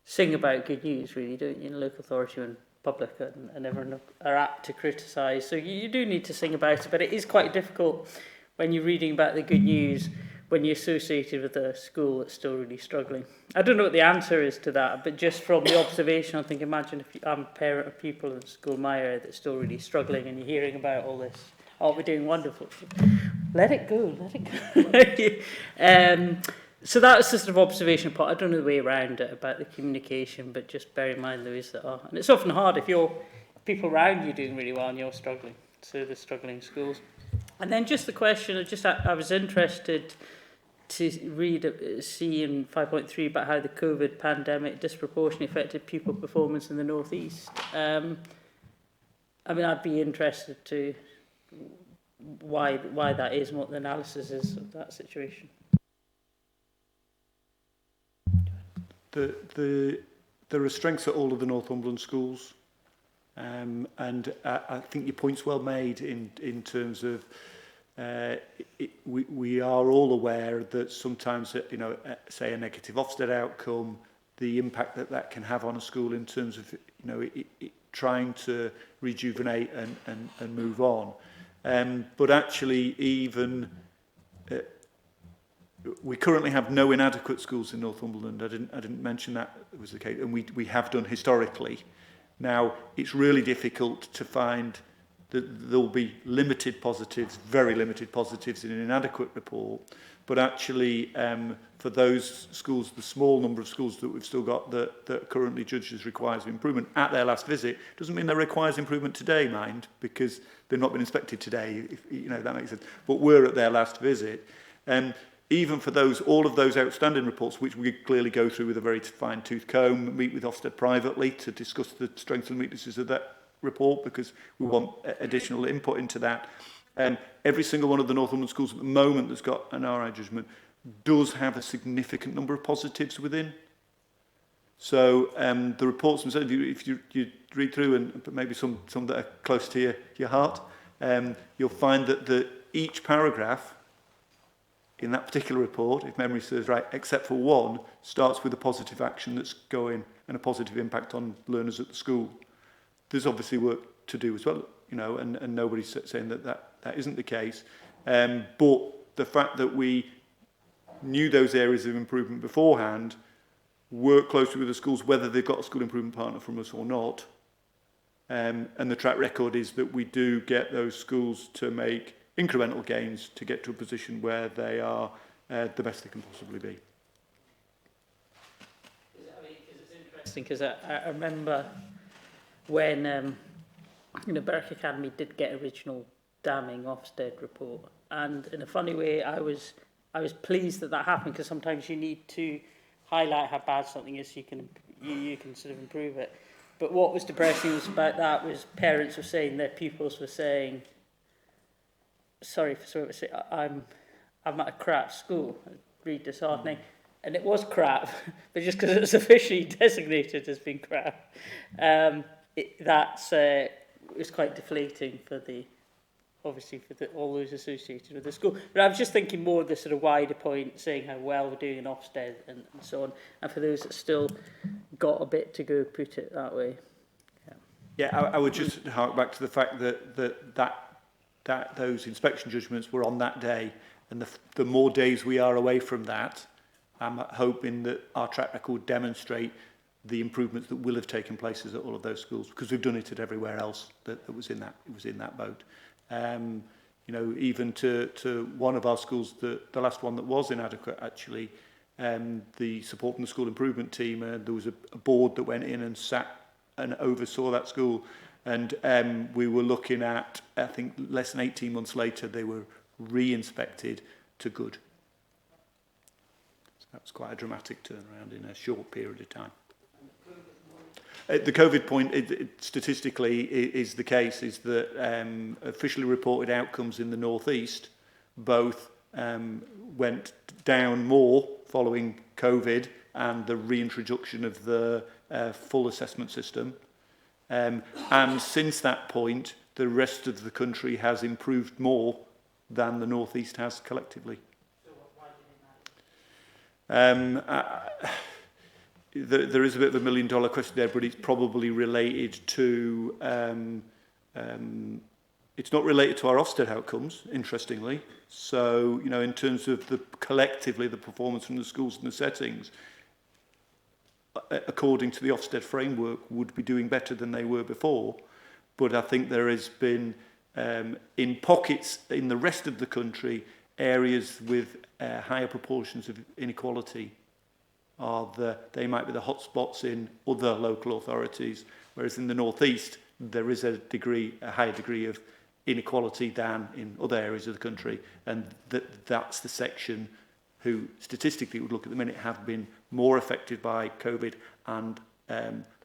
sing about good news, really, don't you, in local authority and public, and everyone are apt to criticise. So you do need to sing about it, but it is quite difficult when you're reading about the good news when you're associated with a school that's still really struggling. I don't know what the answer is to that, but just from the observation, I think, imagine if I'm a parent of pupil in a school in my area that's still really struggling, and you're hearing about all this. Oh, we're doing wonderful. Let it go, let it go. So that's the sort of observation part. I don't know the way around it about the communication, but just bear in mind there is that. And it's often hard if people around you doing really well and you're struggling. So the struggling schools. And then just the question, I was interested to see in 5.3 about how the COVID pandemic disproportionately affected pupil performance in the North East. I mean, I'd be interested to why that is and what the analysis is of that situation. There are strengths at all of the Northumberland schools, and I think your point's well made in terms of we are all aware that sometimes, say a negative Ofsted outcome, the impact that can have on a school in terms of trying to rejuvenate and move on. But actually, even we currently have no inadequate schools in Northumberland. I didn't mention that was the case, and we have done historically. Now, it's really difficult to find that there'll be limited positives, very limited positives in an inadequate report, but actually for those schools, the small number of schools that we've still got that currently judged as requires improvement at their last visit, doesn't mean they requires improvement today, mind, because they've not been inspected today, if that makes sense, but were at their last visit. Even for all of those outstanding reports, which we clearly go through with a very fine-tooth comb, meet with Ofsted privately to discuss the strengths and weaknesses of that report, because we want additional input into that. Every single one of the Northumberland schools at the moment that's got an RI judgment does have a significant number of positives within. So the reports themselves, if you read through, and maybe some that are close to your heart, you'll find that each paragraph in that particular report, if memory serves right, except for one, starts with a positive action that's going and a positive impact on learners at the school. There's obviously work to do as well, and nobody's saying that isn't the case. But the fact that we knew those areas of improvement beforehand, work closely with the schools, whether they've got a school improvement partner from us or not, and the track record is that we do get those schools to make incremental gains to get to a position where they are the best they can possibly be. It's interesting because I remember when Berwick Academy did get original damning Ofsted report, and in a funny way I was pleased that happened, because sometimes you need to highlight how bad something is so you can sort of improve it. But what was depressing about that was parents were saying, their pupils were saying, sorry for sort of saying, I'm at a crap school. Really disheartening. And it was crap, but just because it was officially designated as being crap, it was quite deflating for all those associated with the school. But I was just thinking more of the sort of wider point, saying how well we're doing in Ofsted and so on, and for those that still got a bit to go, put it that way. Yeah, I would just hark back to the fact that those inspection judgments were on that day, and the more days we are away from that, I'm hoping that our track record demonstrate the improvements that will have taken place at all of those schools, because we've done it at everywhere else that was in that boat. Even to one of our schools, the last one that was inadequate, actually, the support from the school improvement team, there was a board that went in and sat and oversaw that school, And we were looking at, I think, less than 18 months later, they were re-inspected to good. So that was quite a dramatic turnaround in a short period of time. The COVID point, statistically, is the case, is that officially reported outcomes in the North East both went down more following COVID and the reintroduction of the full assessment system. And since that point, the rest of the country has improved more than the North East has collectively. There is a bit of a million-dollar question there, but it's probably related to... it's not related to our Ofsted outcomes, interestingly. So, you know, in terms of collectively the performance from the schools and the settings, according to the Ofsted framework, would be doing better than they were before. But I think there has been, in pockets in the rest of the country, areas with higher proportions of inequality. They might be the hotspots in other local authorities, whereas in the North East, there is a higher degree of inequality than in other areas of the country. And that's the section who statistically would look at the minute have been more affected by COVID and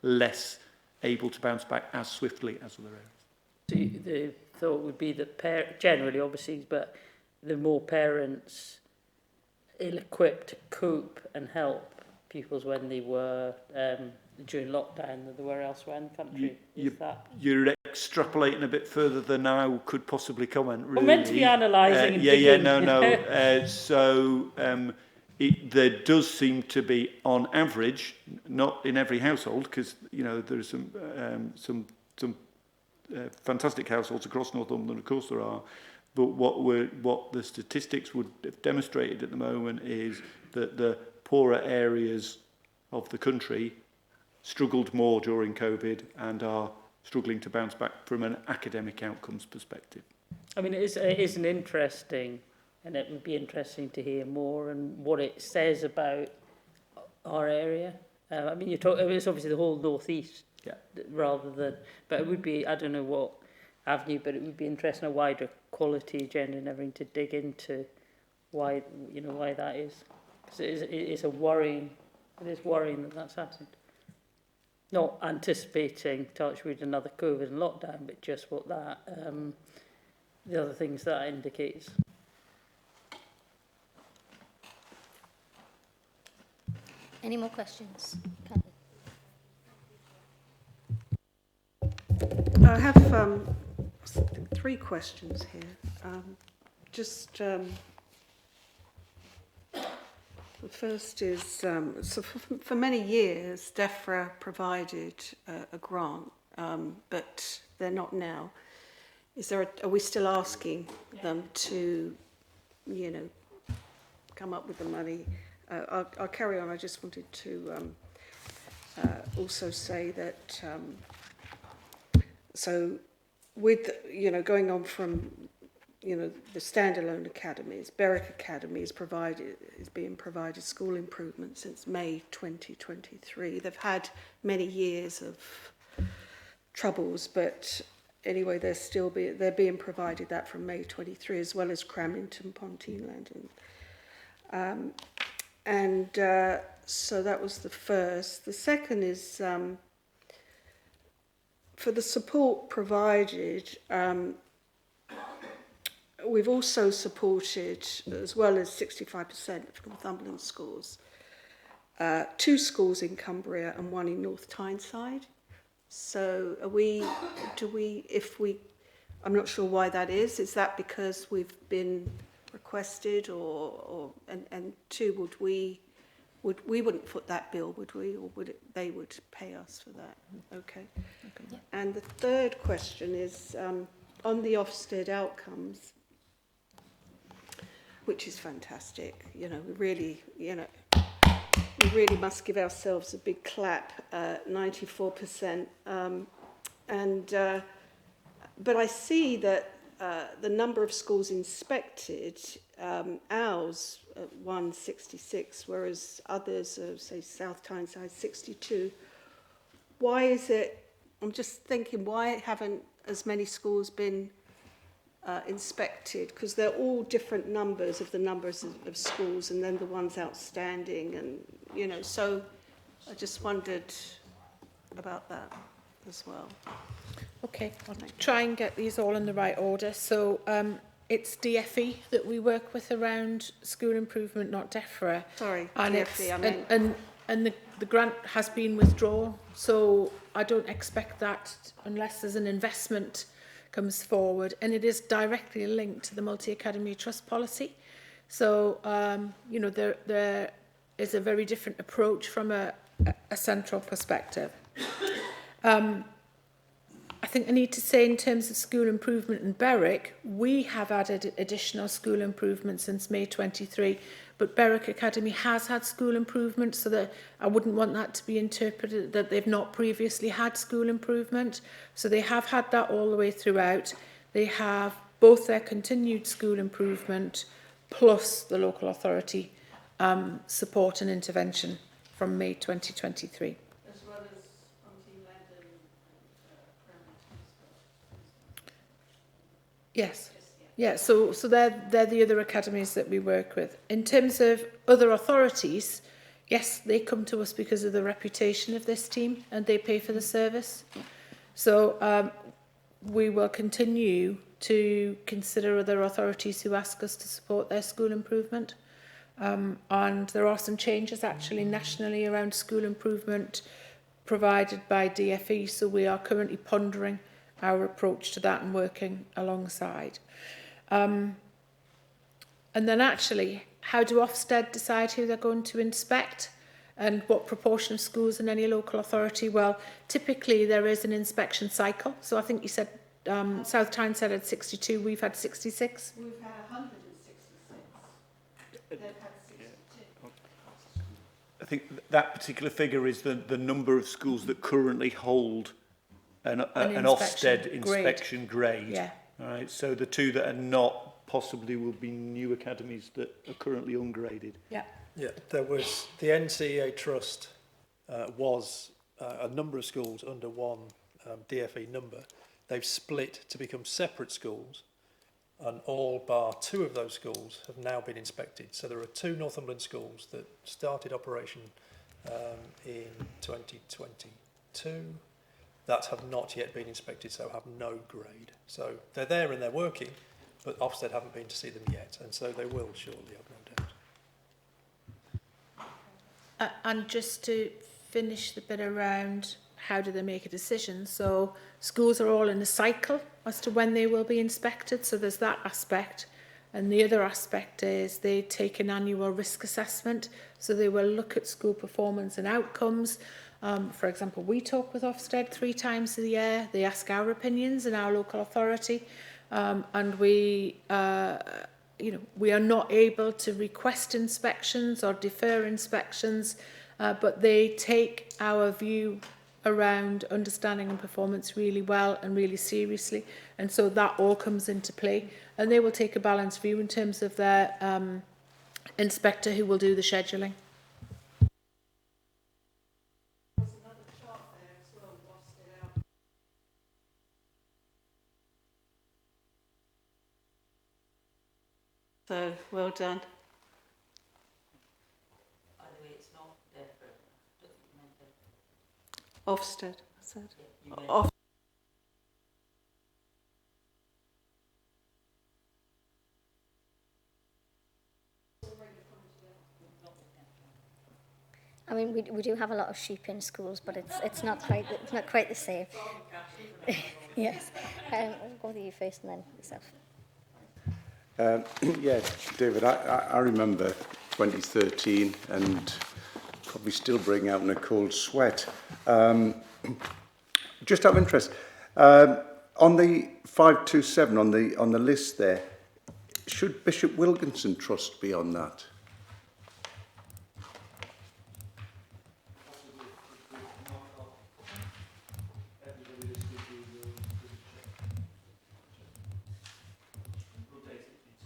less able to bounce back as swiftly as other areas. So the thought would be that generally, obviously, but the more parents ill-equipped to cope and help pupils when they were during lockdown than they were elsewhere in the country. You're extrapolating a bit further than I could possibly comment, really. We're meant to be analysing and digging. So there does seem to be, on average, not in every household, because you know there's some fantastic households across Northumberland, of course there are. But what the statistics would have demonstrated at the moment is that the poorer areas of the country struggled more during COVID and are struggling to bounce back from an academic outcomes perspective. I mean, it is an interesting, and it would be interesting to hear more and what it says about our area. I mean, it's obviously the whole North East, rather than, but it would be, I don't know what avenue, but it would be interesting, a wider quality agenda and everything to dig into why that is. Because it is worrying that that's happened. Not anticipating, touch wood, another COVID and lockdown, but just what that, the other things that indicates. Any more questions? I have 3 questions here. The first is, so for many years, DEFRA provided a grant, but they're not now. Are we still asking them to, come up with the money? I'll carry on. I just wanted to also say that, so with, going on from, the standalone academies, Berwick Academy is being provided school improvement since May 2023. They've had many years of troubles, but anyway, they're being provided that from May 23, as well as Cramlington, Ponteland, so that was the first. The second is for the support provided. We've also supported, as well as 65% of Northumberland schools, 2 schools in Cumbria and 1 in North Tyneside. So I'm not sure why that is. Is that because we've been requested, and 2, we wouldn't foot that bill, would we, or they would pay us for that? Okay. Yeah. And the third question is on the Ofsted outcomes, which is fantastic. We really must give ourselves a big clap. 94%, but I see that the number of schools inspected, ours at 166, whereas others, say South Tyneside, 62. Why is it I'm just thinking, why haven't as many schools been inspected? Because they're all different numbers of the numbers of schools, and then the ones outstanding, and you know. So I just wondered about that as well. Okay, I'll try and get these all in the right order. So it's DFE that we work with around school improvement, not DEFRA. Sorry, and DFE, I mean. And the grant has been withdrawn, so I don't expect that unless there's an investment comes forward, and it is directly linked to the multi-academy trust policy. So, you know, there is a very different approach from a central perspective. I think I need to say, in terms of school improvement in Berwick, we have added additional school improvement since May 23, but Berwick Academy has had school improvement, so that I wouldn't want that to be interpreted that they've not previously had school improvement. So they have had that all the way throughout. They have both their continued school improvement plus the local authority support and intervention from May 2023. As well as anti-lead and Yes. Yeah, so they're the other academies that we work with. In terms of other authorities, yes, they come to us because of the reputation of this team, and they pay for the service. So we will continue to consider other authorities who ask us to support their school improvement. And there are some changes actually nationally around school improvement provided by DFE, so we are currently pondering our approach to that and working alongside. And then actually, how do Ofsted decide who they're going to inspect and what proportion of schools in any local authority? Well, typically there is an inspection cycle. So I think you said, South Tyneside had 62, we've had 66. We've had 166. They've had 62. I think that particular figure is the number of schools that currently hold an Ofsted inspection grade. Yeah. All right, so the two that are not possibly will be new academies that are currently ungraded. Yeah. Yeah, there was the NCEA Trust was a number of schools under one DFE number. They've split to become separate schools, and all bar two of those schools have now been inspected. So there are two Northumberland schools that started operation in 2022 that have not yet been inspected, so have no grade. So they're there and they're working, but Ofsted haven't been to see them yet, and so they will shortly, I've no doubt. And just to finish the bit around how do they make a decision, so schools are all in a cycle as to when they will be inspected, so there's that aspect. And the other aspect is they take an annual risk assessment, so they will look at school performance and outcomes. For example, we talk with Ofsted 3 times a year. They ask our opinions in our local authority, and we are not able to request inspections or defer inspections, but they take our view around understanding and performance really well and really seriously, and so that all comes into play. And they will take a balanced view in terms of their inspector who will do the scheduling. So, well done. By the way, it's not DEFRA. Ofsted, I said. I mean, we do have a lot of sheep in schools, but it's not quite the same. Yes. I'll go with you first and then yourself. Yeah, David, I remember 2013 and probably still bring out in a cold sweat. Just out of interest, on the 527 on the list there, should Bishop Wilkinson Trust be on that?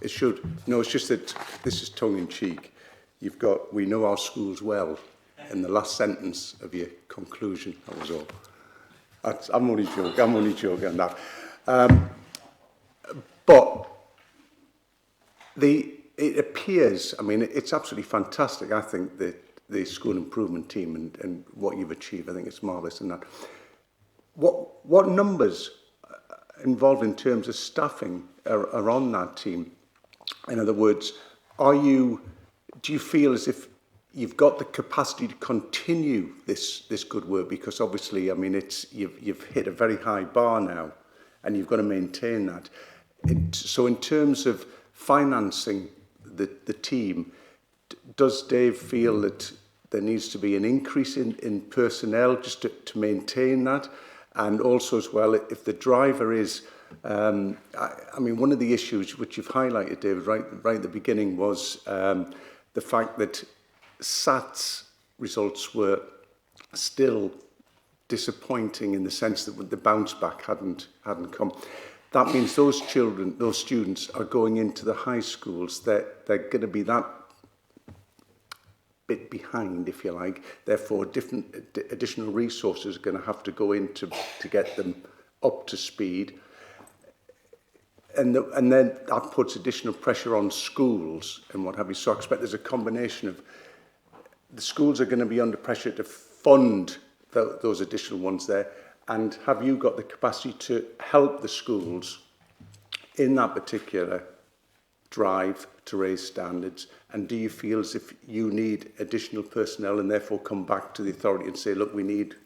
It should. No, it's just that this is tongue-in-cheek. You've got, we know our schools well, in the last sentence of your conclusion, that was all. I'm only joking on that. But it appears, I mean, it's absolutely fantastic, I think, the school improvement team and what you've achieved. I think it's marvellous in that. What numbers involved in terms of staffing are on that team? In other words, do you feel as if you've got the capacity to continue this good work? Because obviously, I mean, you've hit a very high bar now, and you've got to maintain that. So in terms of financing the team, does Dave feel that there needs to be an increase in personnel just to maintain that? And also as well, if the driver is, I mean, one of the issues which you've highlighted, David, right at the beginning was the fact that SAT's results were still disappointing in the sense that the bounce back hadn't come. That means those students are going into the high schools. They're going to be that bit behind, if you like. Therefore, additional resources are going to have to go in to get them up to speed. And then that puts additional pressure on schools and what have you. So I expect there's a combination of the schools are going to be under pressure to fund those additional ones there. And have you got the capacity to help the schools in that particular drive to raise standards? And do you feel as if you need additional personnel and therefore come back to the authority and say, look, we need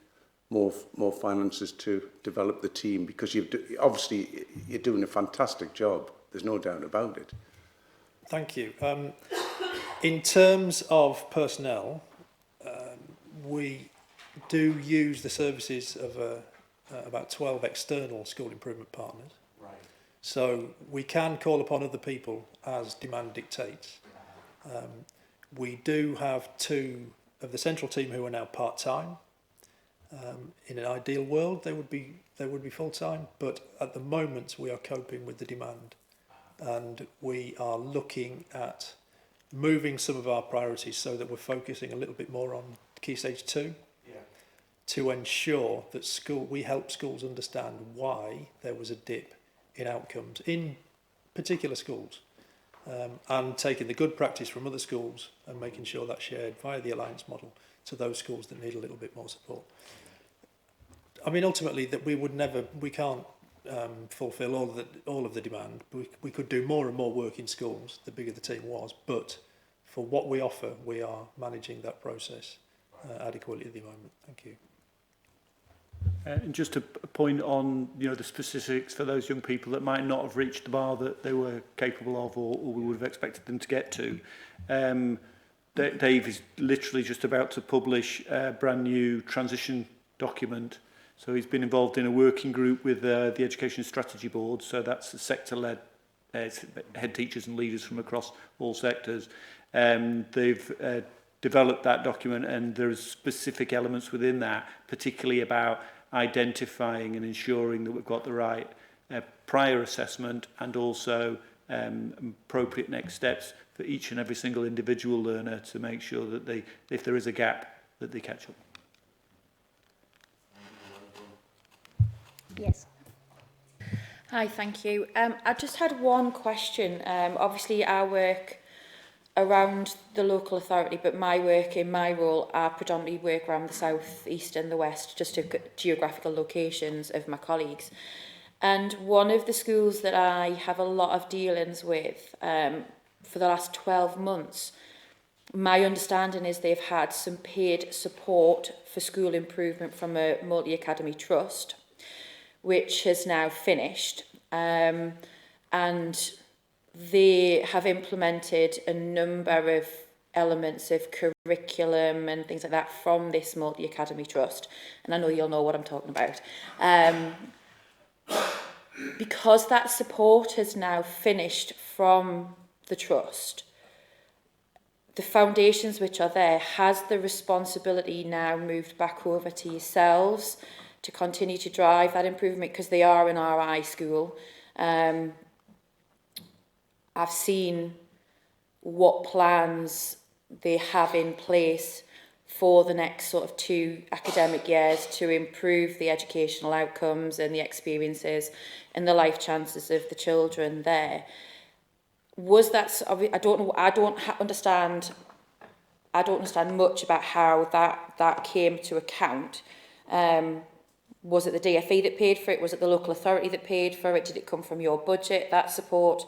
more finances to develop the team? Because obviously you're doing a fantastic job. There's no doubt about it. Thank you. In terms of personnel, we do use the services of about 12 external school improvement partners. Right. So we can call upon other people as demand dictates. We do have 2 of the central team who are now part-time. In an ideal world, they would be full-time, but at the moment we are coping with the demand, and we are looking at moving some of our priorities so that we're focusing a little bit more on Key Stage 2. To ensure that we help schools understand why there was a dip in outcomes in particular schools, and taking the good practice from other schools and making sure that's shared via the alliance model to those schools that need a little bit more support. I mean, ultimately, that we can't fulfil all of the demand. We could do more and more work in schools, the bigger the team was, but for what we offer, we are managing that process adequately at the moment. Thank you. And just to point on, the specifics for those young people that might not have reached the bar that they were capable of, or we would have expected them to get to. Dave is literally just about to publish a brand new transition document. So he's been involved in a working group with the Education Strategy Board. So that's the sector-led head teachers and leaders from across all sectors. They've developed that document, and there's specific elements within that, particularly about identifying and ensuring that we've got the right prior assessment and also appropriate next steps for each and every single individual learner to make sure that if there is a gap, that they catch up. Yes. Hi, thank you. I just had one question. Obviously, I work around the local authority, but my work in my role, I predominantly work around the south, east and the west, just to geographical locations of my colleagues. And one of the schools that I have a lot of dealings with for the last 12 months, my understanding is they've had some paid support for school improvement from a multi-academy trust, which has now finished. And they have implemented a number of elements of curriculum and things like that from this multi-academy trust. And I know you'll know what I'm talking about. Because that support has now finished from the trust, the foundations which are there, has the responsibility now moved back over to yourselves to continue to drive that improvement, because they are an RI school. I've seen what plans they have in place for the next sort of 2 academic years to improve the educational outcomes and the experiences and the life chances of the children there. Was that, I don't know, I don't understand much about how that came to account. Was it the DFE that paid for it? Was it the local authority that paid for it? Did it come from your budget, that support?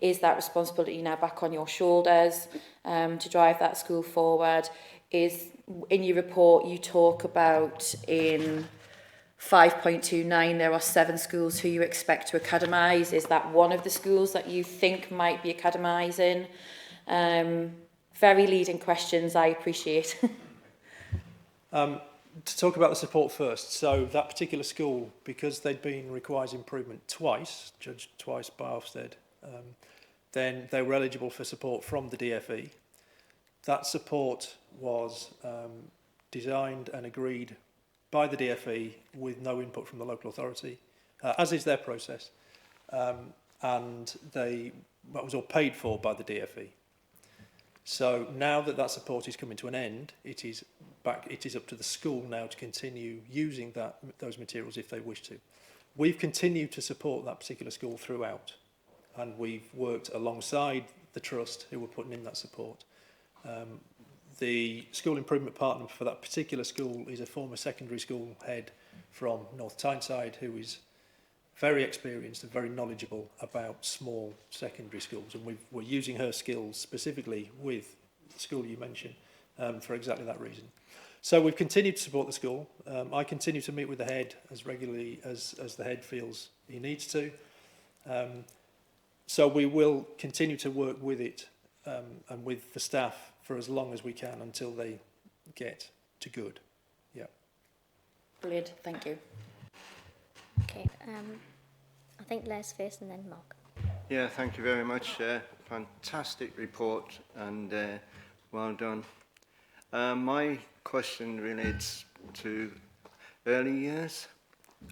Is that responsibility now back on your shoulders to drive that school forward? In your report, you talk about in 5.29, there are 7 schools who you expect to academise. Is that one of the schools that you think might be academising? Very leading questions, I appreciate. To talk about the support first, so that particular school, because they'd been requires improvement twice, judged twice by Ofsted, then they were eligible for support from the DFE. That support was designed and agreed by the DFE with no input from the local authority, as is their process, and that was all paid for by the DFE. So now that that support is coming to an end, it is up to the school now to continue using those materials if they wish to. We've continued to support that particular school throughout, and we've worked alongside the trust who were putting in that support. The school improvement partner for that particular school is a former secondary school head from North Tyneside who is very experienced and very knowledgeable about small secondary schools, and we're using her skills specifically with the school you mentioned for exactly that reason. So we've continued to support the school. I continue to meet with the head as regularly as the head feels he needs to. So we will continue to work with it and with the staff for as long as we can until they get to good. Yeah. Brilliant, thank you. Okay, I think Les first and then Mark. Yeah, thank you very much. Fantastic report and well done. My question relates to early years.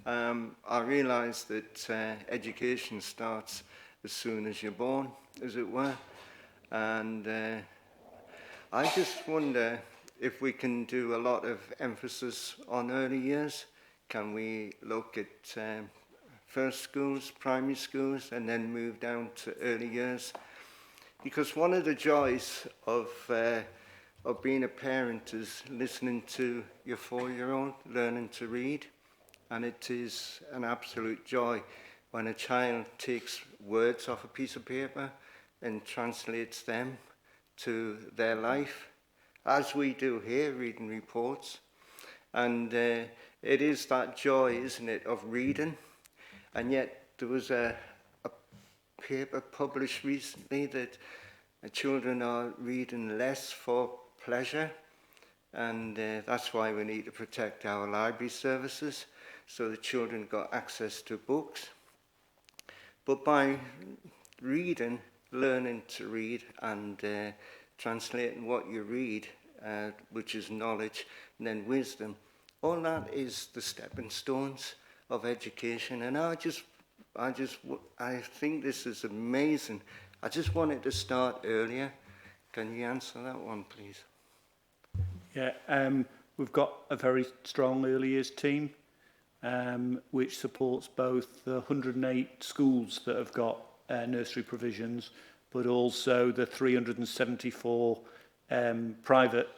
I realise that education starts as soon as you're born, as it were, and I just wonder if we can do a lot of emphasis on early years. Can we look at first schools, primary schools, and then move down to early years? Because one of the joys of being a parent is listening to your 4-year-old learning to read, and it is an absolute joy when a child takes words off a piece of paper and translates them to their life, as we do here, reading reports. And it is that joy, isn't it, of reading. And yet there was a paper published recently that children are reading less for pleasure, and that's why we need to protect our library services so the children got access to books. But by reading, learning to read and translating what you read, which is knowledge and then wisdom, all that is the stepping stones of education. And I think this is amazing. I just wanted to start earlier. Can you answer that one, please? Yeah, we've got a very strong early years team, which supports both the 108 schools that have got nursery provisions, but also the 374 private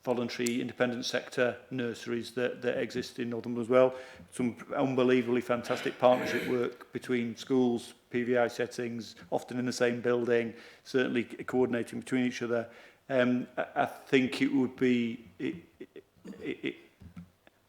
voluntary independent sector nurseries that exist in Northumberland as well. Some unbelievably fantastic partnership work between schools, PVI settings, often in the same building, certainly coordinating between each other. I think it would be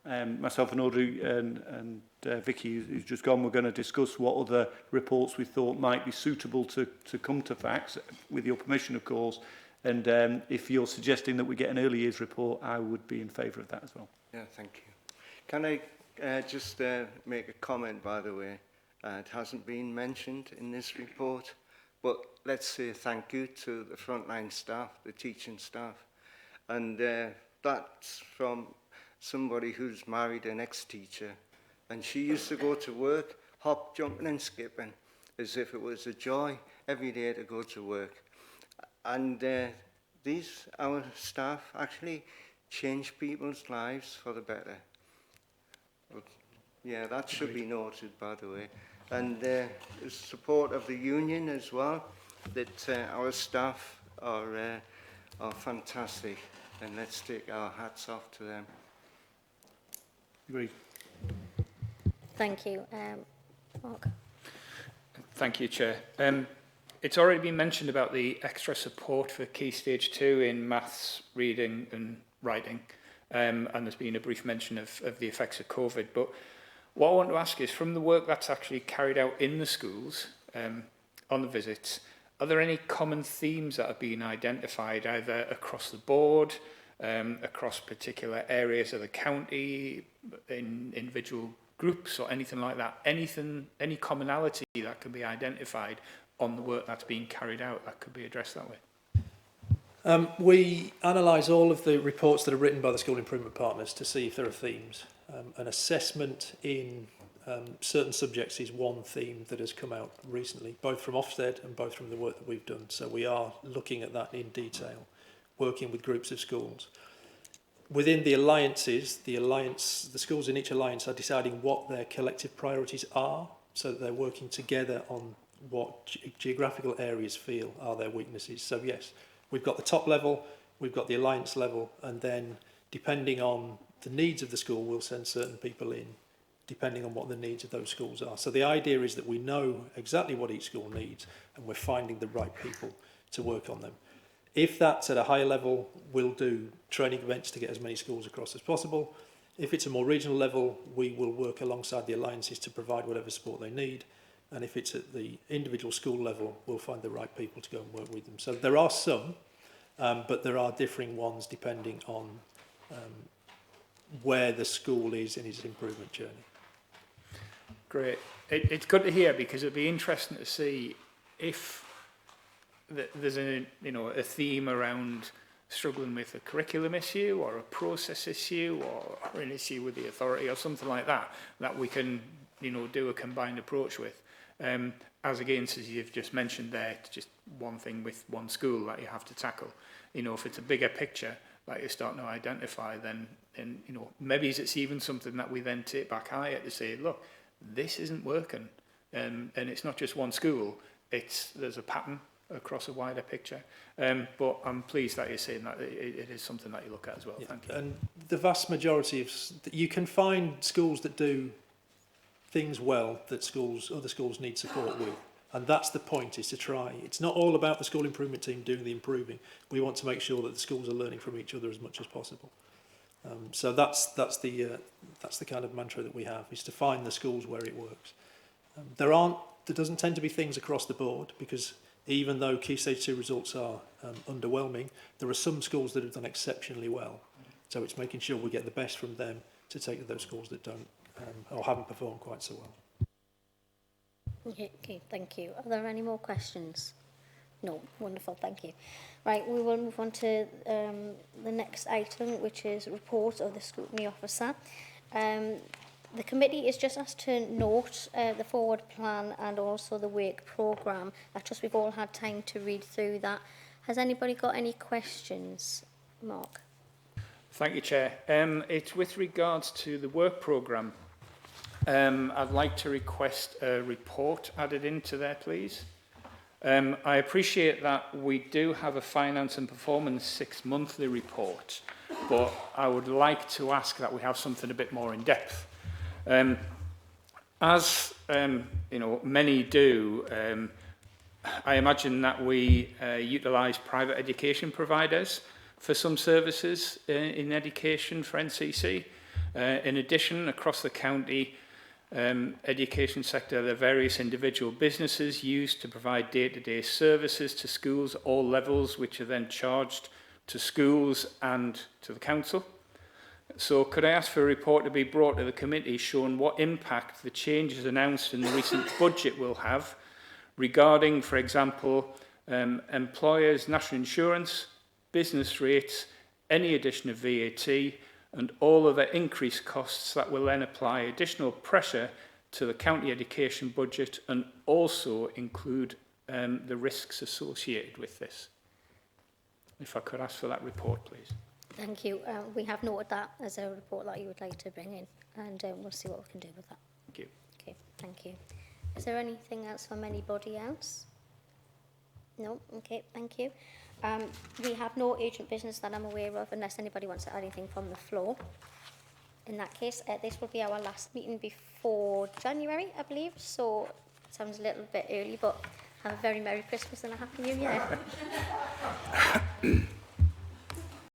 myself and Audrey and Vicky, who's just gone, we're going to discuss what other reports we thought might be suitable to come to facts, with your permission, of course. And if you're suggesting that we get an early years report, I would be in favour of that as well. Yeah, thank you. Can I just make a comment, by the way? It hasn't been mentioned in this report, but let's say thank you to the frontline staff, the teaching staff. And that's from somebody who's married an ex-teacher. And she used to go to work, hop, jumping and skipping, as if it was a joy every day to go to work. And our staff actually change people's lives for the better. But, yeah, that should be noted, by the way. And the support of the union as well, that our staff are fantastic, and let's take our hats off to them. Agreed. Thank you. Mark? Thank you, Chair. It's already been mentioned about the extra support for Key Stage 2 in maths, reading and writing, and there's been a brief mention of the effects of COVID. But what I want to ask is, from the work that's actually carried out in the schools, on the visits, are there any common themes that have been identified either across the board, across particular areas of the county, in individual groups or anything like that? Any commonality that can be identified on the work that's being carried out that could be addressed that way? We analyse all of the reports that are written by the school improvement partners to see if there are themes. An assessment in certain subjects is one theme that has come out recently, both from Ofsted and both from the work that we've done. So we are looking at that in detail, working with groups of schools. Within the alliances, the schools in each alliance are deciding what their collective priorities are, so that they're working together on what geographical areas feel are their weaknesses. So yes, we've got the top level, we've got the alliance level, and then depending on the needs of the school, we'll send certain people in, depending on what the needs of those schools are. So the idea is that we know exactly what each school needs, and we're finding the right people to work on them. If that's at a higher level, we'll do training events to get as many schools across as possible. If it's a more regional level, we will work alongside the alliances to provide whatever support they need. And if it's at the individual school level, we'll find the right people to go and work with them. So there are some, but there are differing ones depending on where the school is in its improvement journey. Great. It's good to hear, because it'd be interesting to see if there's a theme around struggling with a curriculum issue or a process issue or an issue with the authority or something like that, that we can do a combined approach with. As against, as you've just mentioned there, it's just one thing with one school that you have to tackle. If it's a bigger picture that you're starting to identify, then maybe it's even something that we then take back higher to say, look, this isn't working. And it's not just one school, there's a pattern across a wider picture. But I'm pleased that you're saying that it is something that you look at as well. Yeah. Thank you. And the vast majority of, you can find schools that do things well that other schools need support with. And that's the point, is to try. It's not all about the school improvement team doing the improving. We want to make sure that the schools are learning from each other as much as possible. So that's the kind of mantra that we have, is to find the schools where it works. There doesn't tend to be things across the board, because even though Key Stage 2 results are underwhelming, there are some schools that have done exceptionally well. So it's making sure we get the best from them to take to those schools that don't or haven't performed quite so well. Okay, thank you. Are there any more questions? No, wonderful, thank you. Right, we will move on to the next item, which is report of the scrutiny officer. The committee is just asked to note the forward plan and also the work programme. I trust we've all had time to read through that. Has anybody got any questions? Mark? Thank you, Chair. It's with regards to the work programme. I'd like to request a report added into there, please. I appreciate that we do have a finance and performance 6-monthly report, but I would like to ask that we have something a bit more in depth. As many do, I imagine that we utilise private education providers for some services in education for NCC. In addition, across the county education sector, there are various individual businesses used to provide day-to-day services to schools, all levels, which are then charged to schools and to the council. So could I ask for a report to be brought to the committee showing what impact the changes announced in the recent budget will have regarding, for example, employers' national insurance, business rates, any addition of VAT, and all other increased costs that will then apply additional pressure to the county education budget, and also include the risks associated with this. If I could ask for that report, please. Thank you. We have noted that as a report that you would like to bring in, and we'll see what we can do with that. Thank you. Okay, thank you. Is there anything else from anybody else? No? Okay, thank you. We have no urgent business that I'm aware of, unless anybody wants to add anything from the floor. In that case, this will be our last meeting before January, I believe, so it sounds a little bit early, but have a very Merry Christmas and a Happy New Year.